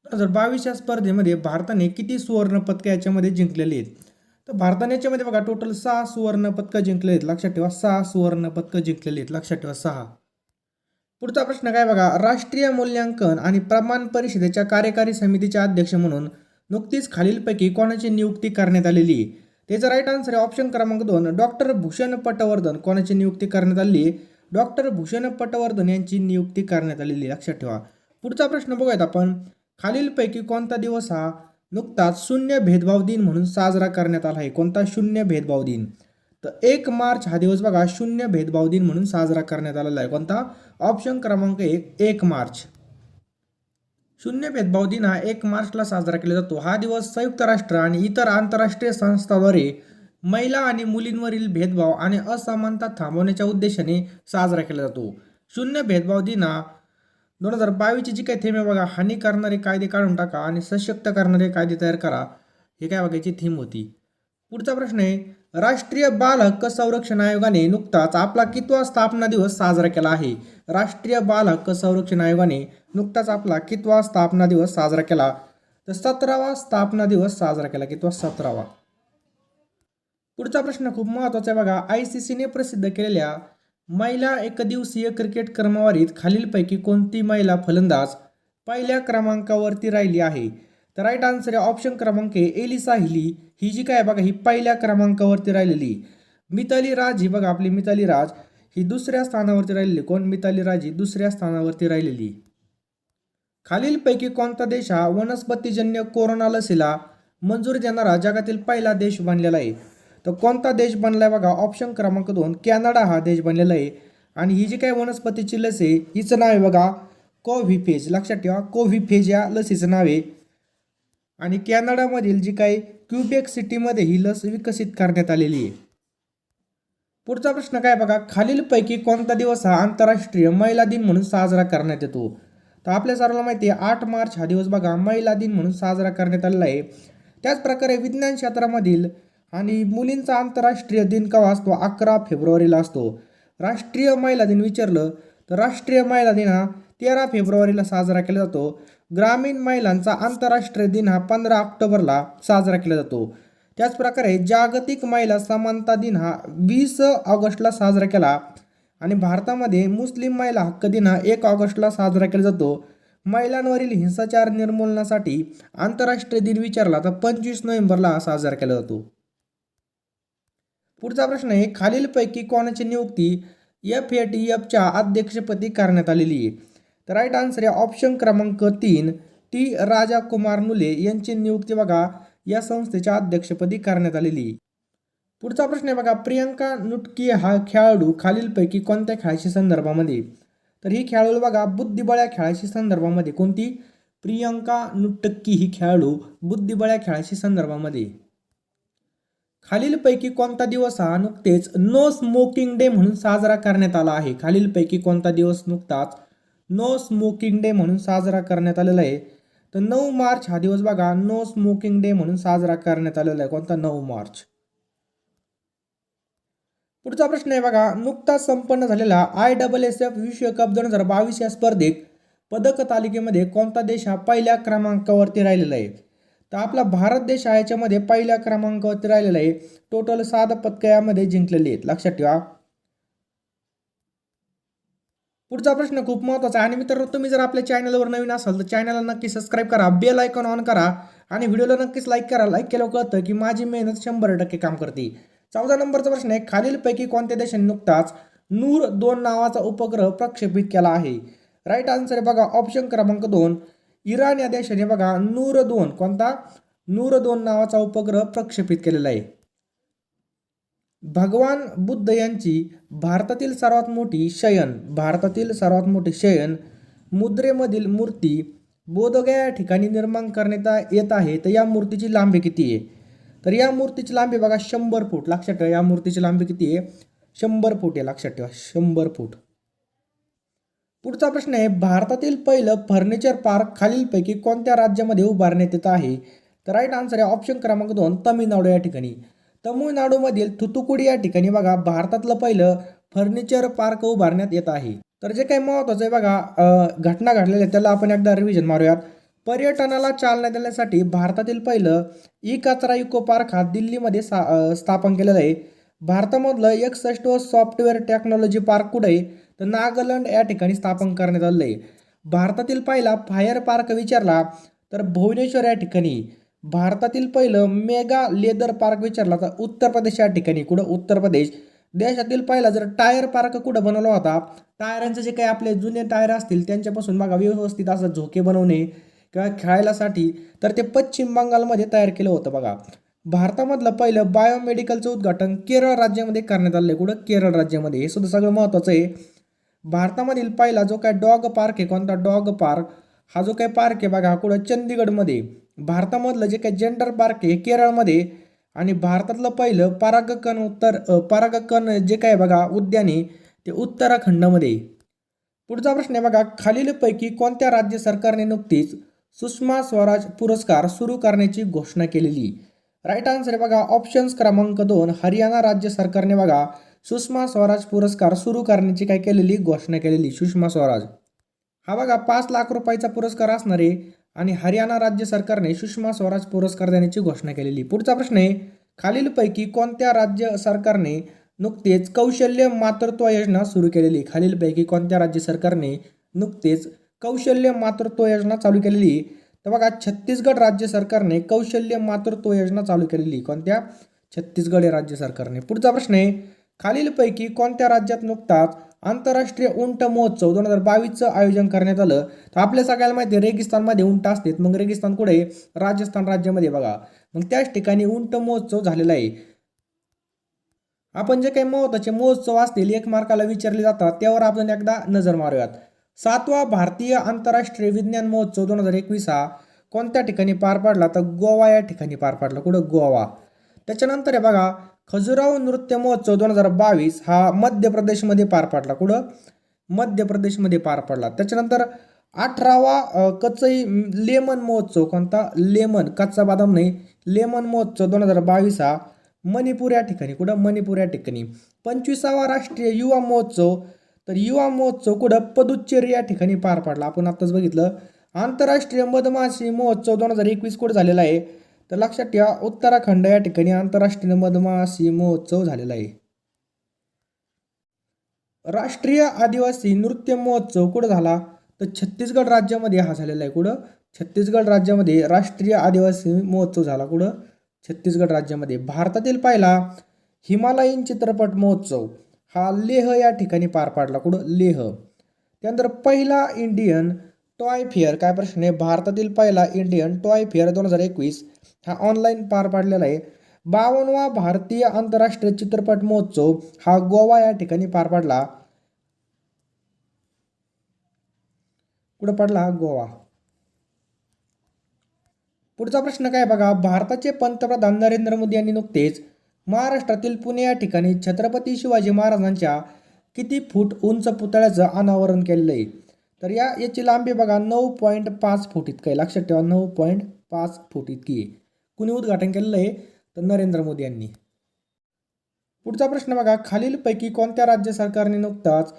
2022 या स्पर्धेमध्ये भारताने किती सुवर्ण पदकं याच्यामध्ये जिंकलेली आहेत? तर भारताने याच्यामध्ये बघा टोटल 6 सुवर्ण पदकं जिंकले आहेत. लक्षात ठेवा 6 सुवर्ण पदकं जिंकलेली आहेत. लक्षात ठेवा 6. पुढचा प्रश्न काय बघा राष्ट्रीय मूल्यांकन आणि प्रमाण परिषदेच्या कार्यकारी समितीचे अध्यक्ष म्हणून नुकतीच खालीलपैकी कोणाची नियुक्ती करण्यात आलेली आहे? त्याचं राईट आन्सर आहे ऑप्शन क्रमांक 2 डॉक्टर भूषण पटवर्धन. कोणाची नियुक्ती करण्यात आली आहे? डॉक्टर भूषण पटवर्धन यांची नियुक्ती करण्यात आलेली आहे. लक्षात ठेवा. पुढचा प्रश्न बघूयात आपण. खालीलपैकी कोणता दिवस हा नुकताच शून्य भेदभाव दिन म्हणून साजरा करण्यात आला आहे? कोणता शून्य भेदभाव दिन? तर 1 मार्च हा दिवस बघा शून्य भेदभाव दिन म्हणून साजरा करण्यात आलेला आहे. कोणता? ऑप्शन क्रमांक 1 मार्च. शून्य भेदभाव दिन हा 1 मार्चला साजरा केला जातो. हा दिवस संयुक्त राष्ट्र आणि इतर आंतरराष्ट्रीय संस्थांद्वारे महिला आणि मुलींवरील भेदभाव आणि असमानता थांबवण्याच्या उद्देशाने साजरा केला जातो. शून्य भेदभाव दिन हा 2022 जी काही थीम आहे बघा हानी करणारे कायदे काढून टाका आणि सशक्त करणारे कायदे तयार करा. हे काय बघायची थीम होती. पुढचा प्रश्न आहे राष्ट्रीय बाल हक्क संरक्षण आयोगाने नुकताच आपला कितवा स्थापना दिवस साजरा केला आहे? राष्ट्रीय बाल हक्क संरक्षण आयोगाने नुकताच आपला कितवा स्थापना दिवस साजरा केला? तर 17वा स्थापना दिवस साजरा केला. कितवा? 17वा. पुढचा प्रश्न खूप महत्त्वाचा आहे बघा ICCने प्रसिद्ध केलेल्या महिला एकदिवसीय क्रिकेट क्रमवारीत खालीलपैकी कोणती महिला फलंदाज पहिल्या क्रमांकावरती राहिली आहे? तर राईट आन्सर आहे ऑप्शन क्रमांक एलिसा हिली. ही जी काय बघा ही पहिल्या क्रमांकावरती राहिलेली. मिताली राज ही बघा आपली मिताली राज ही दुसऱ्या स्थानावरती राहिलेली. कोण? मिताली राज ही दुसऱ्या स्थानावरती राहिलेली. खालीलपैकी कोणता देश हा वनस्पतीजन्य कोरोना लसीला मंजुरी देणारा जगातील पहिला देश बनलेला आहे? तर कोणता देश बनला आहे बघा ऑप्शन क्रमांक 2 कॅनडा हा देश बनलेला आहे. आणि ही जी काही वनस्पतीची लस आहे हिचं नाव आहे बघा कोव्हिफेज. लक्षात ठेवा कोव्हिफेज या लसीचं नाव आहे. आणि कॅनडामधील जी काही क्युबेक सिटीमध्ये ही लस विकसित करण्यात आलेली आहे. पुढचा प्रश्न काय बघा खालीलपैकी कोणता दिवस हा आंतरराष्ट्रीय महिला दिन म्हणून साजरा करण्यात येतो? तर आपल्या सर्वांना माहिती आहे 8 मार्च हा दिवस बघा महिला दिन म्हणून साजरा करण्यात आलेला आहे. त्याचप्रकारे विज्ञान क्षेत्रामधील आणि मुलींचा आंतरराष्ट्रीय दिन केव्हा असतो? 11 फेब्रुवारीला असतो. राष्ट्रीय महिला दिन विचारलं तर राष्ट्रीय महिला दिन हा 13 फेब्रुवारीला साजरा केला जातो. ग्रामीण महिलांचा आंतरराष्ट्रीय दिन हा 15 ऑक्टोबरला साजरा केला जातो. त्याचप्रकारे जागतिक महिला समानता दिन हा 20 ऑगस्टला साजरा केला. आणि भारतामध्ये मुस्लिम महिला हक्क दिन हा 1 ऑगस्टला साजरा केला जातो. महिलांवरील हिंसाचार निर्मूलनासाठी आंतरराष्ट्रीय दिन विचारला तर 25 नोव्हेंबरला साजरा केला जातो. पुढचा प्रश्न आहे खालीलपैकी कोणाची नियुक्ती FATFच्या अध्यक्षपदी करण्यात आलेली आहे? तर राईट आन्सर आहे ऑप्शन क्रमांक 3 T राजाकुमार नुले यांची नियुक्ती बघा या संस्थेच्या अध्यक्षपदी करण्यात आलेली. पुढचा प्रश्न आहे बघा प्रियंका नुटकी हा खेळाडू खालीलपैकी कोणत्या खेळाशी संदर्भामध्ये? तर ही खेळाडू बघा बुद्धिबळ या खेळाशी संदर्भामध्ये. कोणती? प्रियंका नुटकी ही खेळाडू बुद्धिबळ या खेळाशी संदर्भामध्ये. खालीलपैकी कोणता दिवस हा नुकतेच नो स्मोकिंग डे म्हणून साजरा करण्यात आला आहे? खालीलपैकी कोणता दिवस नुकताच नो स्मोकिंग डे म्हणून साजरा करण्यात आलेला आहे? तर 9 मार्च हा दिवस बघा नो स्मोकिंग डे म्हणून साजरा करण्यात आलेला आहे. कोणता? 9 मार्च. पुढचा प्रश्न आहे बघा, नुकताच संपन्न झालेला ISSF विश्वकप 2022 या स्पर्धेत पदक तालिकेमध्ये कोणता देश हा पहिल्या क्रमांकावरती राहिलेला आहे? तर आपला भारत देश आहे याच्यामध्ये पहिल्या क्रमांकावरती राहिलेला आहे. टोटल 7 पदकं यामध्ये जिंकलेली आहेत, लक्षात ठेवा. पुढचा प्रश्न खूप महत्त्वाचा आहे आणि मित्रांनो, तुम्ही जर आपल्या चॅनलवर नवीन असाल तर चॅनलला नक्की सबस्क्राईब करा, बेल आयकॉन ऑन करा आणि व्हिडिओला नक्कीच लाईक करा. लाईक केल्यावर कळतं की माझी मेहनत 100% काम करते. 14 नंबरचा प्रश्न आहे, खालीलपैकी कोणत्या देशाने नुकताच नूर 2 नावाचा उपग्रह प्रक्षेपित केला आहे? राईट आन्सर आहे बघा ऑप्शन क्रमांक 2, इराण या देशाने बघा नूर 2 कोणता? नूर 2 नावाचा उपग्रह प्रक्षेपित केलेला आहे. भगवान बुद्ध यांची भारतातील सर्वात मोठी शयन मुद्रेमधील मूर्ती बोधगया या ठिकाणी निर्माण करण्यात येत आहे. तर या मूर्तीची लांबी किती आहे? तर या मूर्तीची लांबी बघा 100 फूट. लक्षात ठेवा, या मूर्तीची लांबी किती आहे? 100 फूट आहे. लक्षात ठेवा 100 फूट. पुढचा प्रश्न आहे, भारतातील पहिलं फर्निचर पार्क खालीलपैकी कोणत्या राज्यामध्ये उभारण्यात येत आहे? तर राईट आन्सर आहे ऑप्शन क्रमांक 2, तामिळनाडू या ठिकाणी. तामिळनाडूमधील थुथुकुडी या ठिकाणी बघा भारतातलं पहिलं फर्निचर पार्क उभारण्यात येत आहे. तर जे काही महत्त्वाचं आहे बघा, घटना घडलेल्या आहेत त्याला आपण एकदा रिव्हिजन मारूयात. पर्यटनाला चालना देण्यासाठी भारतातील पहिलं ई कचरा इको पार्क हा दिल्लीमध्ये स्थापन केलेलं आहे. भारतामधलं 61 सॉफ्टवेअर टेक्नॉलॉजी पार्क कुठे आहे? तर नागालँड या ठिकाणी स्थापन करण्यात आलं आहे. भारतातील पहिला फायर पार्क विचारला तर भुवनेश्वर या ठिकाणी. भारतातील पहिलं मेगा लेदर पार्क विचारला तर उत्तर प्रदेश या ठिकाणी. कुठं? उत्तर प्रदेश. देशातील पहिला जर टायर पार्क कुठं बनवला होता? टायरांचे जे काही आपले जुने टायर असतील त्यांच्यापासून बघा व्यवस्थित असं झोके बनवणे किंवा खेळायलासाठी तर ते पश्चिम बंगालमध्ये तयार केलं होतं बघा. भारतामधलं पहिलं बायोमेडिकलचं उद्घाटन केरळ राज्यामध्ये करण्यात आलं आहे. कुठं? केरळ राज्यामध्ये. हे सुद्धा सगळं महत्त्वाचं आहे. भारतामधील पहिला जो काय डॉग पार्क आहे, कोणता? Dog park. हा जो काही पार्क आहे बघा कुठं? चंदीगडमध्ये. भारतामधलं जे काही जेंडर पार्क आहे केरळमध्ये. आणि भारतातलं पहिलं परागकण जे काय बघा उद्यान आहे ते उत्तराखंडमध्ये. पुढचा प्रश्न आहे बघा, खालीलपैकी कोणत्या राज्य सरकारने नुकतीच सुषमा स्वराज पुरस्कार सुरू करण्याची घोषणा केलेली? राईट आन्सर आहे बघा ऑप्शन्स क्रमांक 2, हरियाणा राज्य सरकारने बघा सुषमा स्वराज पुरस्कार सुरू करण्याची काय केलेली? घोषणा केलेली. सुषमा स्वराज हा बघा 5 लाख रुपयाचा पुरस्कार असणार आहे आणि हरियाणा राज्य सरकारने सुषमा स्वराज पुरस्कार देण्याची घोषणा केलेली. पुढचा प्रश्न आहे, खालीलपैकी कोणत्या राज्य सरकारने नुकतेच कौशल्य मातृत्व योजना सुरू केलेली? खालीलपैकी कोणत्या राज्य सरकारने नुकतेच कौशल्य मातृत्व योजना चालू केलेली? तर बघा छत्तीसगड राज्य सरकारने कौशल्य मातृत्व योजना चालू केलेली. कोणत्या? छत्तीसगड या राज्य सरकारने. पुढचा प्रश्न आहे, खालीलपैकी कोणत्या राज्यात नुकताच आंतरराष्ट्रीय उंट महोत्सव 2022चं आयोजन करण्यात आलं? तर आपल्या सगळ्याला माहिती आहे रेगिस्तानमध्ये उंट असतात. मग रेगिस्तान कुठे आहे? राजस्थान राज्यामध्ये बघा. मग त्याच ठिकाणी उंट महोत्सव झालेला आहे. आपण जे काही महत्त्वाचे महोत्सव असतील 1 मार्काला विचारले जातात त्यावर आपण एकदा नजर मारूयात. 7वा भारतीय आंतरराष्ट्रीय विज्ञान महोत्सव 2021 हा कोणत्या ठिकाणी पार पडला? तर गोवा या ठिकाणी पार पडला. कुठं? गोवा. त्याच्यानंतर आहे बघा खजुराहो नृत्य महोत्सव 2022 हा मध्य प्रदेशमध्ये पार पडला. कुठं? मध्य प्रदेशमध्ये पार पडला. त्याच्यानंतर 18वा कच्चई लेमन महोत्सव. कोणता? लेमन, कच्चा बदाम नाही, लेमन महोत्सव 2022 हा मणिपूर या ठिकाणी. कुठं? मणिपूर या ठिकाणी. 25वा राष्ट्रीय युवा महोत्सव. तर युवा महोत्सव कुठं? पुदुच्चेरी या ठिकाणी पार पडला. आपण आत्ताच बघितलं. आंतरराष्ट्रीय मधमाशी महोत्सव 2021 कुठं झालेला आहे? तर लक्षात ठेवा उत्तराखंड या ठिकाणी आंतरराष्ट्रीय मधमाशी महोत्सव झालेला आहे. राष्ट्रीय आदिवासी नृत्य महोत्सव कुठं झाला? तर छत्तीसगड राज्यामध्ये हा झालेला आहे. कुठं? छत्तीसगड राज्यामध्ये राष्ट्रीय आदिवासी महोत्सव झाला. कुठं? छत्तीसगड राज्यामध्ये. भारतातील पहिला हिमालयीन चित्रपट महोत्सव हा लेह या ठिकाणी पार पडला. कुठं? लेह. त्यानंतर पहिला इंडियन टॉय फेअर, काय प्रश्न आहे? भारतातील पहिला इंडियन टॉय फेअर 2021 हा ऑनलाईन पार पाडलेला आहे. 52वा भारतीय आंतरराष्ट्रीय चित्रपट महोत्सव हा गोवा या ठिकाणी पार पडला. कुठं पडला? गोवा. पुढचा प्रश्न काय बघा, भारताचे पंतप्रधान नरेंद्र मोदी यांनी नुकतेच महाराष्ट्रातील पुणे या ठिकाणी छत्रपती शिवाजी महाराजांच्या किती फूट उंच पुतळ्याचं अनावरण केलेलं आहे? तर याची लांबी बघा 9.5 फूट इतकं आहे. लक्षात ठेवा 9.5 फूट इतकी आहे. कुणी उद्घाटन केलेलं आहे? तर नरेंद्र मोदी यांनी. पुढचा प्रश्न बघा, खालीलपैकी कोणत्या राज्य सरकारने नुकताच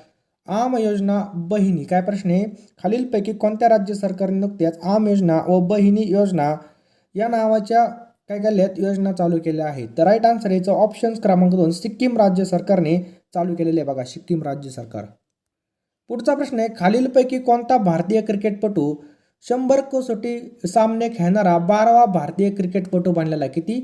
आम योजना बहिणी, काय प्रश्न आहे? खालीलपैकी कोणत्या राज्य सरकारने नुकत्याच आम योजना व बहिणी योजना या नावाच्या काय केल्यात योजना चालू केल्या आहेत? तर राईट आन्सर याचं ऑप्शन क्रमांक 2 सिक्कीम राज्य सरकारने चालू केलेले आहे बघा, सिक्कीम राज्य सरकार. पुढचा प्रश्न आहे, खालीलपैकी कोणता भारतीय क्रिकेटपटू 100 कसोटी सामने खेळणारा 12वा भारतीय क्रिकेटपटू बनलेला आहे? किती?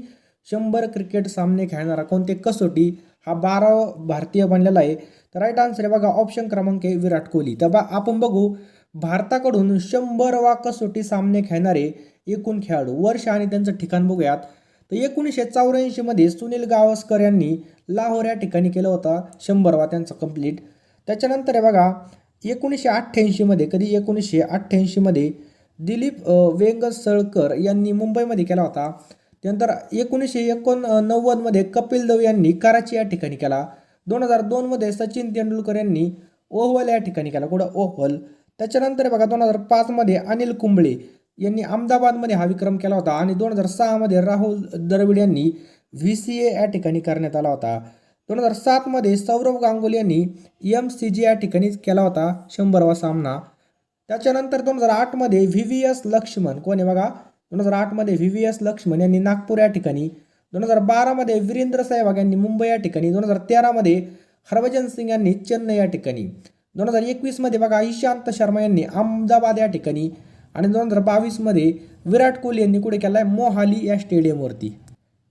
100 क्रिकेट सामने खेळणारा कोणते कसोटी हा 12वा भारतीय बनलेला आहे? तर राईट आन्सर आहे बघा ऑप्शन क्रमांक आहे विराट कोहली. तर आपण बघू भारताकडून 100वा कसोटी सामने खेळणारे एकूण खेळाडू, वर्ष आणि त्यांचं ठिकाण बघूयात. तर 1984 मध्ये सुनील गावस्कर यांनी लाहोर या ठिकाणी केलं होतं 100वा त्यांचा कंप्लीट. त्याच्यानंतर आहे बघा 1988 मध्ये, कधी 1988 मध्ये दिलीप वेंगसळकर यांनी मुंबईमध्ये केला होता. त्यानंतर 1989 मध्ये कपिल देव यांनी कराची या ठिकाणी केला. 2002 मध्ये सचिन तेंडुलकर यांनी ओव्हल या ठिकाणी केला. कुठं? ओव्हल. त्याच्यानंतर बघा 2005 मध्ये अनिल कुंबळे यांनी अहमदाबादमध्ये हा विक्रम केला होता. आणि 2006 मध्ये राहुल द्रविड यांनी VCA या ठिकाणी करण्यात आला होता. 2007 मध्ये सौरव गांगुली यांनी MCG या ठिकाणी केला होता 100वा सामना. त्याच्यानंतर 2008 मध्ये VVS लक्ष्मण, कोण आहे बघा? 2008 मध्ये VVS लक्ष्मण यांनी नागपूर या ठिकाणी. 2012 मध्ये वीरेंद्र सहवाग यांनी मुंबई या ठिकाणी. 2013 मध्ये हरभजन सिंग यांनी चेन्नई या ठिकाणी. 2021 मध्ये बघा ईशांत शर्मा यांनी अहमदाबाद या ठिकाणी. आणि 2022 मध्ये विराट कोहली यांनी कुठे केला आहे? मोहाली या स्टेडियमवरती.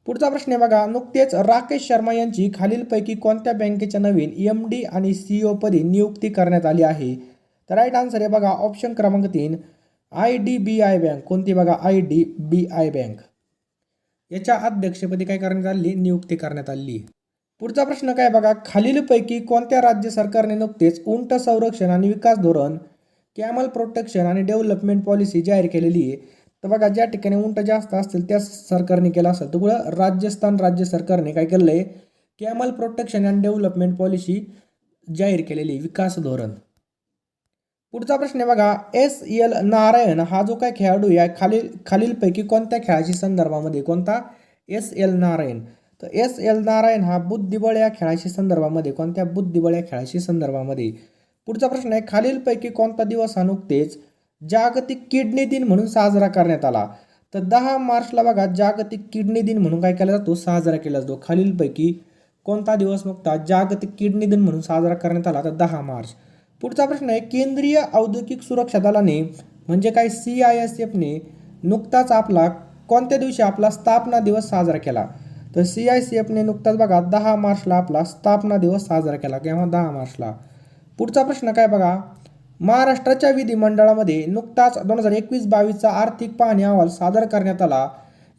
पुढचा प्रश्न आहे बघा, नुकतेच राकेश शर्मा यांची खालीलपैकी कोणत्या बँकेच्या नवीन MD आणि CEO पदी नियुक्ती करण्यात आली आहे? तर राईट आन्सर आहे बघा ऑप्शन क्रमांक 3 IDBI बँक. कोणती बघा? IDBI bank. याच्या अध्यक्षपदी काय करण्यात आली? नियुक्ती करण्यात आली. पुढचा प्रश्न काय बघा, खालीलपैकी कोणत्या राज्य सरकारने नुकतेच उंट संरक्षण आणि विकास धोरण, कॅमल प्रोटेक्शन आणि डेव्हलपमेंट पॉलिसी जाहीर केलेली आहे? तर बघा ज्या ठिकाणी उंट जास्त असतील त्या सरकारने केला असेल तर पुढं राजस्थान राज्य सरकारने काय केलं आहे? Camel protection and development policy जाहीर केलेली, विकास धोरण. पुढचा प्रश्न आहे बघा, SL नारायण हा जो काय खेळाडू आहे खालीलपैकी कोणत्या खेळाची संदर्भामध्ये? कोणता? SL नारायण. तर SL नारायण हा बुद्धिबळ या खेळाशी संदर्भामध्ये, कोणत्या? बुद्धिबळ या खेळाशी संदर्भामध्ये. पुढचा प्रश्न आहे, खालीलपैकी कोणता दिवस हा नुकतेच जागतिक किडनी दिन म्हणून साजरा करण्यात आला? तर 10 मार्चला बघा जागतिक किडनी दिन म्हणून काय केला जातो? साजरा केला जातो. खालीलपैकी कोणता दिवस नुकताच जागतिक किडनी दिन म्हणून साजरा करण्यात आला? तर 10 मार्च. पुढचा प्रश्न आहे, केंद्रीय औद्योगिक सुरक्षा दलाने म्हणजे काय CISF ने नुकताच आपला कोणत्या दिवशी आपला स्थापना दिवस साजरा केला? तर CISF ने नुकताच बघा 10 मार्चला आपला स्थापना दिवस साजरा केला, किंवा 10 मार्चला. पुढचा प्रश्न काय बघा, महाराष्ट्राच्या विधिमंडळामध्ये नुकताच 2021-22चा आर्थिक पाहणी अहवाल सादर करण्यात आला.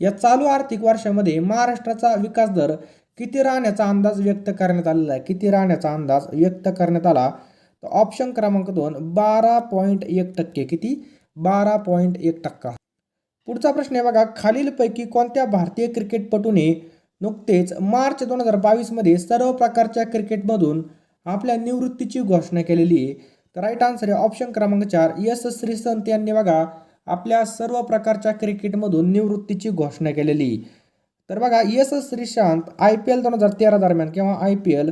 या चालू आर्थिक वर्षामध्ये महाराष्ट्राचा विकास दर किती राहण्याचा अंदाज व्यक्त करण्यात आलेला आहे? किती राहण्याचा अंदाज व्यक्त करण्यात आला? तर ऑप्शन क्रमांक 2 12.1%. किती? 12.1%. पुढचा प्रश्न आहे बघा, खालीलपैकी कोणत्या भारतीय क्रिकेटपटूने नुकतेच मार्च 2022 मध्ये सर्व प्रकारच्या क्रिकेटमधून आपल्या निवृत्तीची घोषणा केलेली आहे? तर राईट आन्सर आहे ऑप्शन क्रमांक 4 S श्रीसंत यांनी बघा आपल्या सर्व प्रकारच्या क्रिकेटमधून निवृत्तीची घोषणा केलेली. तर बघा S श्रीशांत IPL 2013 दरम्यान किंवा IPL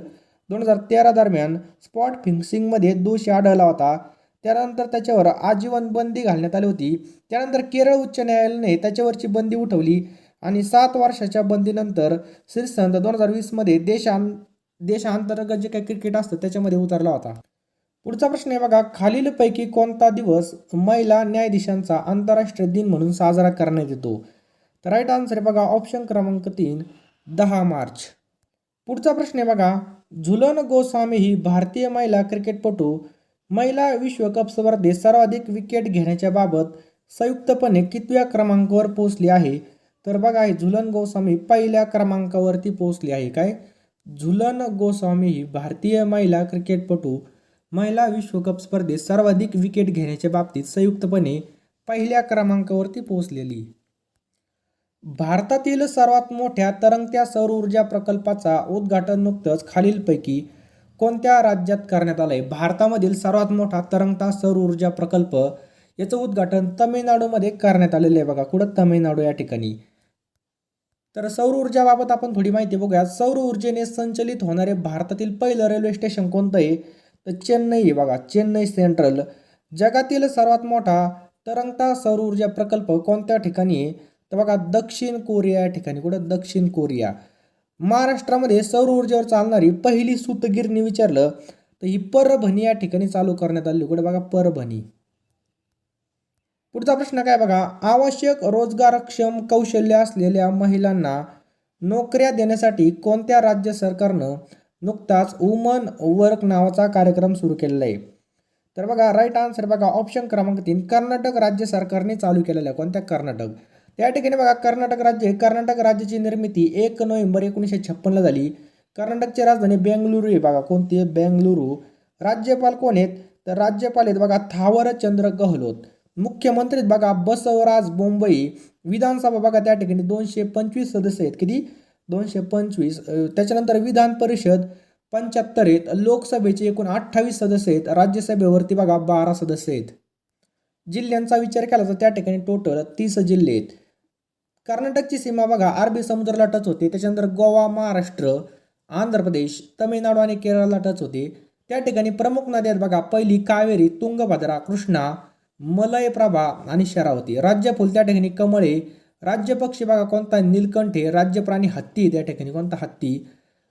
2013 दरम्यान स्पॉट फिक्सिंगमध्ये दोषी आढळला होता. त्यानंतर त्याच्यावर आजीवन बंदी घालण्यात आली होती. त्यानंतर केरळ उच्च न्यायालयाने त्याच्यावरची बंदी उठवली आणि 7 वर्षाच्या बंदीनंतर श्रीसंत 2020 मध्ये देशांतर्गत जे काही क्रिकेट असतं त्याच्यामध्ये उतरला होता. पुढचा प्रश्न आहे बघा, खालीलपैकी कोणता दिवस महिला न्यायाधीशांचा आंतरराष्ट्रीय दिन म्हणून साजरा करण्यात येतो? तर राईट आन्सर आहे बघा ऑप्शन क्रमांक 3 10 मार्च. पुढचा प्रश्न आहे बघा, झुलन गोस्वामी ही भारतीय महिला क्रिकेटपटू महिला विश्वकप स्पर्धेत सर्वाधिक विकेट घेण्याच्या बाबत संयुक्तपणे कितव्या क्रमांकावर पोहोचली आहे? तर बघा हे झुलन गोस्वामी पहिल्या क्रमांकावरती पोहोचली आहे. काय? झुलन गोस्वामी ही भारतीय महिला क्रिकेटपटू महिला विश्वकप स्पर्धेत सर्वाधिक विकेट घेण्याच्या बाबतीत संयुक्तपणे पहिल्या क्रमांकावरती पोहोचलेली. भारतातील सर्वात मोठ्या तरंगत्या सौर ऊर्जा प्रकल्पाचा उद्घाटन नुकतंच खालीलपैकी कोणत्या राज्यात करण्यात आलंय? भारतामधील सर्वात मोठा तरंगता सौर ऊर्जा प्रकल्प याचं उद्घाटन तामिळनाडूमध्ये करण्यात आलेलं आहे बघा. कुठं? तामिळनाडू या ठिकाणी. तर सौर ऊर्जाबाबत आपण थोडी माहिती बघूया. सौर ऊर्जेने संचलित होणारे भारतातील पहिलं रेल्वे स्टेशन कोणतं आहे? तर चेन्नई आहे बघा. चेन्नई सेंट्रल. जगातील सर्वात मोठा तरंगता सौर ऊर्जा प्रकल्प कोणत्या ठिकाणी आहे? तर बघा दक्षिण कोरिया या ठिकाणी. कुठं? दक्षिण कोरिया. महाराष्ट्रामध्ये सौर ऊर्जेवर चालणारी पहिली सूतगिरणी विचारलं तर ही परभणी या ठिकाणी चालू करण्यात आली. कुठे? बघा परभणी. पुढचा प्रश्न काय बघा. आवश्यक रोजगारक्षम कौशल्य असलेल्या महिलांना नोकऱ्या देण्यासाठी कोणत्या राज्य सरकारनं नुकताच वुमन वर्क नावाचा कार्यक्रम सुरू केलेला आहे? तर बघा राईट आन्सर बघा ऑप्शन क्रमांक 3 कर्नाटक राज्य सरकारने चालू केलेला आहे. कोणत्या? कर्नाटक. त्या ठिकाणी बघा कर्नाटक राज्य. कर्नाटक राज्याची निर्मिती 1 नोव्हेंबर 1956 झाली. कर्नाटकची राजधानी बेंगलुरू आहे बघा. कोणती आहे? बेंगलुरू. राज्यपाल कोण आहेत? तर राज्यपाल आहेत बघा थावरचंद्र गहलोत. मुख्यमंत्री बघा बसवराज बोंबई. विधानसभा बघा त्या ठिकाणी 225 सदस्य आहेत. किती? 225. त्याच्यानंतर विधान परिषद 75 आहेत. लोकसभेचे एकूण 28 सदस्य आहेत. राज्यसभेवरती बघा 12 सदस्य आहेत. जिल्ह्यांचा विचार केला तर त्या ठिकाणी टोटल 30 जिल्हे आहेत. कर्नाटकची सीमा बघा अरबी समुद्राला टच होते. त्याच्यानंतर गोवा, महाराष्ट्र, आंध्र प्रदेश, तामिळनाडू आणि केरळला टच होते. त्या ठिकाणी प्रमुख नद्या आहेत बघा. पहिली कावेरी, तुंगभद्रा, कृष्णा, मलयप्रभा आणि शरावती. राज्यफूल त्या ठिकाणी कमळे. राज्यपक्षी बघा कोणता? नीलकंठे. राज्य प्राणी हत्ती त्या ठिकाणी. कोणता? हत्ती.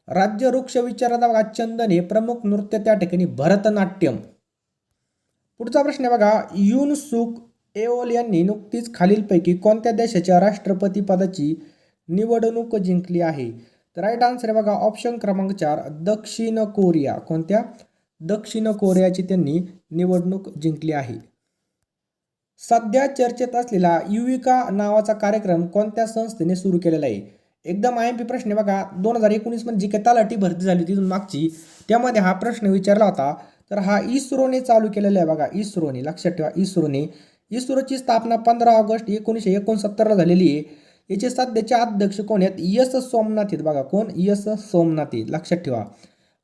राज्य वृक्ष विचारात बघा चंदन हे. प्रमुख नृत्य त्या ठिकाणी भरतनाट्यम. पुढचा प्रश्न आहे बघा. युनसुक एओल यांनी नुकतीच खालीलपैकी कोणत्या देशाच्या राष्ट्रपती पदाची निवडणूक जिंकली आहे? तर राईट आन्सर आहे बघा ऑप्शन क्रमांक 4 दक्षिण कोरिया. कोणत्या? दक्षिण कोरियाची त्यांनी निवडणूक जिंकली आहे. सध्या चर्चेत असलेला युविका नावाचा कार्यक्रम कोणत्या संस्थेने सुरू केलेला आहे? एकदम IMP प्रश्न आहे बघा. 2019 मध्ये जी काही तलाठी भरती झाली तिथून मागची त्यामध्ये हा प्रश्न विचारला होता. तर हा इस्रोने चालू केलेला आहे बघा. इस्रोने. लक्षात ठेवा इस्रोने. इस्रोची स्थापना 15 ऑगस्ट 1969 झालेली आहे. याचे सध्याचे अध्यक्ष कोण आहेत? एस सोमनाथ आहेत बघा. कोण? एस सोमनाथ आहेत. लक्षात ठेवा.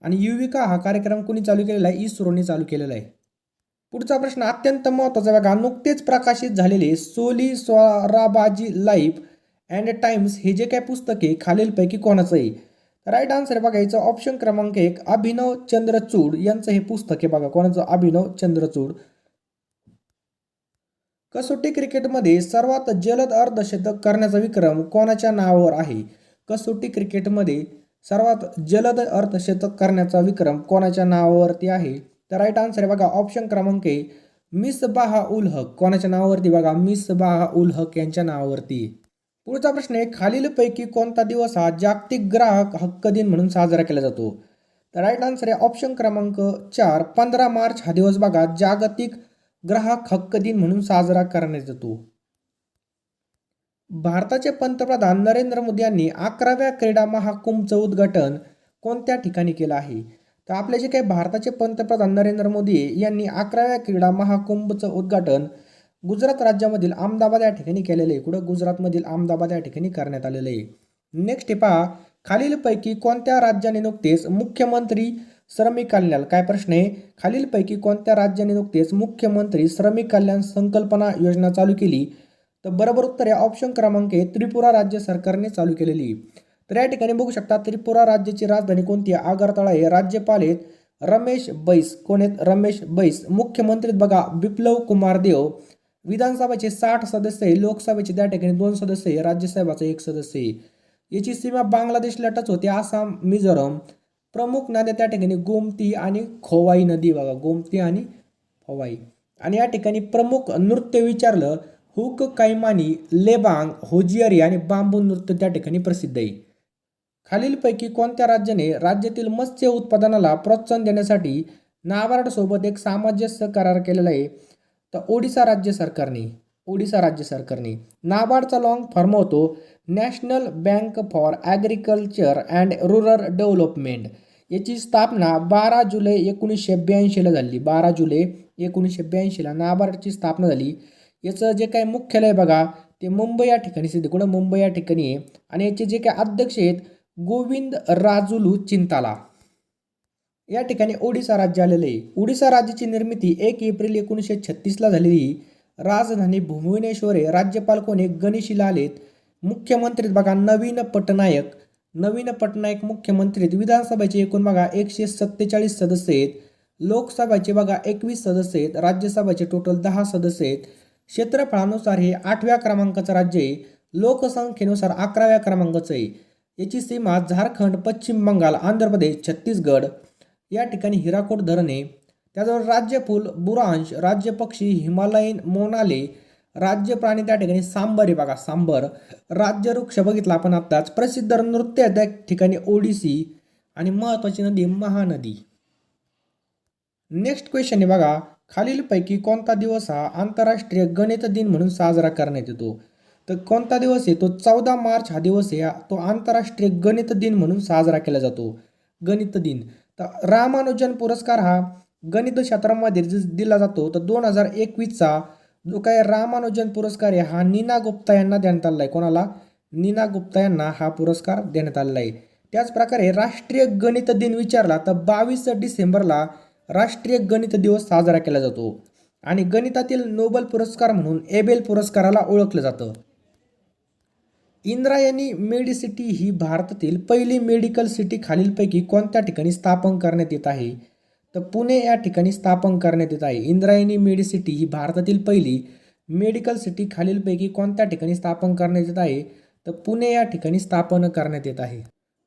आणि युविका हा कार्यक्रम कोणी चालू केलेला आहे? इस्रोने चालू केलेला आहे. पुढचा प्रश्न अत्यंत महत्त्वाचा बघा. नुकतेच प्रकाशित झालेले सोली सोराबाजी लाईफ अँड टाइम्स हे जे काही पुस्तक आहे खालीलपैकी कोणाचं आहे? राईट आन्सर आहे बघा याचं ऑप्शन क्रमांक 1 अभिनव चंद्रचूड यांचं हे पुस्तक आहे बघा. कोणाचं? अभिनव चंद्रचूड. कसोटी क्रिकेटमध्ये सर्वात जलद अर्धशतक करण्याचा विक्रम कोणाच्या नावावर आहे? कसोटी क्रिकेटमध्ये सर्वात जलद अर्धशतक करण्याचा विक्रम कोणाच्या नावावरती आहे? तर राईट आन्सर आहे बघा ऑप्शन क्रमांक 1 मिसबाह उल हक. कोणाच्या नावावरती? बघा मिसबाह उल हक यांच्या नावावरती. पुढचा प्रश्न आहे खालीलपैकी कोणता दिवस हा जागतिक ग्राहक हक्क दिन म्हणून साजरा केला जातो? तर राईट आन्सर आहे ऑप्शन क्रमांक 4 15 मार्च हा दिवस बघा जागतिक ग्राहक हक्क दिन म्हणून साजरा करण्यात येतो. भारताचे पंतप्रधान नरेंद्र मोदी यांनी 11व्या क्रीडा महाकुंभचं उद्घाटन कोणत्या ठिकाणी केलं आहे? तर आपले जे काही भारताचे पंतप्रधान नरेंद्र मोदी यांनी 11व्या क्रीडा महाकुंभचं उद्घाटन गुजरात राज्यामधील अहमदाबाद या ठिकाणी केलेलं आहे. कुठं? गुजरातमधील अहमदाबाद या ठिकाणी करण्यात आलेलं आहे. नेक्स्ट पहा खालीलपैकी कोणत्या राज्याने नुकतेच मुख्यमंत्री श्रमिक कल्याण. काय प्रश्न आहे? खालीलपैकी कोणत्या राज्याने नुकतेच मुख्यमंत्री श्रमिक कल्याण संकल्पना योजना चालू केली? तर बरोबर उत्तर आहे ऑप्शन क्रमांक 1 त्रिपुरा राज्य सरकारने चालू केलेली. तर या ठिकाणी बघू शकता त्रिपुरा राज्याची राजधानी कोणती आहे? आगरतळा आहे. राज्यपाल आहेत रमेश बैस. कोण आहेत? रमेश बैस. मुख्यमंत्री बघा बिप्लव कुमार देव. विधानसभेचे 60 सदस्य आहे. लोकसभेचे त्या ठिकाणी 2 सदस्य आहे. राज्यसभेचा 1 सदस्य आहे. याची सीमा बांगलादेशला टच होते. आसाम, मिझोरम. प्रमुख नद्या त्या ठिकाणी गोमती आणि खोवाई नदी बघा. गोमती आणि खोवाई. आणि या ठिकाणी प्रमुख नृत्य विचारलं हुक कैमानी, लेबांग, होजियरी आणि बांबू नृत्य त्या ठिकाणी प्रसिद्ध आहे. खालीलपैकी कोणत्या राज्याने राज्यातील मत्स्य उत्पादनाला प्रोत्साहन देण्यासाठी नाबार्ड सोबत एक सामंजस्य करार केलेला आहे? तर ओडिशा राज्य सरकारने. ओडिशा राज्य सरकारने. नाबार्डचा लॉंग फॉर्म होतो national bank for agriculture and rural development. याची स्थापना 12 जुलै 1982ला झाली. 12 जुलै 1982ला नाबार्डची स्थापना झाली. याचं जे काही मुख्यालय बघा ते मुंबई या ठिकाणी स्थित आहे. कुठं? मुंबई या ठिकाणी आहे. आणि याचे जे काही अध्यक्ष आहेत गोविंद राजुलू चिंताला. या ठिकाणी ओडिसा राज्य आलेलं आहे. ओडिसा राज्याची निर्मिती 1 एप्रिल 1936ला झालेली. राजधानी भुवनेश्वर आहे. राज्यपाल कोण आहे? गणेशी लाल आहेत. मुख्यमंत्री बघा नवीन पटनायक. नवीन पटनायक मुख्यमंत्री आहेत. विधानसभेचे एकूण बघा 147 सदस्य आहेत. लोकसभेचे बघा 21 सदस्य आहेत. राज्यसभेचे टोटल 10 सदस्य आहेत. क्षेत्रफळानुसार हे 8व्या क्रमांकाचं राज्य आहे. लोकसंख्येनुसार 11व्या क्रमांकाचं आहे. याची सीमा झारखंड, पश्चिम बंगाल, आंध्र प्रदेश, छत्तीसगड या ठिकाणी हिराकोट धरण आहे. त्याजवळ राज्यफूल बुरांश, राज्य पक्षी हिमालयन मोनाले, राज्य प्राणी त्या ठिकाणी सांबर आहे बघा सांबर. राज्य वृक्ष बघितला आपण आत्ताच. प्रसिद्ध नृत्य त्या ठिकाणी ओडिसी. आणि महत्वाची नदी महानदी. नेक्स्ट क्वेश्चन आहे बघा, खालीलपैकी कोणता दिवस हा आंतरराष्ट्रीय गणित दिन म्हणून साजरा करण्यात येतो? तर कोणता दिवस आहे तो? 14 मार्च हा दिवस आहे. तो आंतरराष्ट्रीय गणित दिन म्हणून साजरा केला जातो. गणित दिन. तर रामानुजन पुरस्कार हा गणित क्षेत्रामध्ये दिला जातो. तर 2021चा जो काय रामानुजन पुरस्कार आहे हा नीना गुप्ता यांना देण्यात आलेला आहे. कोणाला? नीना गुप्ता यांना हा पुरस्कार देण्यात आलेला आहे. त्याचप्रकारे राष्ट्रीय गणित दिन विचारला तर 22 डिसेंबरला राष्ट्रीय गणित दिवस साजरा केला जातो. आणि गणितातील नोबेल पुरस्कार म्हणून एबेल पुरस्काराला ओळखलं जातं. इंद्रायणी मेडिसिटी ही भारतातील पहिली मेडिकल सिटी खालीलपैकी कोणत्या ठिकाणी स्थापन करण्यात येत आहे? तर पुणे या ठिकाणी स्थापन करण्यात येत आहे. इंद्रायणी मेडिसिटी ही भारतातील पहिली मेडिकल सिटी खालीलपैकी कोणत्या ठिकाणी स्थापन करण्यात येत आहे? तर पुणे या ठिकाणी स्थापन करण्यात येत आहे.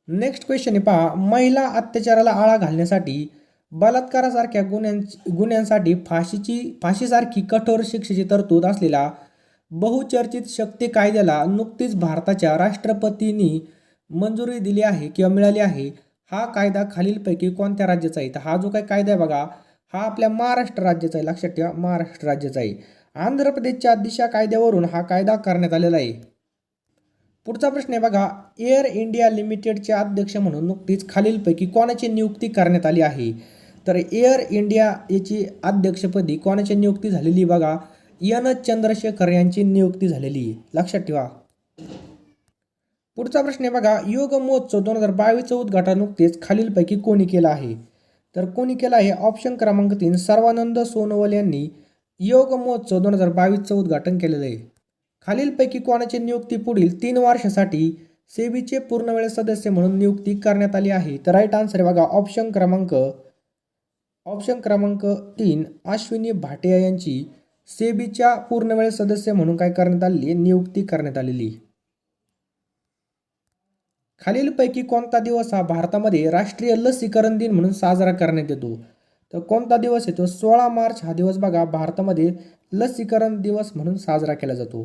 नेक्स्ट क्वेश्चन आहे पहा, महिला अत्याचाराला आळा घालण्यासाठी बलात्कारासारख्या गुन्ह्यांसाठी फाशीसारखी कठोर शिक्षेची तरतूद असलेला बहुचर्चित शक्ती कायद्याला नुकतीच भारताच्या राष्ट्रपतींनी मंजुरी दिली आहे किंवा मिळाली आहे. हा कायदा खालीलपैकी कोणत्या राज्याचा आहे? तर हा जो काही कायदा आहे बघा हा आपल्या महाराष्ट्र राज्याचा आहे. लक्षात ठेवा महाराष्ट्र राज्याचा आहे. आंध्र प्रदेशच्या दिशा कायद्यावरून हा कायदा करण्यात आलेला आहे. पुढचा प्रश्न आहे बघा, एअर इंडिया लिमिटेडचे अध्यक्ष म्हणून नुकतीच खालीलपैकी कोणाची नियुक्ती करण्यात आली आहे? तर एअर इंडिया याची अध्यक्षपदी कोणाची नियुक्ती झालेली बघा एन चंद्रशेखर यांची नियुक्ती झालेली आहे. लक्षात ठेवा. पुढचा प्रश्न आहे बघा, योग महोत्सव 2022चं उद्घाटन नुकतेच खालीलपैकी कोणी केलं आहे? तर कोणी केलं आहे? ऑप्शन क्रमांक 3 सर्वानंद सोनोवाल यांनी योग महोत्सव 2022चं उद्घाटन केलेलं आहे. खालीलपैकी कोणाची नियुक्ती पुढील 3 वर्षासाठी सेबीचे पूर्णवेळ सदस्य म्हणून नियुक्ती करण्यात आली आहे? तर राईट आन्सर आहे बघा ऑप्शन क्रमांक 3 अश्विनी भाटिया यांची सेबीच्या पूर्णवेळ सदस्य म्हणून काय करण्यात आलेली? नियुक्ती करण्यात आलेली. खालीलपैकी कोणता दिवस हा भारतामध्ये राष्ट्रीय लसीकरण दिन म्हणून साजरा करण्यात येतो? तर कोणता दिवस येतो? 16 मार्च हा दिवस बघा भारतामध्ये लसीकरण दिवस म्हणून साजरा केला जातो.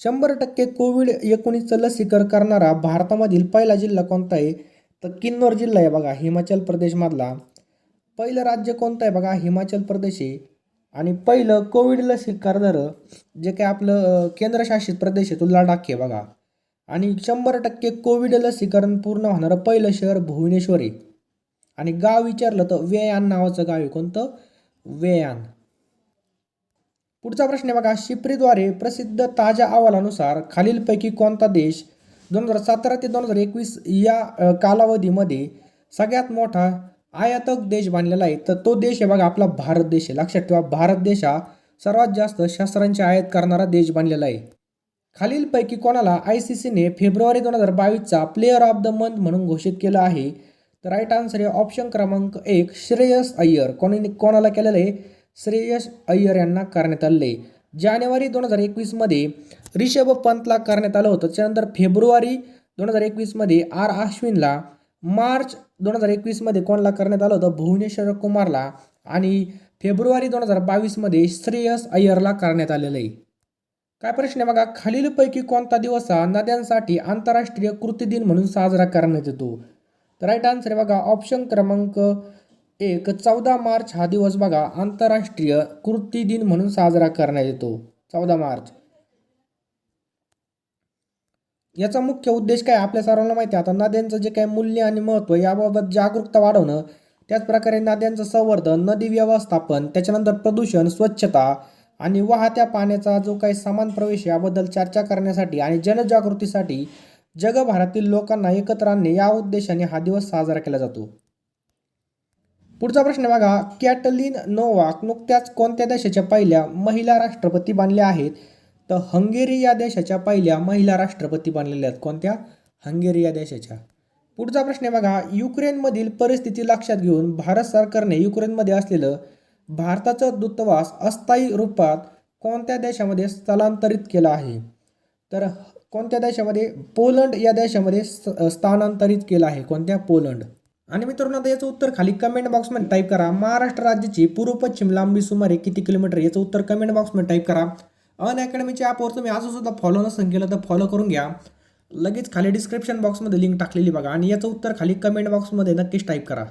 100% कोविड-19चं लसीकरण करणारा भारतामधील पहिला जिल्हा कोणता आहे? तर किन्नौर जिल्हा आहे बघा हिमाचल प्रदेशमधला. पहिलं राज्य कोणतं आहे बघा? हिमाचल प्रदेश आहे. आणि पहिलं कोविड लसीकरण जे काही आपलं केंद्रशासित प्रदेश आहे तो लडाख आहे बघा. आणि 100% कोविड लसीकरण पूर्ण होणारं पहिलं शहर भुवनेश्वर आहे. आणि गाव विचारलं तर वेयान नावाचं गाव आहे. कोणतं? वेयान. पुढचा प्रश्न आहे बघा, शिप्रीद्वारे प्रसिद्ध ताज्या अहवालानुसार खालीलपैकी कोणता देश 2017 ते 2021 या कालावधीमध्ये सगळ्यात मोठा आयातक देश बनलेला आहे? तर तो देश आहे बघा आपला भारत देश आहे. लक्षात ठेवा भारत देश हा सर्वात जास्त शस्त्रांची आयात करणारा देश बनलेला आहे. खालीलपैकी कोणाला ICCने फेब्रुवारी 2022चा प्लेयर ऑफ द मंथ म्हणून घोषित केलं आहे? तर राईट आन्सर आहे ऑप्शन क्रमांक 1 श्रेयस अय्यर. कोणाला केलेलं आहे? श्रेयस अय्यर यांना करण्यात आलेलं आहे. जानेवारी 2021मध्ये रिषभ पंतला करण्यात आलं होतं. त्यानंतर फेब्रुवारी 2021मध्ये आर अश्विनला, मार्च 2021मध्ये कोणाला करण्यात आलं होतं? भुवनेश्वर कुमारला. आणि फेब्रुवारी 2022मध्ये श्रेयस अय्यरला करण्यात आलेलं आहे. काय प्रश्न आहे बघा, खालीलपैकी कोणता दिवस हा नद्यांसाठी आंतरराष्ट्रीय कृती दिन म्हणून साजरा करण्यात येतो? तर राईट आन्सर आहे बघा ऑप्शन क्रमांक 1 14 मार्च हा दिवस बघा आंतरराष्ट्रीय कृती दिन म्हणून साजरा करण्यात येतो. 14 मार्च. याचा मुख्य उद्देश काय आपल्या सर्वांना माहिती आहे. आता नद्यांचं जे काही मूल्य आणि महत्त्व याबाबत जागरूकता वाढवणं, त्याचप्रकारे नद्यांचं संवर्धन, नदी व्यवस्थापन, त्याच्यानंतर प्रदूषण, स्वच्छता आणि वाहत्या पाण्याचा जो काही समान प्रवेश याबद्दल चर्चा करण्यासाठी आणि जनजागृतीसाठी जगभरातील लोकांना एकत्र आणणे या उद्देशाने हा दिवस साजरा केला जातो. पुढचा प्रश्न बघा, कॅटलीन नोवाक नुकत्याच कोणत्या देशाच्या पहिल्या महिला राष्ट्रपती बनल्या आहेत? तर हंगेरी या देशाच्या पहिल्या महिला राष्ट्रपती बनलेल्या आहेत. कोणत्या? हंगेरी या देशाच्या. पुढचा प्रश्न बघा, युक्रेनमधील परिस्थिती लक्षात घेऊन भारत सरकारने युक्रेनमध्ये असलेलं भारताचं दूतावास अस्थायी रूपात कोणत्या देशामध्ये स्थलांतरित केलं आहे? तर कोणत्या देशामध्ये? पोलंड या देशामध्ये स्थानांतरित केलं आहे. कोणत्या? पोलंड. आणि मित्रांनो आता याचं उत्तर खाली कमेंट बॉक्समध्ये टाईप करा. महाराष्ट्र राज्याची पूर्व पश्चिम लांबी सुमारे किती किलोमीटर? याचं उत्तर कमेंट बॉक्समध्ये टाईप करा. अनअकॅडमीच्या ॲपवर तुम्ही असं सुद्धा फॉलो नसेल केलं तर फॉलो करून घ्या. लगेच खाली डिस्क्रिप्शन बॉक्समध्ये लिंक टाकलेली बघा आणि याचं उत्तर खाली कमेंट बॉक्समध्ये नक्कीच टाईप करा.